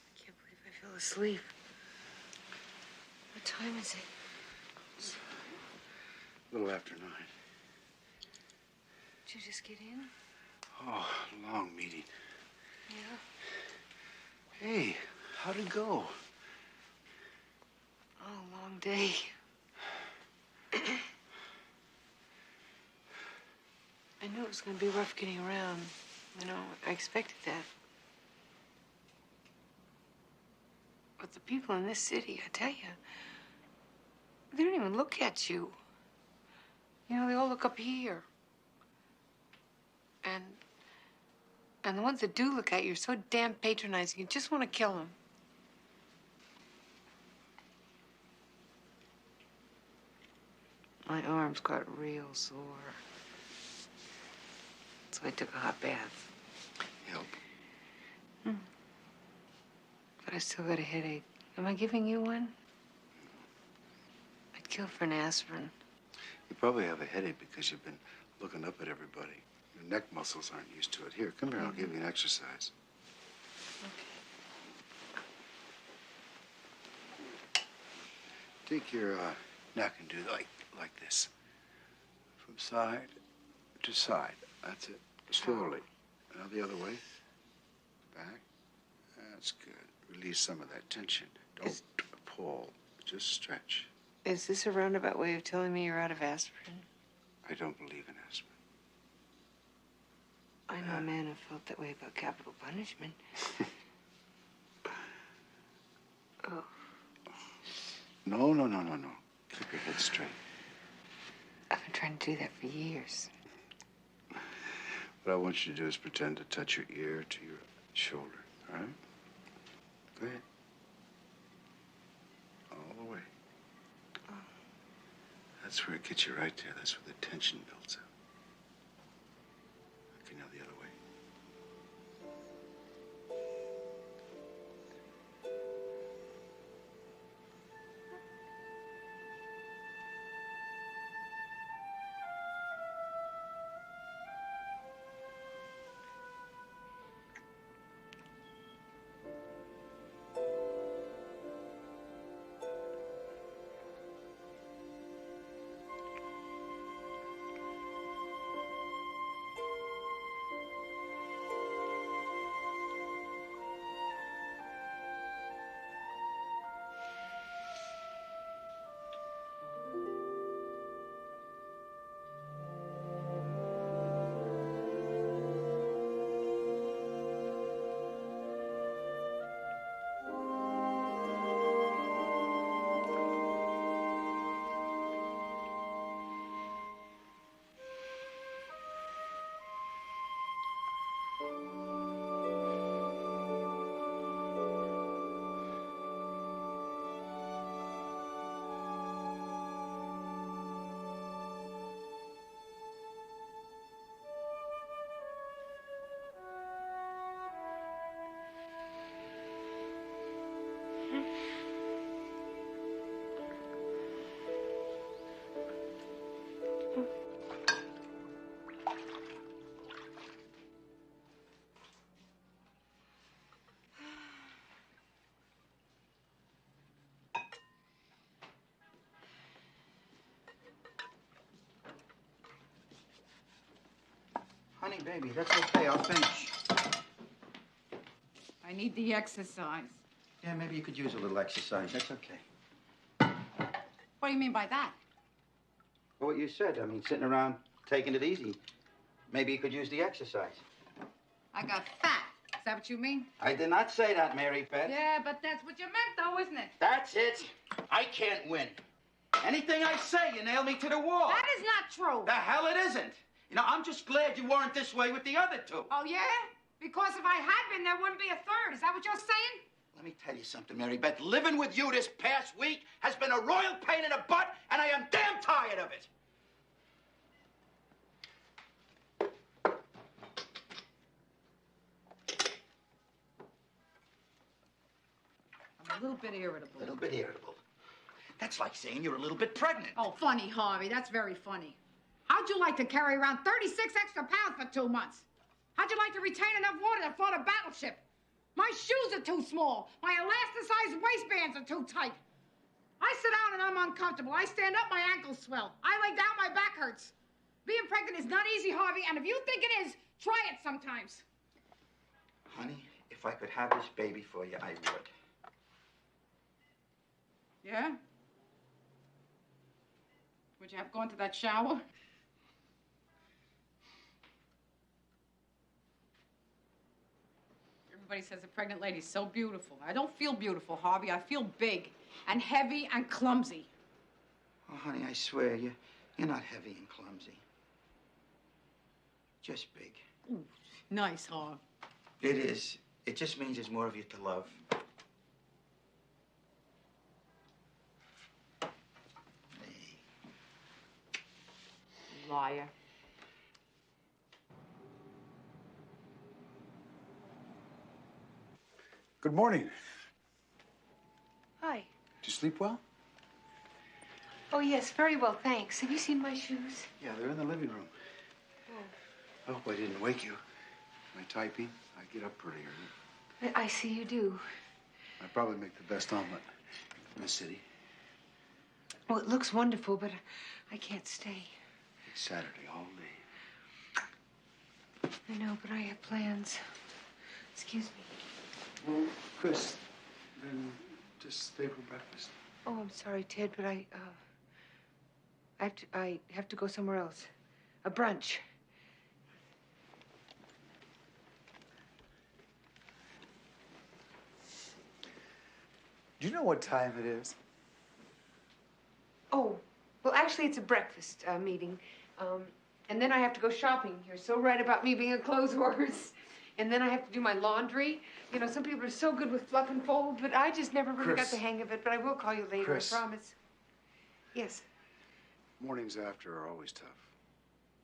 I can't believe I fell asleep. What time is it? It's a little after 9. Did you just get in? Oh, long meeting. Yeah. Hey, how'd it go? Oh, long day. I knew it was going to be rough getting around. You know, I expected that. But the people in this city, I tell you, they don't even look at you. You know, they all look up here. And the ones that do look at you are so damn patronizing, you just want to kill them. My arms got real sore. So I took a hot bath. Help. But I still got a headache. Am I giving you one? I'd kill for an aspirin. You probably have a headache because you've been looking up at everybody. Your neck muscles aren't used to it. Here, come here. I'll give you an exercise. Take your neck and do like this. From side to side. That's it. Slowly. Now the other way. Back. That's good. Release some of that tension. Don't pull. Just stretch. Is this a roundabout way of telling me you're out of aspirin? I don't believe in aspirin. I know a man who felt that way about capital punishment. Oh. No. Keep your head straight. I've been trying to do that for years. What I want you to do is pretend to touch your ear to your shoulder, all right? Go ahead. All the way. That's where it gets you right there. That's where the tension builds up. Okay, now the other way. Honey, baby, that's okay. I'll finish. I need the exercise. Yeah, maybe you could use a little exercise. That's okay. What do you mean by that? Well, what you said. I mean, sitting around taking it easy. Maybe you could use the exercise. I got fat. Is that what you mean? I did not say that, Mary Beth. Yeah, but that's what you meant, though, isn't it? That's it. I can't win. Anything I say, you nail me to the wall. That is not true. The hell it isn't. You know, I'm just glad you weren't this way with the other two. Oh, yeah? Because if I had been, there wouldn't be a third. Is that what you're saying? Let me tell you something, Mary Beth. Living with you this past week has been a royal pain in the butt, and I am damn tired of it. I'm a little bit irritable. A little bit irritable. That's like saying you're a little bit pregnant. Oh, funny, Harvey. That's very funny. How'd you like to carry around 36 extra pounds for 2 months? How'd you like to retain enough water to float a battleship? My shoes are too small. My elasticized waistbands are too tight. I sit down and I'm uncomfortable. I stand up, my ankles swell. I lay down, my back hurts. Being pregnant is not easy, Harvey, and if you think it is, try it sometimes. Honey, if I could have this baby for you, I would. Yeah? Would you have gone to that shower? Everybody says a pregnant lady's so beautiful. I don't feel beautiful, Harvey. I feel big and heavy and clumsy. Oh, honey, I swear, You're not heavy and clumsy. Just big. Ooh, nice, huh? It is. It just means there's more of you to love. Liar. Good morning. Hi. Did you sleep well? Oh, yes, very well, thanks. Have you seen my shoes? Yeah, they're in the living room. Oh. I hope I didn't wake you. Am I typing? I get up pretty early. I see you do. I probably make the best omelet in the city. Well, it looks wonderful, but I can't stay. It's Saturday all day. I know, but I have plans. Excuse me. Well, Chris, then just stay for breakfast. Oh, I'm sorry, Ted, but I have to go somewhere else. A brunch. Do you know what time it is? Oh, well, actually, it's a breakfast meeting. And then I have to go shopping. You're so right about me being a clothes horse. And then I have to do my laundry. You know, some people are so good with fluff and fold, but I just never really got the hang of it. But I will call you later, Chris. I promise. Yes. Mornings after are always tough.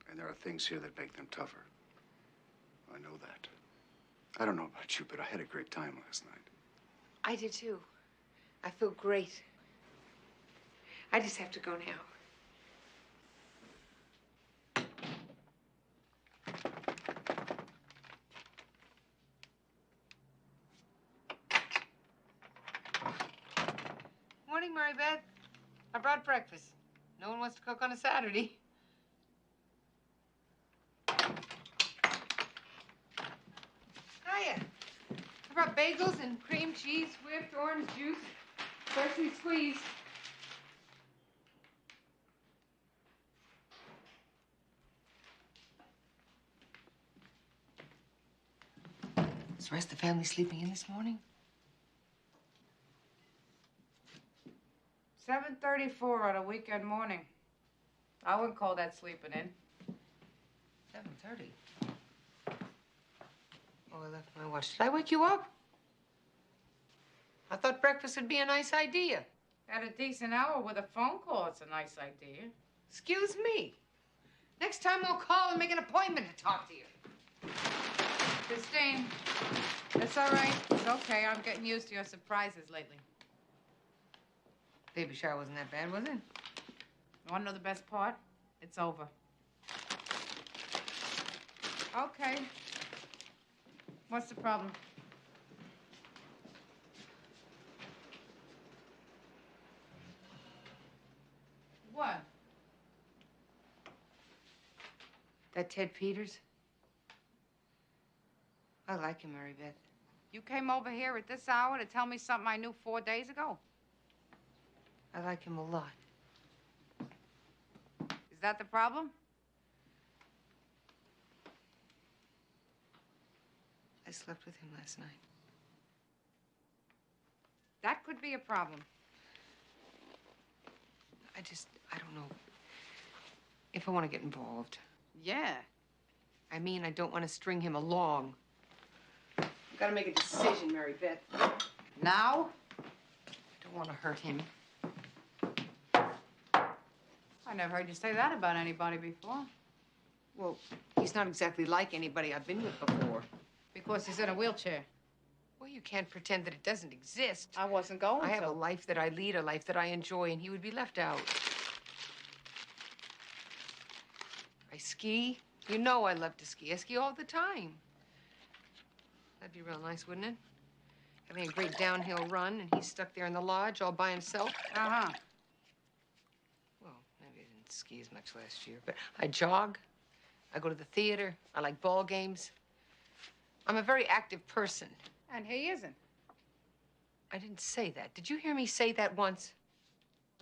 And there are things here that make them tougher. I know that. I don't know about you, but I had a great time last night. I did too. I feel great. I just have to go now. Morning, Mary Beth. I brought breakfast. No one wants to cook on a Saturday. Hiya. I brought bagels and cream cheese, whipped orange juice, freshly squeezed. Is the rest of the family sleeping in this morning? 7:34 on a weekend morning. I wouldn't call that sleeping in. 7:30. Oh, I left my watch. Did I wake you up? I thought breakfast would be a nice idea. At a decent hour with a phone call, it's a nice idea. Excuse me. Next time we'll call and make an appointment to talk to you. Christine, it's all right. It's okay. I'm getting used to your surprises lately. Baby shower wasn't that bad, was it? You want to know the best part? It's over. Okay. What's the problem? What? That Ted Peters? I like him, Mary Beth. You came over here at this hour to tell me something I knew 4 days ago? I like him a lot. Is that the problem? I slept with him last night. That could be a problem. I don't know if I want to get involved. Yeah. I mean, I don't want to string him along. I've got to make a decision, Mary Beth. Now? I don't want to hurt him. I never heard you say that about anybody before. Well, he's not exactly like anybody I've been with before. Because he's in a wheelchair. Well, you can't pretend that it doesn't exist. I wasn't going to. I have a life that I lead, a life that I enjoy, and he would be left out. I ski. You know I love to ski. I ski all the time. That'd be real nice, wouldn't it? Having a great downhill run, and he's stuck there in the lodge all by himself. Uh-huh. Well, maybe I didn't ski as much last year, but I jog. I go to the theater. I like ball games. I'm a very active person. And he isn't. I didn't say that. Did you hear me say that once?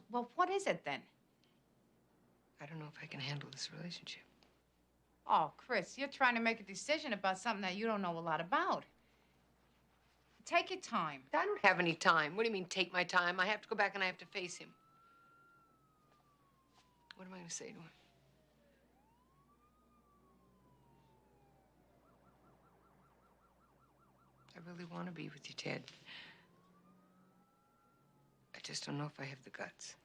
Well, what is it then? I don't know if I can handle this relationship. Oh, Chris, you're trying to make a decision about something that you don't know a lot about. Take your time. I don't have any time. What do you mean, take my time? I have to go back and I have to face him. What am I going to say to him? I really want to be with you, Ted. I just don't know if I have the guts.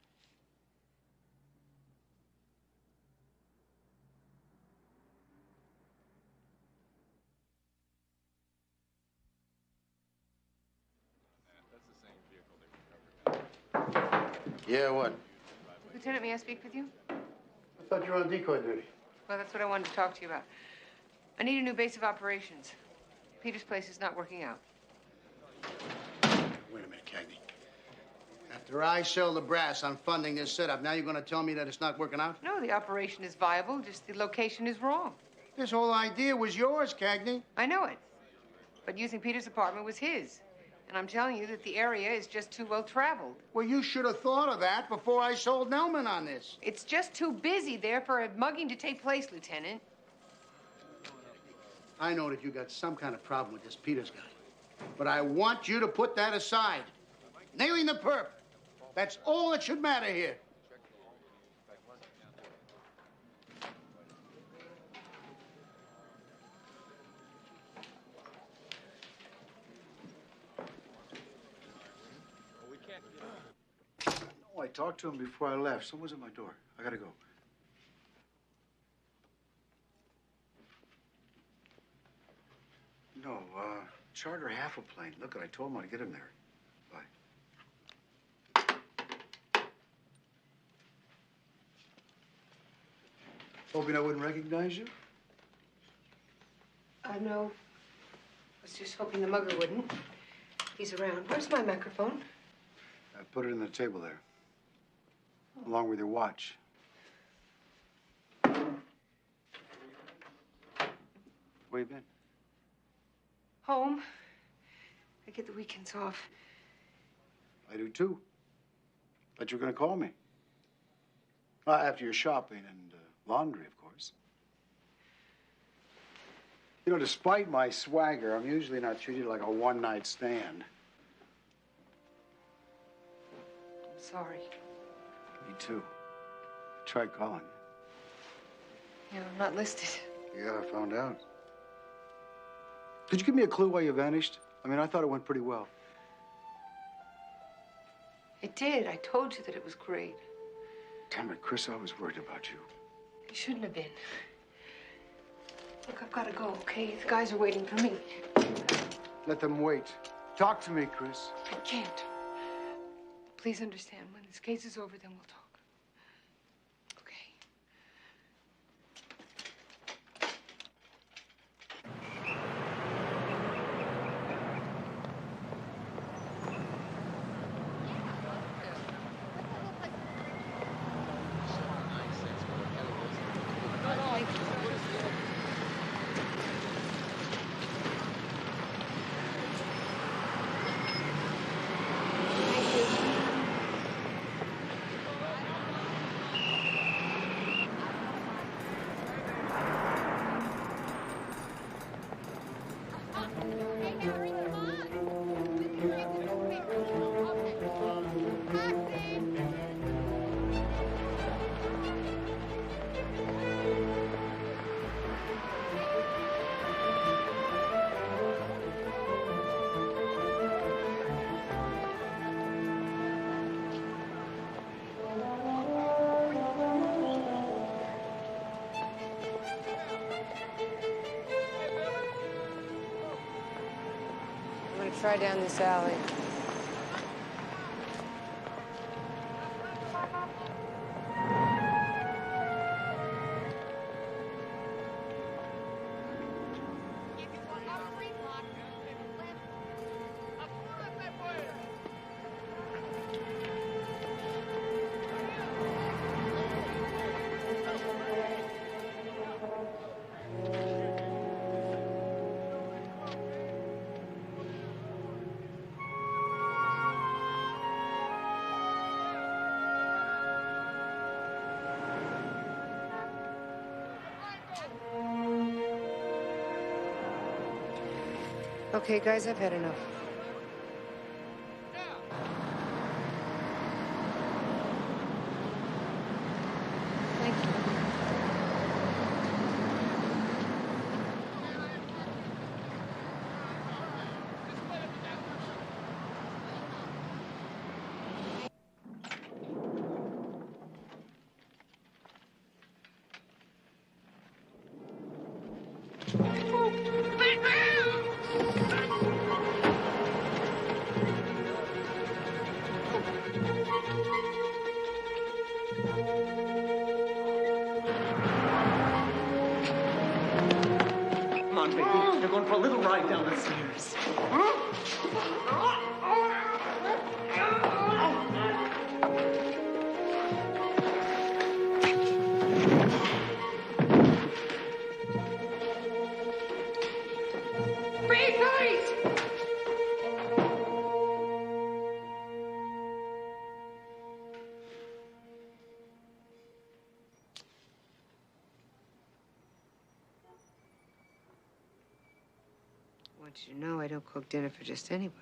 Yeah, what? Lieutenant, may I speak with you? I thought you were on decoy duty. Well, that's what I wanted to talk to you about. I need a new base of operations. Peter's place is not working out. Wait a minute, Cagney. After I sell the brass on funding this setup, now you're going to tell me that it's not working out? No, the operation is viable, just the location is wrong. This whole idea was yours, Cagney. I know it. But using Peter's apartment was his. And I'm telling you that the area is just too well traveled. Well, you should have thought of that before I sold Nelman on this. It's just too busy there for a mugging to take place, Lieutenant. I know that you got some kind of problem with this Peters guy. But I want you to put that aside. Nailing the perp. That's all that should matter here. No, I talked to him before I left. Someone's at my door. I gotta go. No, charter half a plane. Look, I told him I'd get him there. Bye. Hoping I wouldn't recognize you? No. I was just hoping the mugger wouldn't. He's around. Where's my microphone? I put it in the table there, along with your watch. Where you been? Home. I get the weekends off. I do too. But you're gonna call me. After your shopping and laundry, of course. You know, despite my swagger, I'm usually not treated like a one-night stand. I'm sorry. Me too. I tried calling You know, I'm not listed. you. Yeah, I found out. Could you give me a clue why you vanished? I mean, I thought it went pretty well. It did. I told you that it was great. Damn it, Chris, I was worried about you. You shouldn't have been. Look, I've got to go, okay? The guys are waiting for me. Let them wait. Talk to me, Chris. I can't. Please understand, when this case is over, then we'll talk. I'm gonna try down this alley. Okay, guys, I've had enough. They're going for a little ride down the stairs. I want you to know I don't cook dinner for just anybody.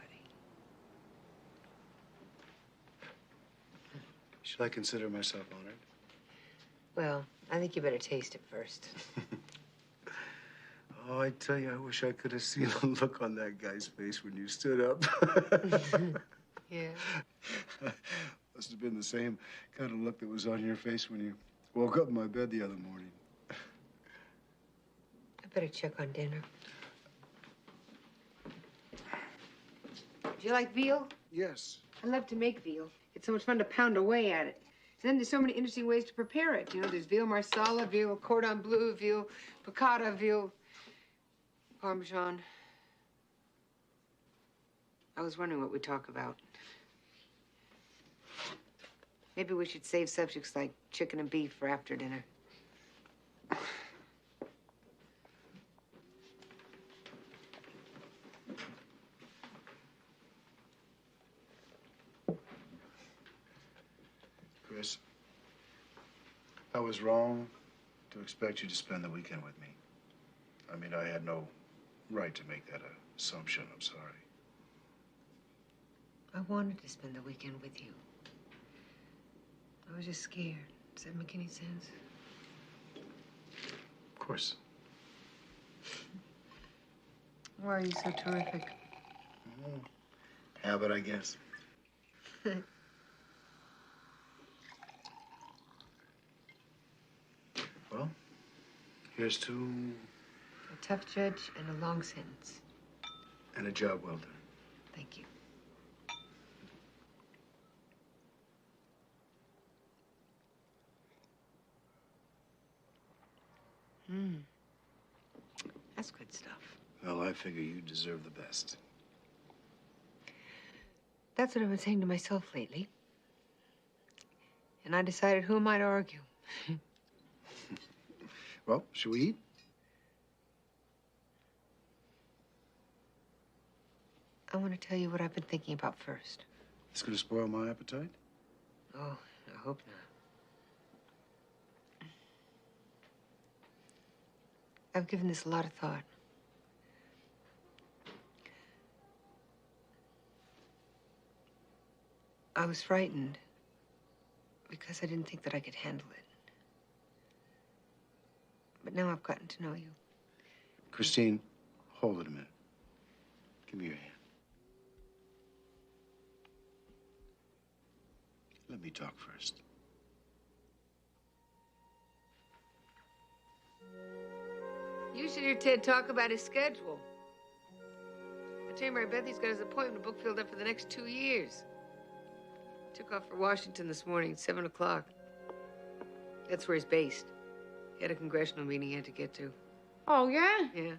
Should I consider myself honored? Well, I think you better taste it first. Oh, I tell you, I wish I could have seen the look on that guy's face when you stood up. Yeah. Must have been the same kind of look that was on your face when you woke up in my bed the other morning. I better check on dinner. Do you like veal? Yes. I love to make veal. It's so much fun to pound away at it. And then there's so many interesting ways to prepare it. You know, there's veal marsala, veal cordon bleu, veal piccata, veal parmesan. I was wondering what we'd talk about. Maybe we should save subjects like chicken and beef for after dinner. Chris, I was wrong to expect you to spend the weekend with me. I mean, I had no right to make that assumption. I'm sorry. I wanted to spend the weekend with you. I was just scared. Does that make any sense? Of course. Why are you so terrific? Habit, I guess. Well, here's to... A tough judge and a long sentence. and a job well done. Thank you. That's good stuff. Well, I figure you deserve the best. That's what I've been saying to myself lately. And I decided, who am I to argue? Well, should we eat? I want to tell you what I've been thinking about first. It's going to spoil my appetite? Oh, I hope not. I've given this a lot of thought. I was frightened because I didn't think that I could handle it. But now I've gotten to know you. Christine, hold it a minute. Give me your hand. Let me talk first. You should hear Ted talk about his schedule. I tell you, Mary Beth, he's got his appointment book filled up for the next 2 years. Took off for Washington this morning at 7 o'clock. That's where he's based. He had a congressional meeting he had to get to. Oh, yeah? Yeah.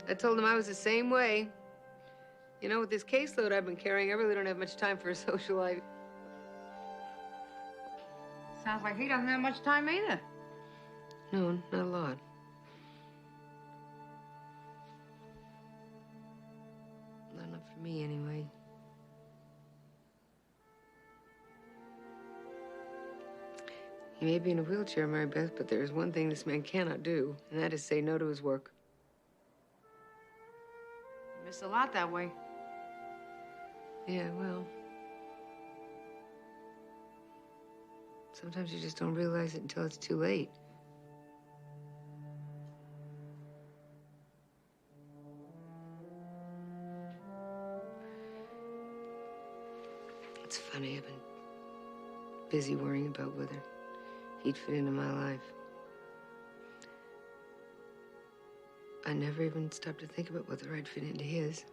I told him I was the same way. You know, with this caseload I've been carrying, I really don't have much time for a social life. Sounds like he doesn't have much time either. No, not a lot. Not enough for me, anyway. He may be in a wheelchair, Mary Beth, but there is one thing this man cannot do, and that is say no to his work. You miss a lot that way. Yeah, well. Sometimes you just don't realize it until it's too late. It's funny, I've been busy worrying about whether he'd fit into my life. I never even stopped to think about whether I'd fit into his.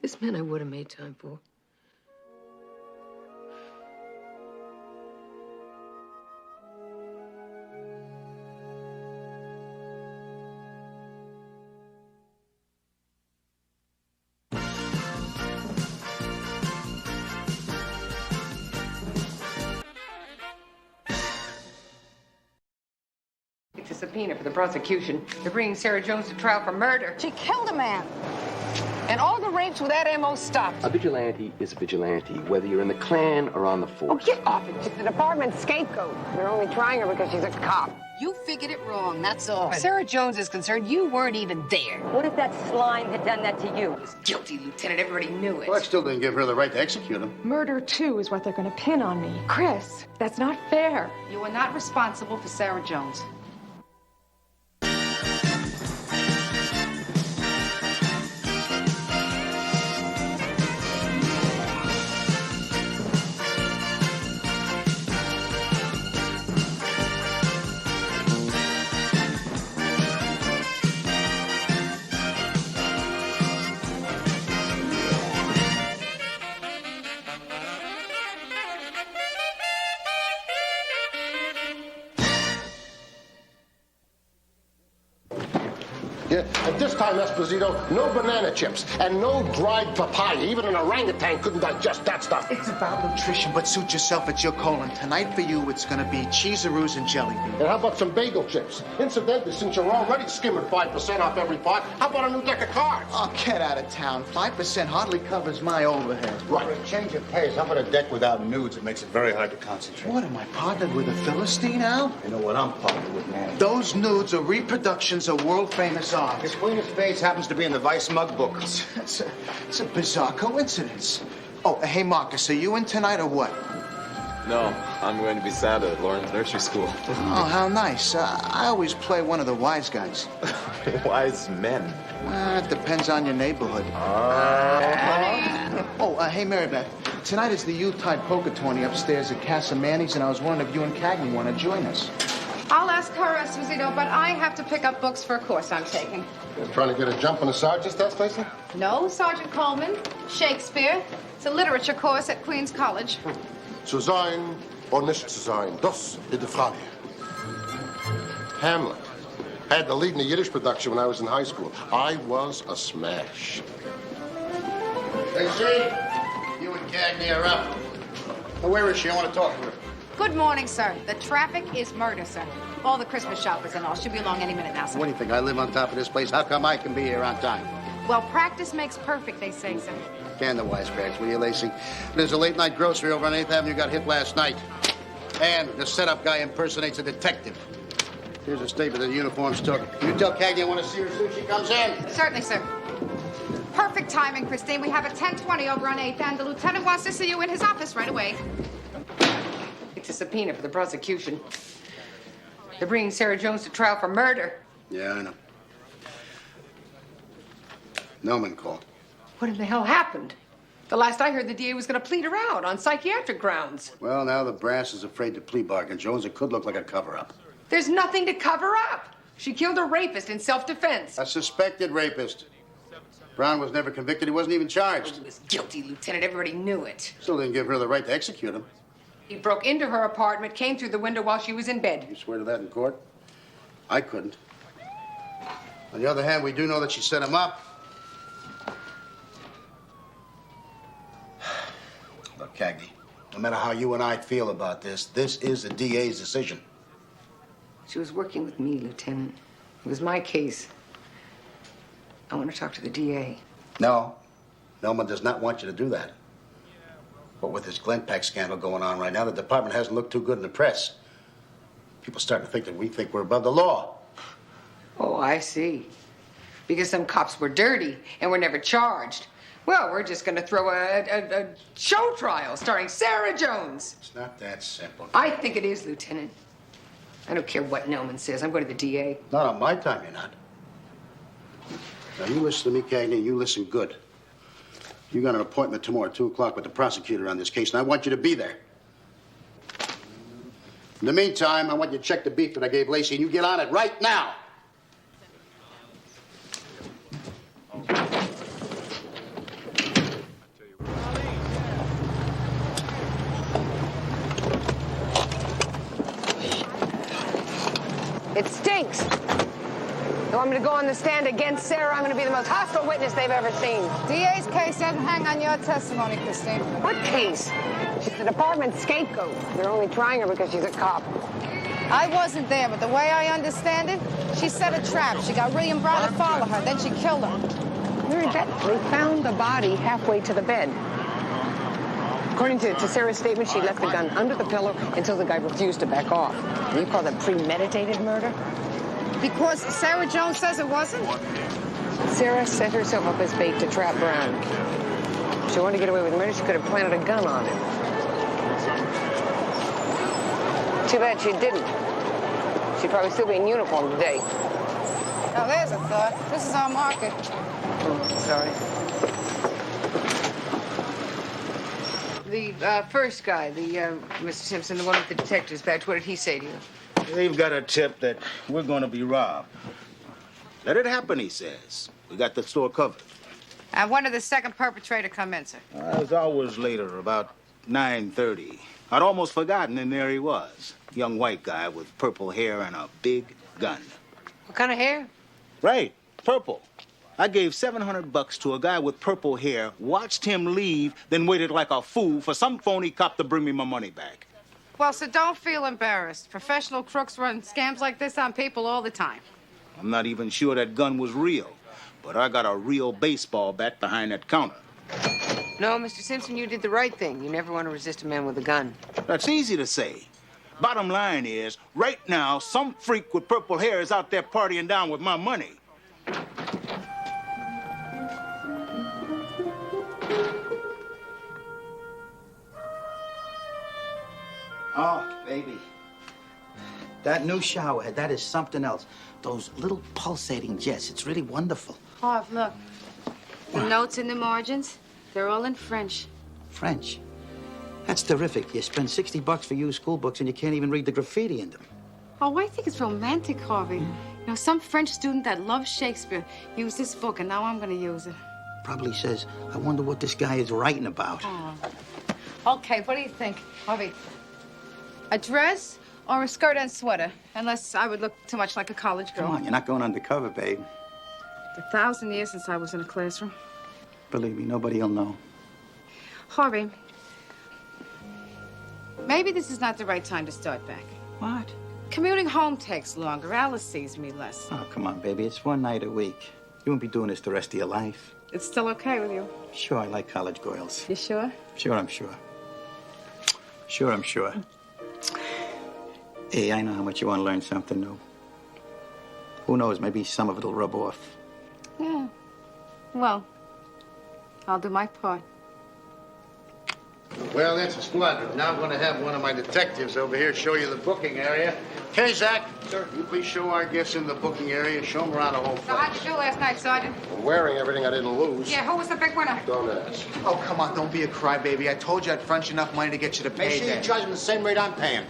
This man I would have made time for. subpoena for the prosecution. They're bringing Sarah Jones to trial for murder. She killed a man. And all the rapes with that ammo stopped. A vigilante is a vigilante, whether you're in the Klan or on the force. Oh, get off it. She's the department's scapegoat. They're only trying her because she's a cop. You figured it wrong, that's all. As Sarah Jones is concerned, you weren't even there. What if that slime had done that to you? He was guilty, Lieutenant. Everybody knew it. Well, that still didn't give her the right to execute him. Murder, too, is what they're going to pin on me. Chris, that's not fair. You are not responsible for Sarah Jones. Yeah, and this time, Esposito, no banana chips and no dried papaya. Even an orangutan couldn't digest that stuff. It's about nutrition, but suit yourself, it's your colon. Tonight for you, it's gonna be cheeseroos and jelly beans. And how about some bagel chips? Incidentally, since you're already skimming 5% off every pot, how about a new deck of cards? Oh, get out of town. 5% hardly covers my overhead. Right. For a change of pace, how about a deck without nudes? It makes it very hard to concentrate. What, am I partnered with a Philistine, Al? You know what I'm partnered with, man. Those nudes are reproductions of world-famous art. His cleanest face happens to be in the Vice mug book. It's a bizarre coincidence. Oh, hey, Marcus, are you in tonight or what? No, I'm going to be Santa at Lauren's nursery school. Oh, how nice. I always play one of the wise guys. Wise men. It depends on your neighborhood. Hey, Mary Beth. Tonight is the Yuletide poker tourney upstairs at Casa Manny's, and I was wondering if you and Cagney want to join us. I'll ask her, Esposito, but I have to pick up books for a course I'm taking. You're trying to get a jump on the sergeant's test, Lacey? No, Sergeant Coleman. Shakespeare. It's a literature course at Queen's College. Zu sein or nicht zu sein, das ist die Frage. Hamlet. I had the lead in the Yiddish production when I was in high school. I was a smash. Lacey, you and Cagney are up. Now, where is she? I want to talk to her. Good morning, sir. The traffic is murder, sir. All the Christmas shoppers and all. Should be along any minute now, sir. What do you think? I live on top of this place. How come I can be here on time? Well, practice makes perfect, they say, sir. Can the wisecracks, will you, Lacey? There's a late-night grocery over on 8th Avenue got hit last night. And the setup guy impersonates a detective. Here's a statement that the uniforms took. You tell Cagney I want to see her as soon as she comes in. Certainly, sir. Perfect timing, Christine. We have a 10:20 over on 8th, and the lieutenant wants to see you in his office right away. It's a subpoena for the prosecution. They're bringing Sarah Jones to trial for murder. Yeah, I know. Noman called. What in the hell happened? The last I heard, the DA was going to plead her out on psychiatric grounds. Well, now the brass is afraid to plea bargain, Jones. It could look like a cover-up. There's nothing to cover up. She killed a rapist in self-defense. A suspected rapist. Brown was never convicted. He wasn't even charged. He was guilty, Lieutenant. Everybody knew it. Still didn't give her the right to execute him. He broke into her apartment, came through the window while she was in bed. You swear to that in court? I couldn't. On the other hand, we do know that she set him up. Look, Cagney, no matter how you and I feel about this, this is the DA's decision. She was working with me, Lieutenant. It was my case. I want to talk to the DA. No, Noman does not want you to do that. But with this Glen Pack scandal going on right now, the department hasn't looked too good in the press. People starting to think that we think we're above the law. Oh, I see. Because some cops were dirty and were never charged. Well, we're just going to throw a show trial starring Sarah Jones. It's not that simple. I think it is, Lieutenant. I don't care what Noman says. I'm going to the DA. Not on my time, you're not. Now, you listen to me, Cagney, and you listen good. You got an appointment tomorrow at 2 o'clock with the prosecutor on this case, and I want you to be there. In the meantime, I want you to check the beef that I gave Lacey, and you get on it right now. It stinks. You want me to go on the stand against Sarah? I'm going to be the most hostile witness they've ever seen. DA's case doesn't hang on your testimony, Christine. What case? She's the department's scapegoat. They're only trying her because she's a cop. I wasn't there, but the way I understand it, she set a trap. She got William Brown to follow her, then she killed her. Mary Beth, they found the body halfway to the bed. According to Sarah's statement, she left the gun under the pillow until the guy refused to back off. And you call that premeditated murder? Because Sarah Jones says it wasn't? Sarah set herself up as bait to trap Brown. If she wanted to get away with murder, she could have planted a gun on him. Too bad she didn't. She'd probably still be in uniform today. Now, there's a thought. This is our market. Sorry. The first guy, Mr. Simpson, the one with the detective's badge, what did he say to you? They've got a tip that we're going to be robbed. Let it happen, he says. We got the store covered. And when did the second perpetrator come in, sir? It was hours later, about 9:30. I'd almost forgotten, and there he was. Young white guy with purple hair and a big gun. What kind of hair? Right, purple. I gave $700 to a guy with purple hair, watched him leave, then waited like a fool for some phony cop to bring me my money back. Well, sir, don't feel embarrassed. Professional crooks run scams like this on people all the time. I'm not even sure that gun was real, but I got a real baseball bat behind that counter. No, Mr. Simpson, you did the right thing. You never want to resist a man with a gun. That's easy to say. Bottom line is, right now, some freak with purple hair is out there partying down with my money. Oh, baby. That new shower head, that is something else. Those little pulsating jets, it's really wonderful. Harv, look. The notes in the margins, they're all in French. French. That's terrific. You spend $60 for used school books and you can't even read the graffiti in them. Oh, I think it's romantic, Harvey. You know, some French student that loves Shakespeare used this book, and now I'm going to use it. Probably says, I wonder what this guy is writing about. Oh. Okay, what do you think, Harvey? A dress or a skirt and sweater? Unless I would look too much like a college girl. Come on, you're not going undercover, babe. 1,000 years since I was in a classroom. Believe me, nobody will know. Harvey, maybe this is not the right time to start back. What? Commuting home takes longer. Alice sees me less. Oh, come on, baby. It's one night a week. You won't be doing this the rest of your life. It's still okay with you? Sure, I like college girls. You sure? Sure, I'm sure. Sure, I'm sure. Hey, I know how much you want to learn something new. Who knows, maybe some of it'll rub off. Yeah. Well, I'll do my part. Well, that's a squadron. Now I'm going to have one of my detectives over here show you the booking area. Okay, Zach? Sir. You please show our guests in the booking area. Show them around the whole So place. how'd you do last night, Sergeant? I'm wearing everything I didn't lose. Yeah, who was the big winner? Don't ask. Oh, come on, don't be a crybaby. I told you I had French enough money to get you to pay. Make sure you that. charge them the same rate I'm paying.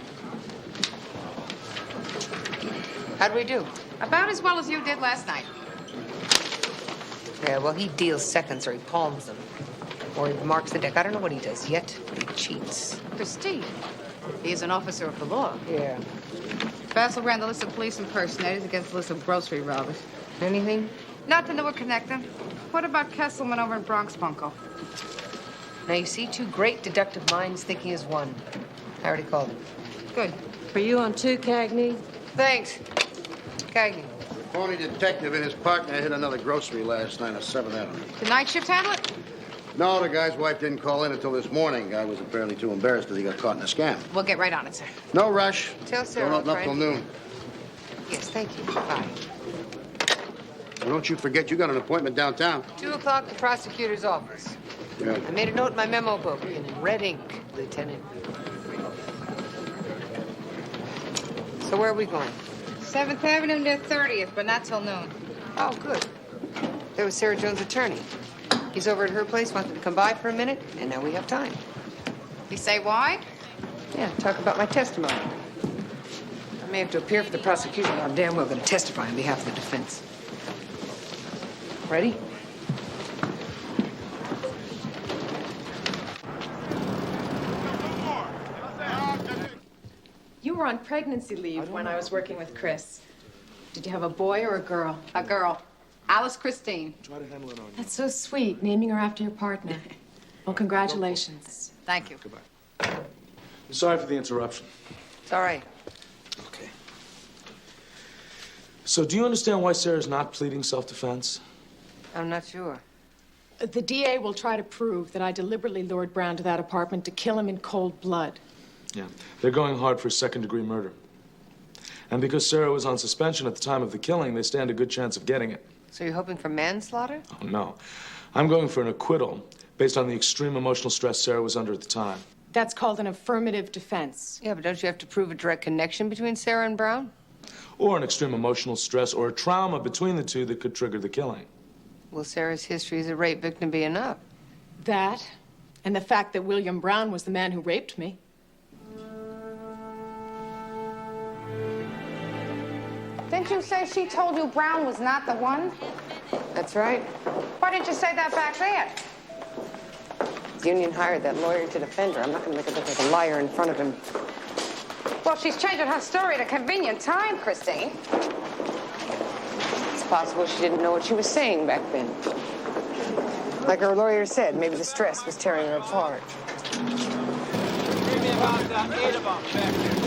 How'd we do? About as well as you did last night. Yeah, well, he deals seconds or he palms them. Or he marks the deck. I don't know what he does yet, but he cheats. Christine. He is an officer of the law. Yeah. Basil ran the list of police impersonators against the list of grocery robbers. Anything? Nothing that would connect them. What about Kesselman over in Bronx Bunko? Now, you see, two great deductive minds thinking as one. I already called him. Good. Are you on too, Cagney? Thanks. Cagney. The phony detective and his partner hit another grocery last night on 7th Avenue. The night shift handle it? No, the guy's wife didn't call in until this morning. Guy was apparently too embarrassed that he got caught in a scam. We'll get right on it, sir. No rush. Tell Sarah Don't open I'll up try till noon. Yes, thank you. Bye. Well, don't you forget you got an appointment downtown. 2 o'clock, the prosecutor's office. Yeah. I made a note in my memo book in red ink, Lieutenant. So where are we going? 7th Avenue near 30th, but not till noon. Oh, good. There was Sarah Jones' attorney. He's over at her place, wanted to come by for a minute, and now we have time. You say why? Yeah, talk about my testimony. I may have to appear for the prosecution, but I'm damn well going to testify on behalf of the defense. Ready? You were on pregnancy leave when I was working with Chris. Did you have a boy or a girl? A girl. Alice Christine. Try to handle it on you. That's so sweet, naming her after your partner. Well, congratulations. Thank you. Sorry for the interruption. It's all right. Okay. So do you understand why Sarah's not pleading self-defense? I'm not sure. The DA will try to prove that I deliberately lured Brown to that apartment to kill him in cold blood. Yeah. They're going hard for second-degree murder. And because Sarah was on suspension at the time of the killing, they stand a good chance of getting it. So you're hoping for manslaughter? Oh, no. I'm going for an acquittal based on the extreme emotional stress Sarah was under at the time. That's called an affirmative defense. Yeah, but don't you have to prove a direct connection between Sarah and Brown? Or an extreme emotional stress or a trauma between the two that could trigger the killing. Will Sarah's history as a rape victim be enough? That, and the fact that William Brown was the man who raped me. Didn't you say she told you Brown was not the one? That's right. Why didn't you say that back then? The union hired that lawyer to defend her. I'm not going to make her look like a liar in front of him. Well, she's changing her story at a convenient time, Christine. It's possible she didn't know what she was saying back then. Like her lawyer said, maybe the stress was tearing her apart.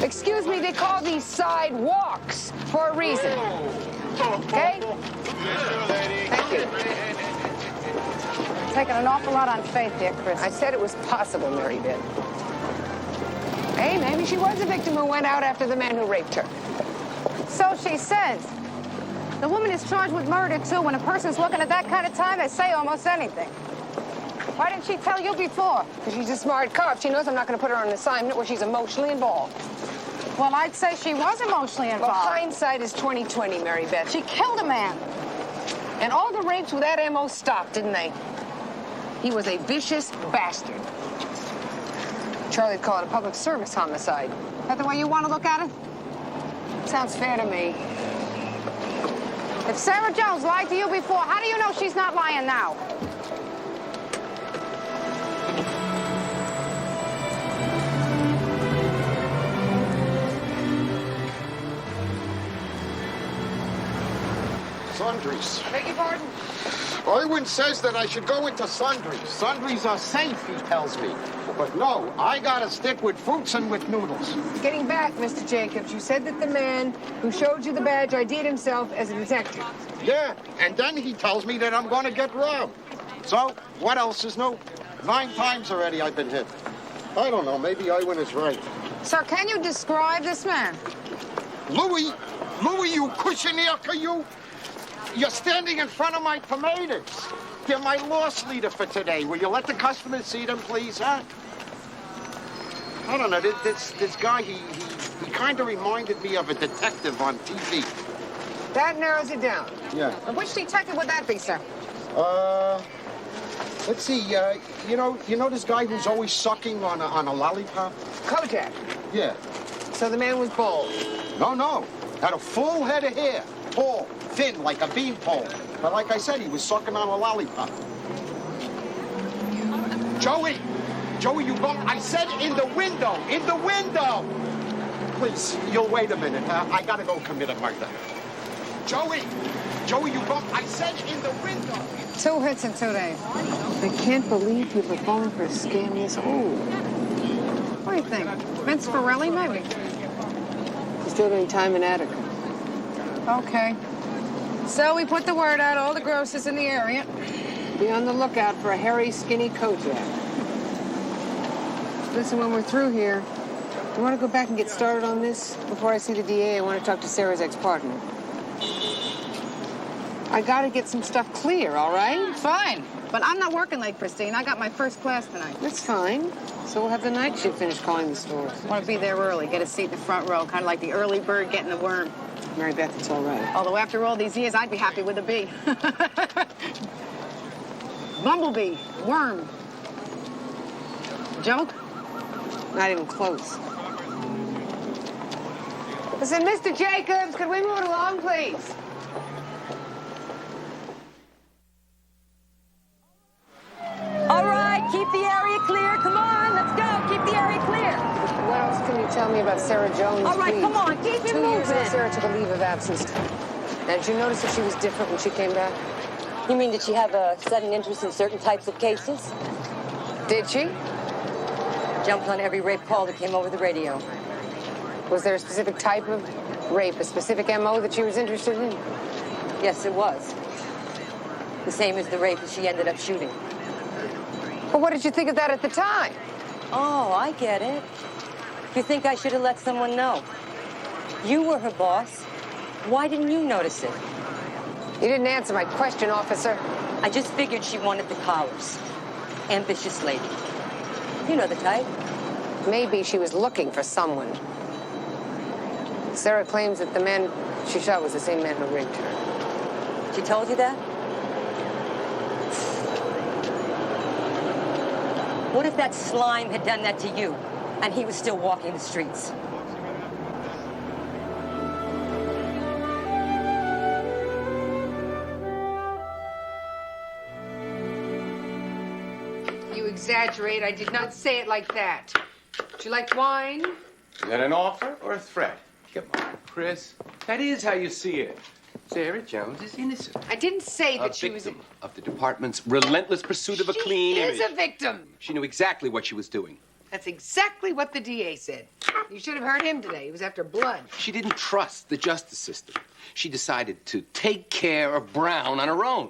Excuse me, they call these sidewalks for a reason. Okay? Thank you. Taking an awful lot on faith here, Chris. I said it was possible, Mary Beth. Hey, maybe she was a victim who went out after the man who raped her. So she says. The woman is charged with murder, too. When a person's looking at that kind of time, they say almost anything. Why didn't she tell you before? Because she's a smart cop. She knows I'm not going to put her on an assignment where she's emotionally involved. Well, I'd say she was emotionally involved. Well, hindsight is 20/20, Mary Beth. She killed a man. And all the rapes with that M.O. stopped, didn't they? He was a vicious bastard. Charlie'd call it a public service homicide. Is that the way you want to look at it? Sounds fair to me. If Sarah Jones lied to you before, how do you know she's not lying now? Sundries. Beg your pardon? Irwin says that I should go into sundries. Sundries are safe, he tells me. But no, I gotta stick with fruits and with noodles. Getting back, Mr. Jacobs, you said that the man who showed you the badge ID'd himself as a detective. Yeah, and then he tells me that I'm gonna get robbed. So, what else is new? 9 times already I've been hit. I don't know, maybe Irwin is right. Sir, can you describe this man? Louis, you cushioneer, you? You're standing in front of my tomatoes. You're my loss leader for today. Will you let the customers see them, please, huh? I don't know, this guy, he kind of reminded me of a detective on TV. That narrows it down. Yeah. And which detective would that be, sir? Let's see, you know this guy who's always sucking on a lollipop? Kojak. Yeah. So the man was bald? No. Had a full head of hair. Tall, thin, like a beanpole. But like I said, he was sucking on a lollipop. Joey, you go. I said in the window. Please, you'll wait a minute, huh? I gotta go commit a murder. Joey, you go. I said in the window. 2 hits in 2 days. I can't believe you were falling for a scam this old. What do you think? Vince Ferrelli, maybe? He's still doing time in Attica. Okay. So we put the word out, all the grocers in the area. Be on the lookout for a hairy, skinny Kojak. Listen, when we're through here, you want to go back and get started on this? Before I see the DA, I want to talk to Sarah's ex-partner. I got to get some stuff clear, all right? Fine. But I'm not working late, Christine. I got my first class tonight. That's fine. So we'll have the night shift finish calling the stores. Want to be there early, get a seat in the front row, kind of like the early bird getting the worm. Mary Beth, it's all right. Although after all these years, I'd be happy with a bee. Bumblebee, worm. Joke? Not even close. Listen, Mr. Jacobs, could we move it along, please? All right, keep the area clear. Come on, let's go. Keep the area clear. What else can you tell me about Sarah Jones? All right, please? come on, keep it 2 years ago, moving. Sarah took a leave of absence. Now, did you notice that she was different when she came back? You mean, did she have a sudden interest in certain types of cases? Did she? Jumped on every rape call that came over the radio. Was there a specific type of rape, a specific MO that she was interested in? Yes, it was. The same as the rapist she ended up shooting. Well, what did you think of that at the time? Oh, I get it. You think I should have let someone know? You were her boss. Why didn't you notice it? You didn't answer my question, officer. I just figured she wanted the collars. Ambitious lady. You know the type. Maybe she was looking for someone. Sarah claims that the man she shot was the same man who raped her. She told you that? What if that slime had done that to you, and he was still walking the streets? You exaggerate. I did not say it like that. Would you like wine? Is that an offer or a threat? Come on, Chris. That is how you see it. Sarah Jones is innocent. I didn't say that she was victim of the department's relentless pursuit of a clean is image. a victim. She knew exactly what she was doing. That's exactly what the DA said. You should have heard him today. He was after blood. She didn't trust the justice system. She decided to take care of Brown on her own.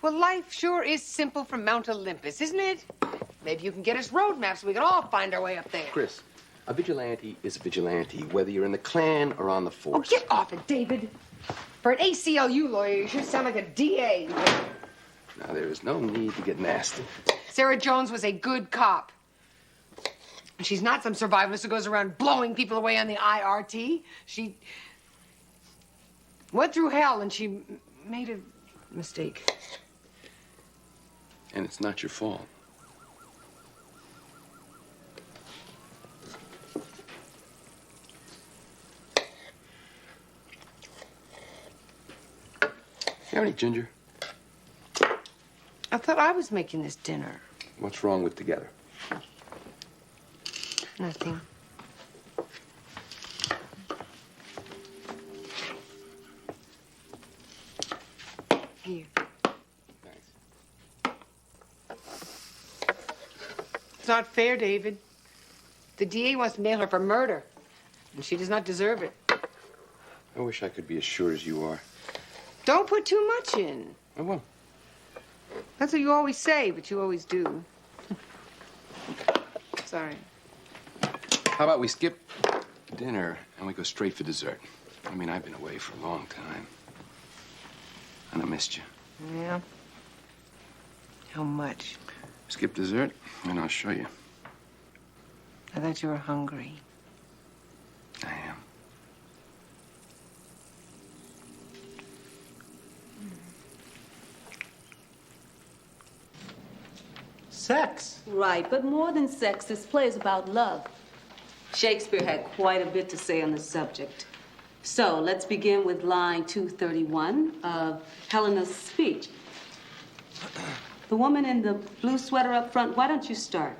Well, life sure is simple from Mount Olympus, isn't it? Maybe you can get us roadmaps so we can all find our way up there. Chris, a vigilante is a vigilante, whether you're in the Klan or on the Oh, force. get off it, David. For an ACLU lawyer, you should sound like a DA. Now, there is no need to get nasty. Sarah Jones was a good cop. She's not some survivalist who goes around blowing people away on the IRT. She went through hell and she made a mistake. And it's not your fault. You have any ginger? I thought I was making this dinner. What's wrong with together? Nothing. Here. It's not fair, David. The DA wants to nail her for murder, and she does not deserve it. I wish I could be as sure as you are. Don't put too much in. I won't. That's what you always say, but you always do. Sorry. How about we skip dinner and we go straight for dessert? I mean, I've been away for a long time. And I missed you. Yeah? How much? Skip dessert, and I'll show you. I thought you were hungry. I am. Sex. Right, but more than sex, this play is about love. Shakespeare had quite a bit to say on the subject. So let's begin with line 231 of Helena's speech. The woman in the blue sweater up front, why don't you start?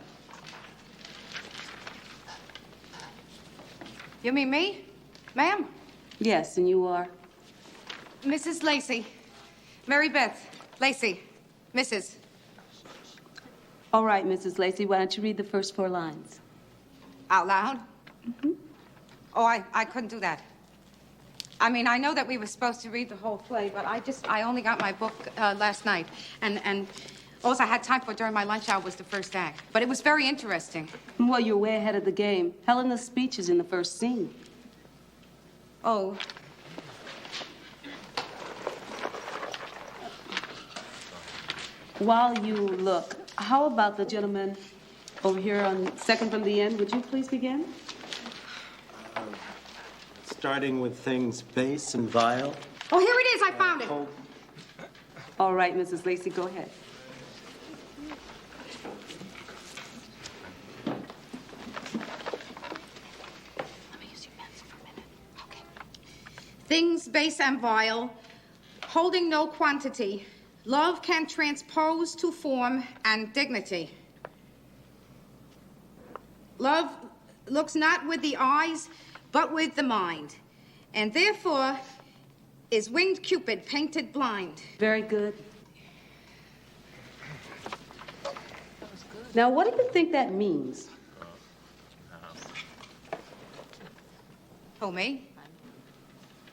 You mean me? Ma'am? Yes, and you are? Mrs. Lacey. Mary Beth Lacey. Mrs. All right, Mrs. Lacey, why don't you read the first 4 lines? Out loud? Mm-hmm. Oh, I couldn't do that. I mean, I know that we were supposed to read the whole play, but I only got my book last night. And all I had time for during my lunch hour was the first act. But it was very interesting. Well, you're way ahead of the game. Helena's speech is in the first scene. Oh. While you look, how about the gentleman over here on second from the end? Would you please begin? Starting with things base and vile. Oh, here it is. I found it. All right, Mrs. Lacey, go ahead. Things base and vile, holding no quantity, love can transpose to form and dignity. Love looks not with the eyes, but with the mind, and therefore is winged Cupid painted blind. Very good. Now, what do you think that means? Who, me?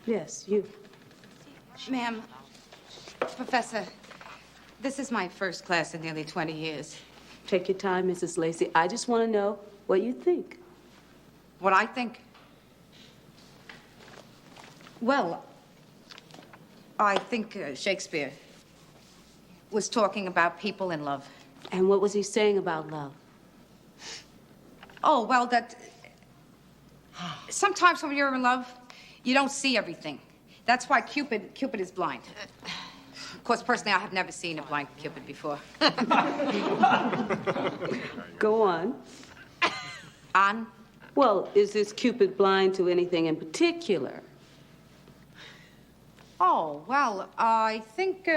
Yes, you. Ma'am, Professor, this is my first class in nearly 20 years. Take your time, Mrs. Lacey. I just want to know what you think. What I think? Well, I think Shakespeare was talking about people in love. And what was he saying about love? Oh, well, that sometimes when you're in love, you don't see everything. That's why Cupid is blind. Of course, personally, I have never seen a blind Cupid before. Go on. On? Well, is this Cupid blind to anything in particular? Oh, well, I think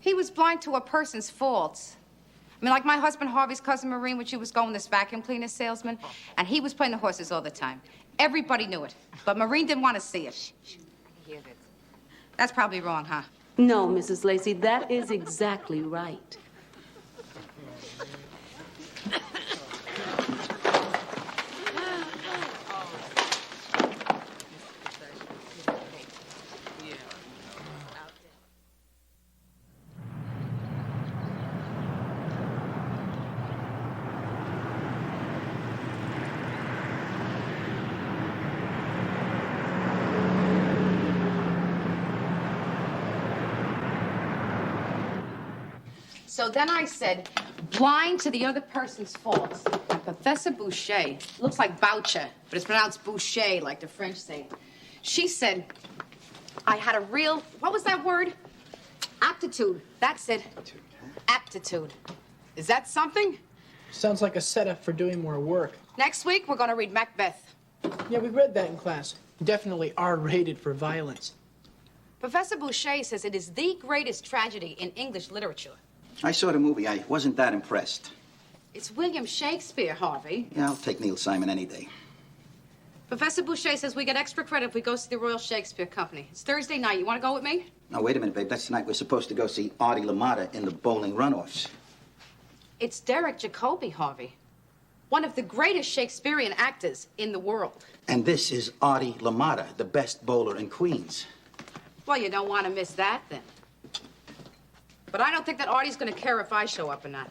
he was blind to a person's faults. I mean, like my husband Harvey's cousin Maureen when she was going this vacuum cleaner salesman, and he was playing the horses all the time. Everybody knew it, but Maureen didn't want to see it. That's probably wrong, huh? No, Mrs. Lacey, that is exactly right. So then I said, blind to the other person's faults. And Professor Boucher, looks like Boucher, but it's pronounced Boucher, like the French say. She said, I had a real, what was that word? Aptitude. That's it. Aptitude. Is that something? Sounds like a setup for doing more work. Next week, we're going to read Macbeth. Yeah, we read that in class. Definitely R-rated for violence. Professor Boucher says it is the greatest tragedy in English literature. I saw the movie. I wasn't that impressed. It's William Shakespeare, Harvey. Yeah, I'll take Neil Simon any day. Professor Boucher says we get extra credit if we go see the Royal Shakespeare Company. It's Thursday night. You want to go with me? Now, wait a minute, babe. That's the night we're supposed to go see Artie LaMotta in the bowling runoffs. It's Derek Jacobi, Harvey. One of the greatest Shakespearean actors in the world. And this is Artie LaMotta, the best bowler in Queens. Well, you don't want to miss that, then. But I don't think that Artie's going to care if I show up or not.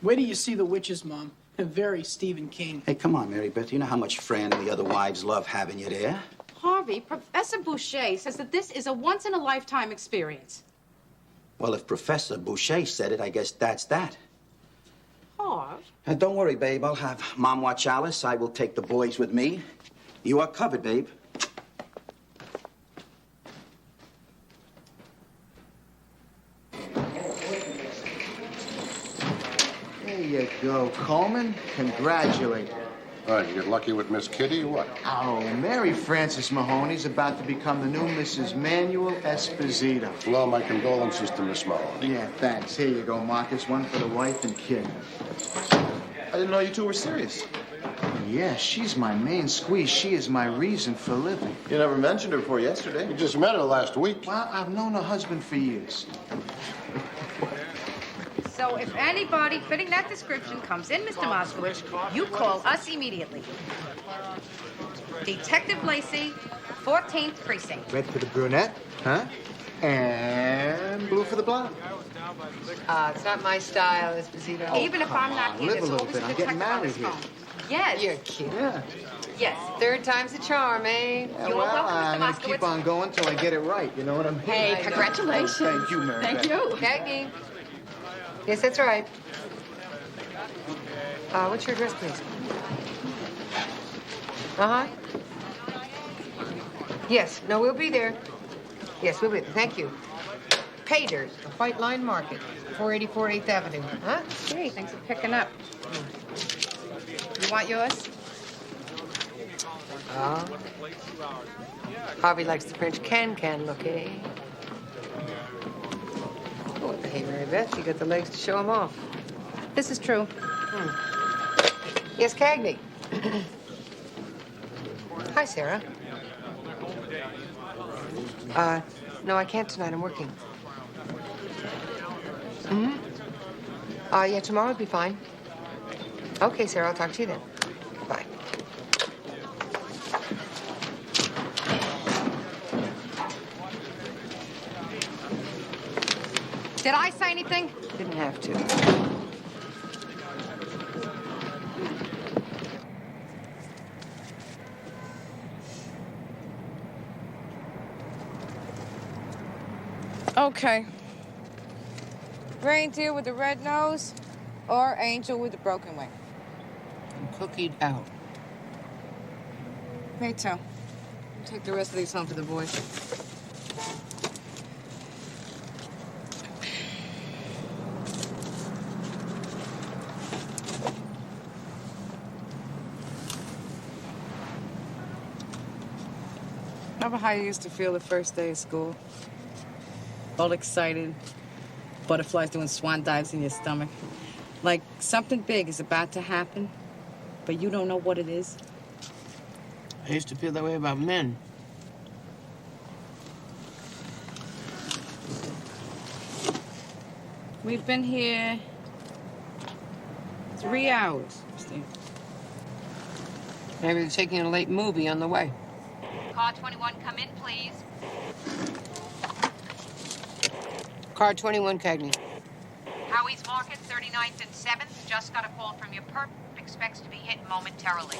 Wait till you see The Witches, Mom. Very Stephen King. Hey, come on, Mary Beth. You know how much Fran and the other wives love having you there? Harvey, Professor Boucher says that this is a once-in-a-lifetime experience. Well, if Professor Boucher said it, I guess that's that. Harv? Don't worry, babe. I'll have Mom watch Alice. I will take the boys with me. You are covered, babe. There you go, Coleman. Congratulate. Right, you get lucky with Miss Kitty or what? Oh, Mary Frances Mahoney's about to become the new Mrs. Manuel Esposito. Well, my condolences to Miss Mahoney. Yeah, thanks. Here you go, Marcus. One for the wife and kid. I didn't know you two were serious. Yeah, she's my main squeeze. She is my reason for living. You never mentioned her before yesterday. You just met her last week. Well, I've known her husband for years. So if anybody fitting that description comes in, Mr. Moskowitz, you call us immediately. Detective Lacey, 14th Precinct. Red for the brunette, huh? And blue for the blonde. It's not my style, Esposito. Even if I'm not here, live a there's little always bit. a I'm getting detective on married this here. phone. Yes. You're cute. Yeah. Yes. Third time's the charm, eh? You're welcome, Mr. I'm gonna Moskowitz. keep on going till I get it right. You know what I mean? Hey, congratulations. Thank you, Mary. Thank Beth. you. Cagney. Yes, that's right. What's your address, please? Uh-huh. Yes. No, we'll be there. Yes, we'll be there. Thank you. Paters, the White Line Market, 484 8th Avenue. Huh? Gee, things are picking up. You want yours? Oh. Harvey likes the French can look, eh? Oh, hey, Mary Beth, you got the legs to show him off. This is true. Yes, Cagney. Hi, Sarah. No, I can't tonight. I'm working. Yeah, tomorrow would be fine. Okay, Sarah, I'll talk to you then. Bye. Did I say anything? Didn't have to. Okay. Reindeer with the red nose or angel with the broken wing? Cookied out. Me too. I'll take the rest of these home for the boys. Remember how you used to feel the first day of school? All excited, butterflies doing swan dives in your stomach. Like something big is about to happen, but you don't know what it is. I used to feel that way about men. We've been here 3 hours, Steve. Maybe they're taking a late movie on the way. Car 21, come in, please. Car 21, Cagney. Howie's Market, 39th and 7th. Just got a call from your perp. Expects to be hit momentarily.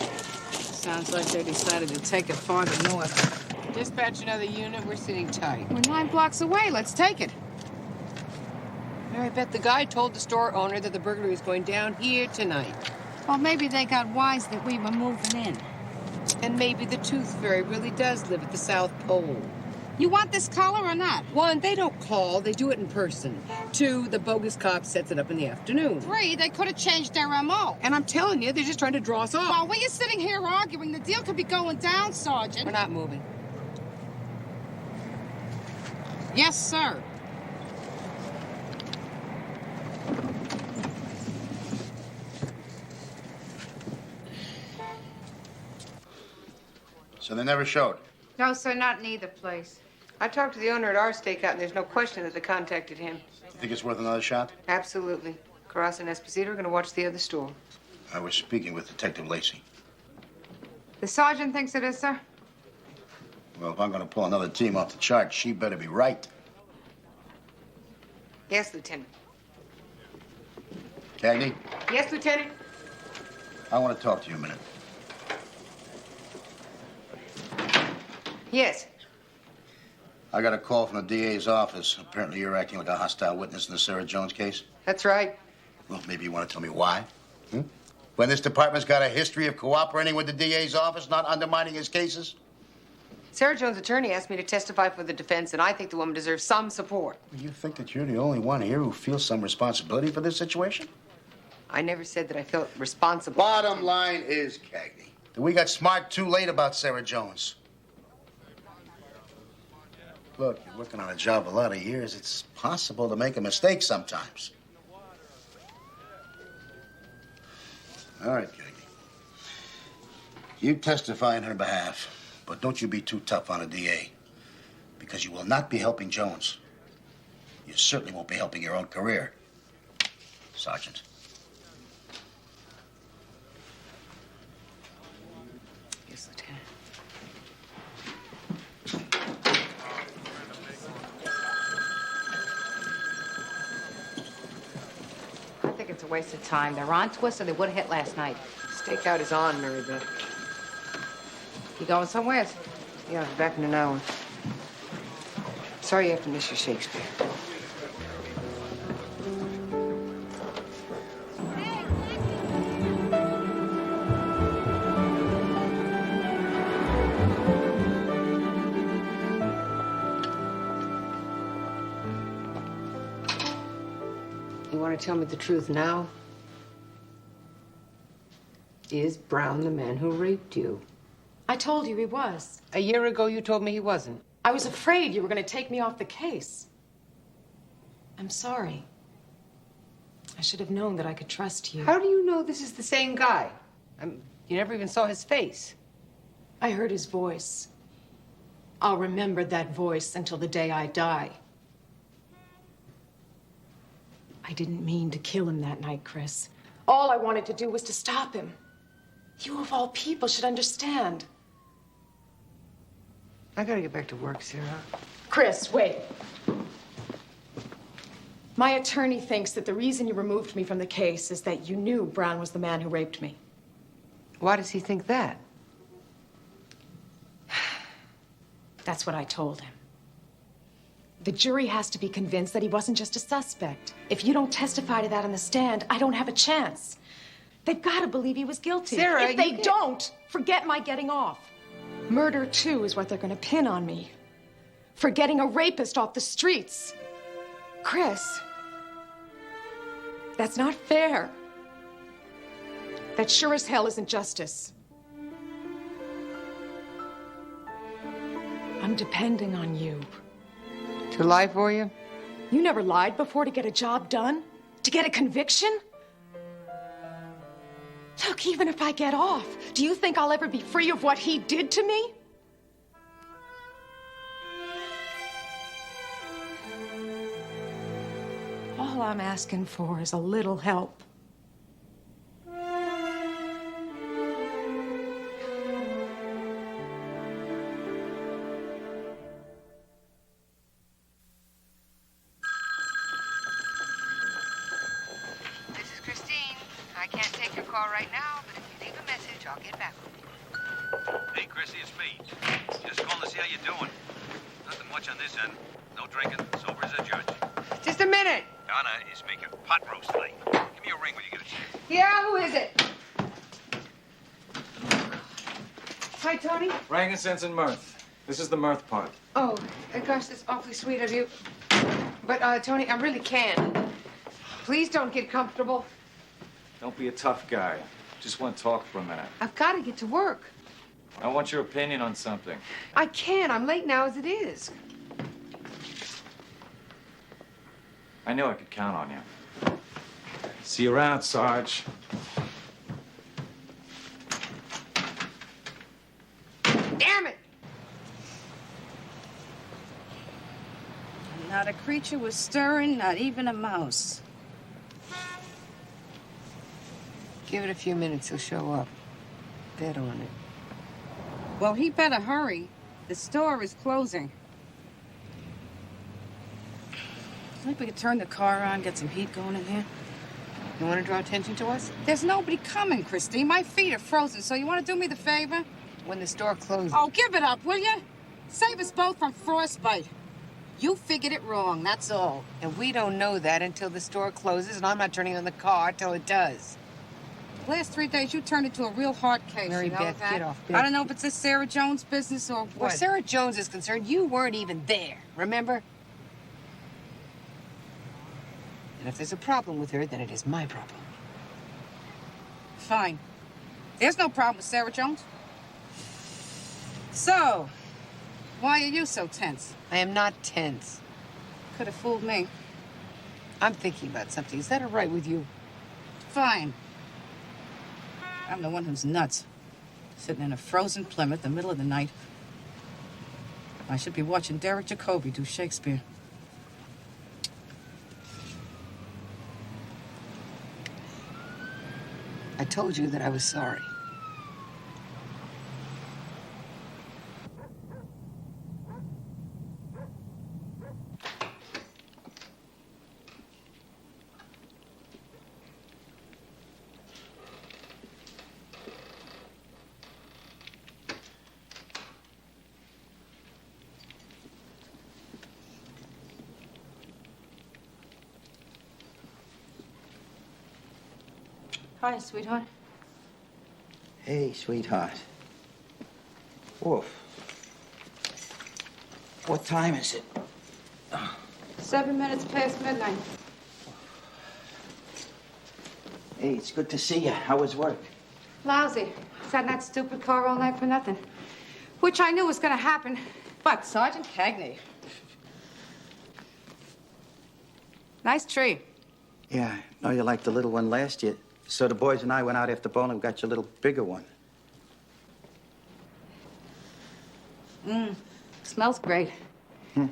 Sounds like they decided to take it farther north. Dispatch another unit. We're sitting tight. We're 9 blocks away. Let's take it. I bet the guy told the store owner that the burglary was going down here tonight. Well, maybe they got wise that we were moving in. And maybe the Tooth Fairy really does live at the South Pole. You want this collar or not? 1, they don't call, they do it in person. 2, the bogus cop sets it up in the afternoon. 3, they could have changed their MO. And I'm telling you, they're just trying to draw us off. While we are sitting here arguing, the deal could be going down, Sergeant. We're not moving. Yes, sir. So they never showed? No, sir, not in either place. I talked to the owner at our stakeout, and there's no question that they contacted him. You think it's worth another shot? Absolutely. Carras and Esposito are going to watch the other store. I was speaking with Detective Lacey. The sergeant thinks it is, sir? Well, if I'm going to pull another team off the chart, she better be right. Yes, Lieutenant. Cagney, Yes, Lieutenant? I want to talk to you a minute. Yes. I got a call from the DA's office. Apparently you're acting like a hostile witness in the Sarah Jones case. That's right. Well, maybe you want to tell me why? When this department's got a history of cooperating with the DA's office, not undermining his cases? Sarah Jones' attorney asked me to testify for the defense, and I think the woman deserves some support. You think that you're the only one here who feels some responsibility for this situation? I never said that I felt responsible. Bottom line is, Cagney, that we got smart too late about Sarah Jones. Look, you're working on a job a lot of years. It's possible to make a mistake sometimes. All right, Cagney. You testify in her behalf, but don't you be too tough on a DA, because you will not be helping Jones. You certainly won't be helping your own career, Sergeant. Yes, Lieutenant. I think it's a waste of time. They're on to us, or they would have hit last night. Stakeout is on, Mary Beth. You going somewhere? Yeah, I'll be back in an hour. Sorry you have to miss your Shakespeare. You want to tell me the truth now? Is Brown the man who raped you? I told you he was. A year ago, you told me he wasn't. I was afraid you were going to take me off the case. I'm sorry. I should have known that I could trust you. How do you know this is the same guy? You never even saw his face. I heard his voice. I'll remember that voice until the day I die. I didn't mean to kill him that night, Chris. All I wanted to do was to stop him. You, of all people, should understand. I gotta get back to work, Sarah. Chris, wait. My attorney thinks that the reason you removed me from the case is that you knew Brown was the man who raped me. Why does he think that? That's what I told him. The jury has to be convinced that he wasn't just a suspect. If you don't testify to that on the stand, I don't have a chance. They've got to believe he was guilty. Sarah, if they don't, forget my getting off. Murder, too, is what they're going to pin on me. For getting a rapist off the streets. Chris, that's not fair. That sure as hell isn't justice. I'm depending on you. To lie for you? You never lied before to get a job done? To get a conviction? Look, even if I get off, do you think I'll ever be free of what he did to me? All I'm asking for is a little help. This is Christine. I can't take your call right now, but if you leave a message, I'll get back with you. Hey, Chrissy, it's me. Just calling to see how you're doing. Nothing much on this end. No drinking, sober as a judge. Just a minute. Donna is making pot roast tonight. Give me a ring when you get a chance. Yeah, who is it? Hi, Tony. Frankincense and mirth. This is the mirth part. Oh, gosh, that's awfully sweet of you. But, Tony, I really can't. Please don't get comfortable. Don't be a tough guy. Just want to talk for a minute. I've got to get to work. I want your opinion on something. I can't. I'm late now as it is. I knew I could count on you. See you around, Sarge. Damn it! Not a creature was stirring, not even a mouse. Give it a few minutes, he'll show up. Bet on it. Well, he better hurry. The store is closing. Think we could turn the car on, get some heat going in here? You want to draw attention to us? There's nobody coming, Christine. My feet are frozen, so you want to do me the favor? When the store closes. Oh, give it up, will you? Save us both from frostbite. You figured it wrong, that's all. And we don't know that until the store closes, and I'm not turning on the car till it does. The last 3 days, you turned into a real hard case. Mary you know Beth, that? get off, Beth. I don't know if it's this Sarah Jones business or what. Where Sarah Jones is concerned, you weren't even there, remember? And if there's a problem with her, then it is my problem. Fine. There's no problem with Sarah Jones. So, why are you so tense? I am not tense. Could have fooled me. I'm thinking about something. Is that all right with you? Fine. I'm the one who's nuts. Sitting in a frozen Plymouth in the middle of the night. I should be watching Derek Jacobi do Shakespeare. I told you that I was sorry. Hi, sweetheart. Hey, sweetheart. Woof. What time is it? 7 minutes past midnight. Hey, it's good to see you. How was work? Lousy. Sat in that stupid car all night for nothing. Which I knew was gonna happen. But Sergeant Cagney. Nice tree. Yeah, I know you liked the little one last year. So the boys and I went out after bowling and got you a little bigger one. Smells great. You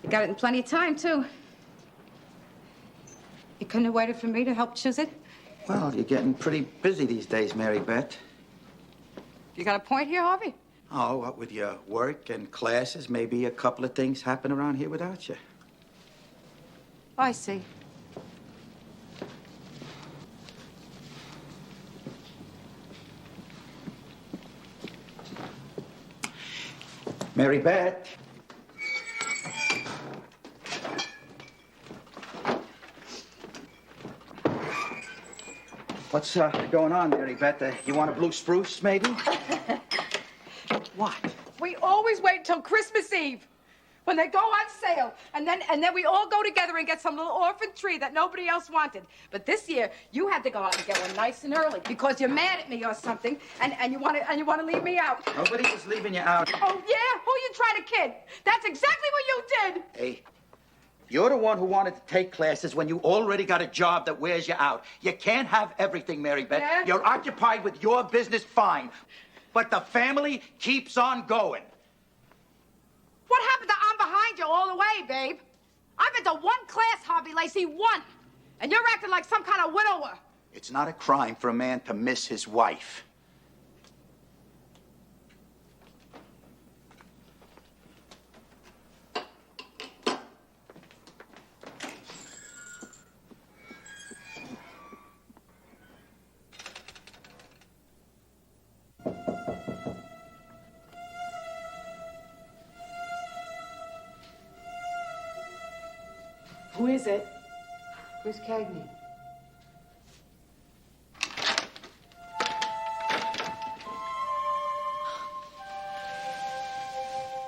got it in plenty of time, too. You couldn't have waited for me to help choose it? Well, you're getting pretty busy these days, Mary Beth. You got a point here, Harvey? Oh, what with your work and classes, maybe a couple of things happen around here without you. I see. Mary Beth. What's going on, Mary Beth? You want a blue spruce, maybe? What? We always wait till Christmas Eve when they go on sale, and then we all go together and get some little orphan tree that nobody else wanted. But this year, you had to go out and get one nice and early because you're mad at me or something, and you want to leave me out. Nobody was leaving you out. Oh yeah, who you trying to kid? That's exactly what you did. Hey, you're the one who wanted to take classes when you already got a job that wears you out. You can't have everything, Mary Beth. Yeah? You're occupied with your business, fine. But the family keeps on going. What happened to I'm behind you all the way, babe? I've been to one class, Harvey Lacey, one. And you're acting like some kind of widower. It's not a crime for a man to miss his wife. Who is it? Miss Cagney.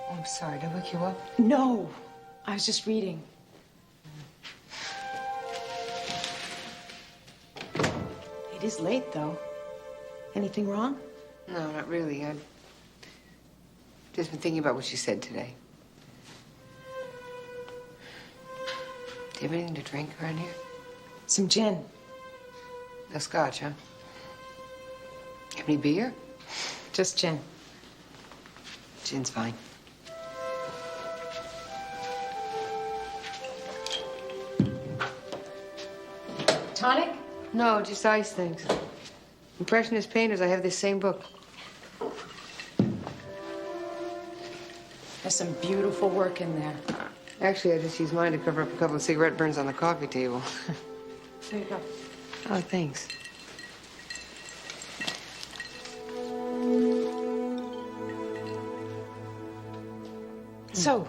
Oh, I'm sorry. Did I wake you up? No. I was just reading. It is late, though. Anything wrong? No, not really. I've just been thinking about what you said today. Do you have anything to drink around here? Some gin. No scotch, huh? Have any beer? Just gin. Gin's fine. Tonic? No, just ice things. Impressionist painters, I have this same book. There's some beautiful work in there. Actually, I just used mine to cover up a couple of cigarette burns on the coffee table. There you go. Oh, thanks. So,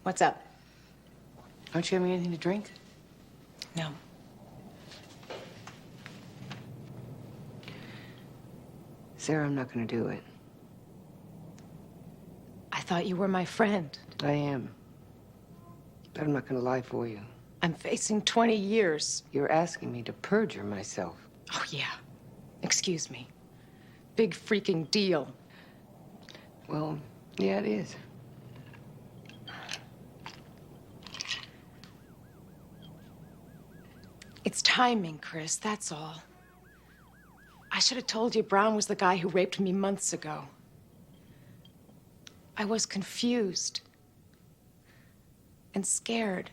what's up? Don't you have me anything to drink? No. Sarah, I'm not going to do it. I thought you were my friend. I am. But I'm not going to lie for you. I'm facing 20 years. You're asking me to perjure myself. Oh, yeah. Excuse me. Big freaking deal. Well, yeah, it is. It's timing, Chris, that's all. I should have told you Brown was the guy who raped me months ago. I was confused and scared.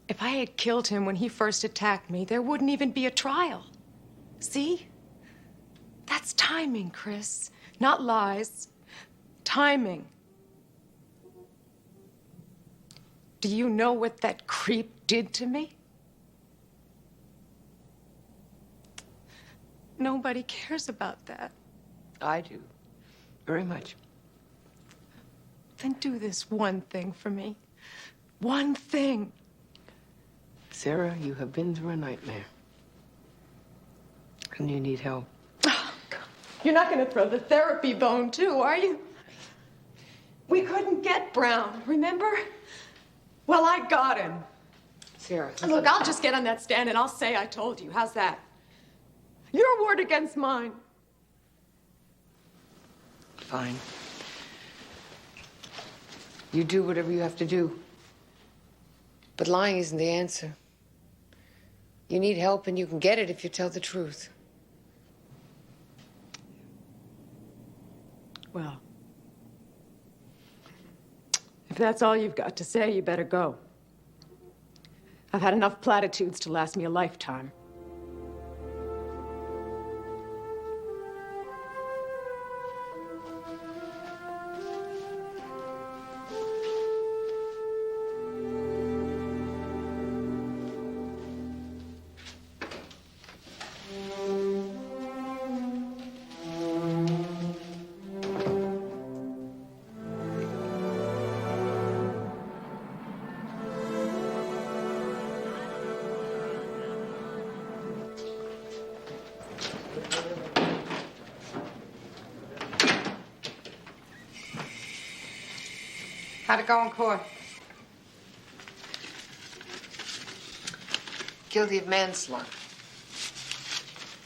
If I had killed him when he first attacked me, there wouldn't even be a trial. See? That's timing, Chris. Not lies. Timing. Do you know what that creep did to me? Nobody cares about that. I do. Very much. Then do this one thing for me. One thing. Sarah, you have been through a nightmare. And you need help. Oh, God. You're not going to throw the therapy bone, too, are you? We couldn't get Brown, remember? Well, I got him. Sarah, listen. Look, I'll just get on that stand and I'll say I told you. How's that? Your word against mine. Fine. You do whatever you have to do. But lying isn't the answer. You need help, and you can get it if you tell the truth. Well, if that's all you've got to say, you better go. I've had enough platitudes to last me a lifetime. How'd it go in court? Guilty of manslaughter.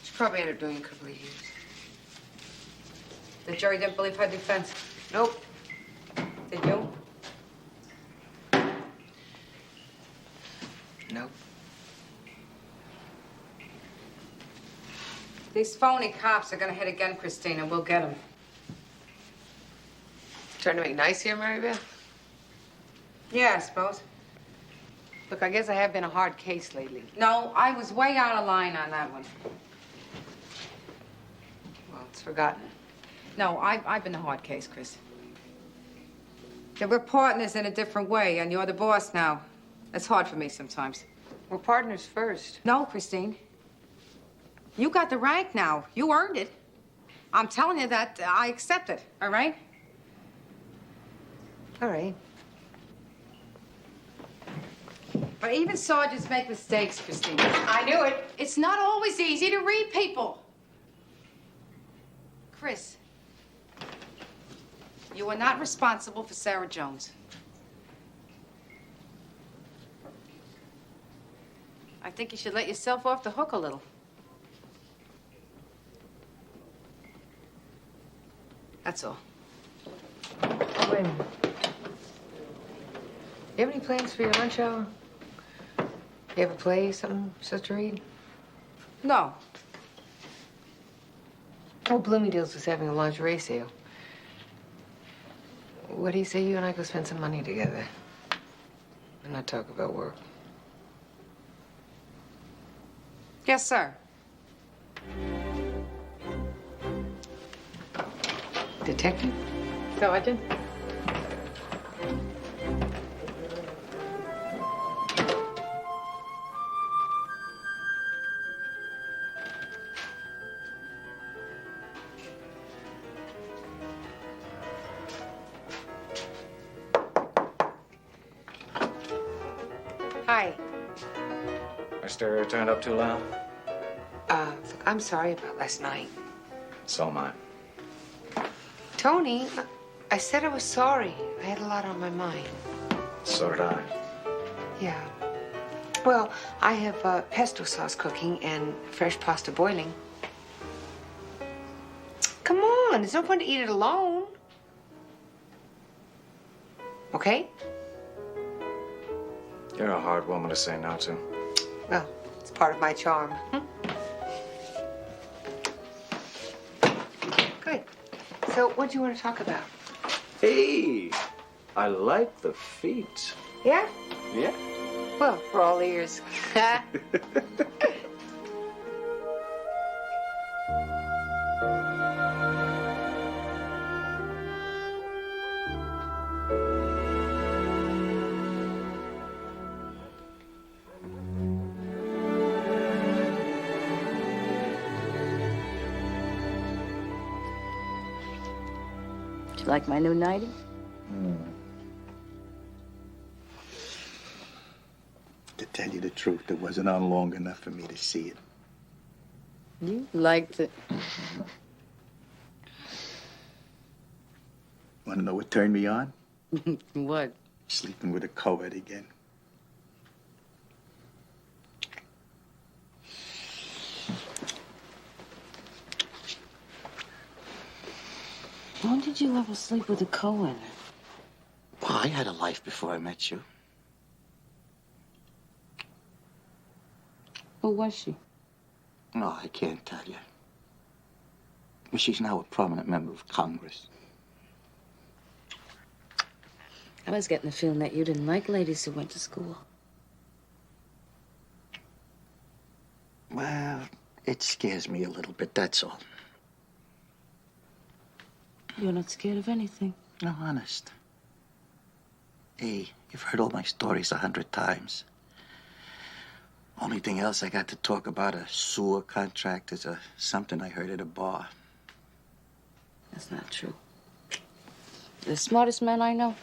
She probably ended up doing a couple of years. The jury didn't believe her defense. Nope. Did you? Nope. These phony cops are gonna hit again, Christina. We'll get them. Trying to make nice here, Mary Beth? Yeah, I suppose. Look, I guess I have been a hard case lately. No, I was way out of line on that one. Well, it's forgotten. No, I've been a hard case, Chris. Yeah, we're partners in a different way, and you're the boss now. That's hard for me sometimes. We're partners first. No, Christine. You got the rank now. You earned it. I'm telling you that I accept it, all right? All right. But even sergeants make mistakes, Christine. I knew it. It's not always easy to read people. Chris, you are not responsible for Sarah Jones. I think you should let yourself off the hook a little. That's all. Oh, wait a minute. You have any plans for your lunch hour? You have a play, something supposed to read? No. Oh, Bloomingdale's was having a lingerie sale. What do you say you and I go spend some money together? And not talk about work. Yes, sir. Detective? Sergeant? Hi. My stereo turned up too loud? Look, I'm sorry about last night. So am I. Tony, I said I was sorry. I had a lot on my mind. So did I. Yeah. Well, I have pesto sauce cooking and fresh pasta boiling. Come on, there's no point to eat it alone. Okay? You're a hard woman to say no to. Well, it's part of my charm. Good. So, what do you want to talk about? Hey, I like the feet. Yeah? Yeah. Well, we're all ears. You like my new nightie? To tell you the truth, it wasn't on long enough for me to see it. You liked it. Want to know what turned me on? What? Sleeping with a co-ed again. When did you ever sleep with a Cohen? Well, I had a life before I met you. Who was she? No, I can't tell you. But she's now a prominent member of Congress. I was getting the feeling that you didn't like ladies who went to school. Well, it scares me a little bit, that's all. You're not scared of anything. No, honest. Hey, you've heard all my stories 100 times. Only thing else I got to talk about a sewer contract is something I heard at a bar. That's not true. You're the smartest man I know.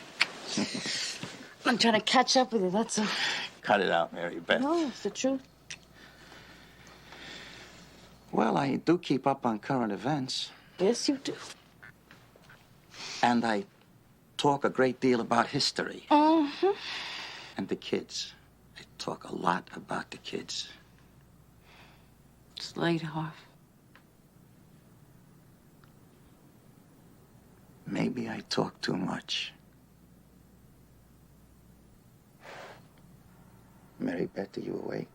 I'm trying to catch up with you, that's all. Cut it out, Mary Beth. No, it's the truth. Well, I do keep up on current events. Yes, you do. And I talk a great deal about history. Uh-huh. And the kids. They talk a lot about the kids. It's late, Harv. Maybe I talk too much. Mary Beth, are you awake?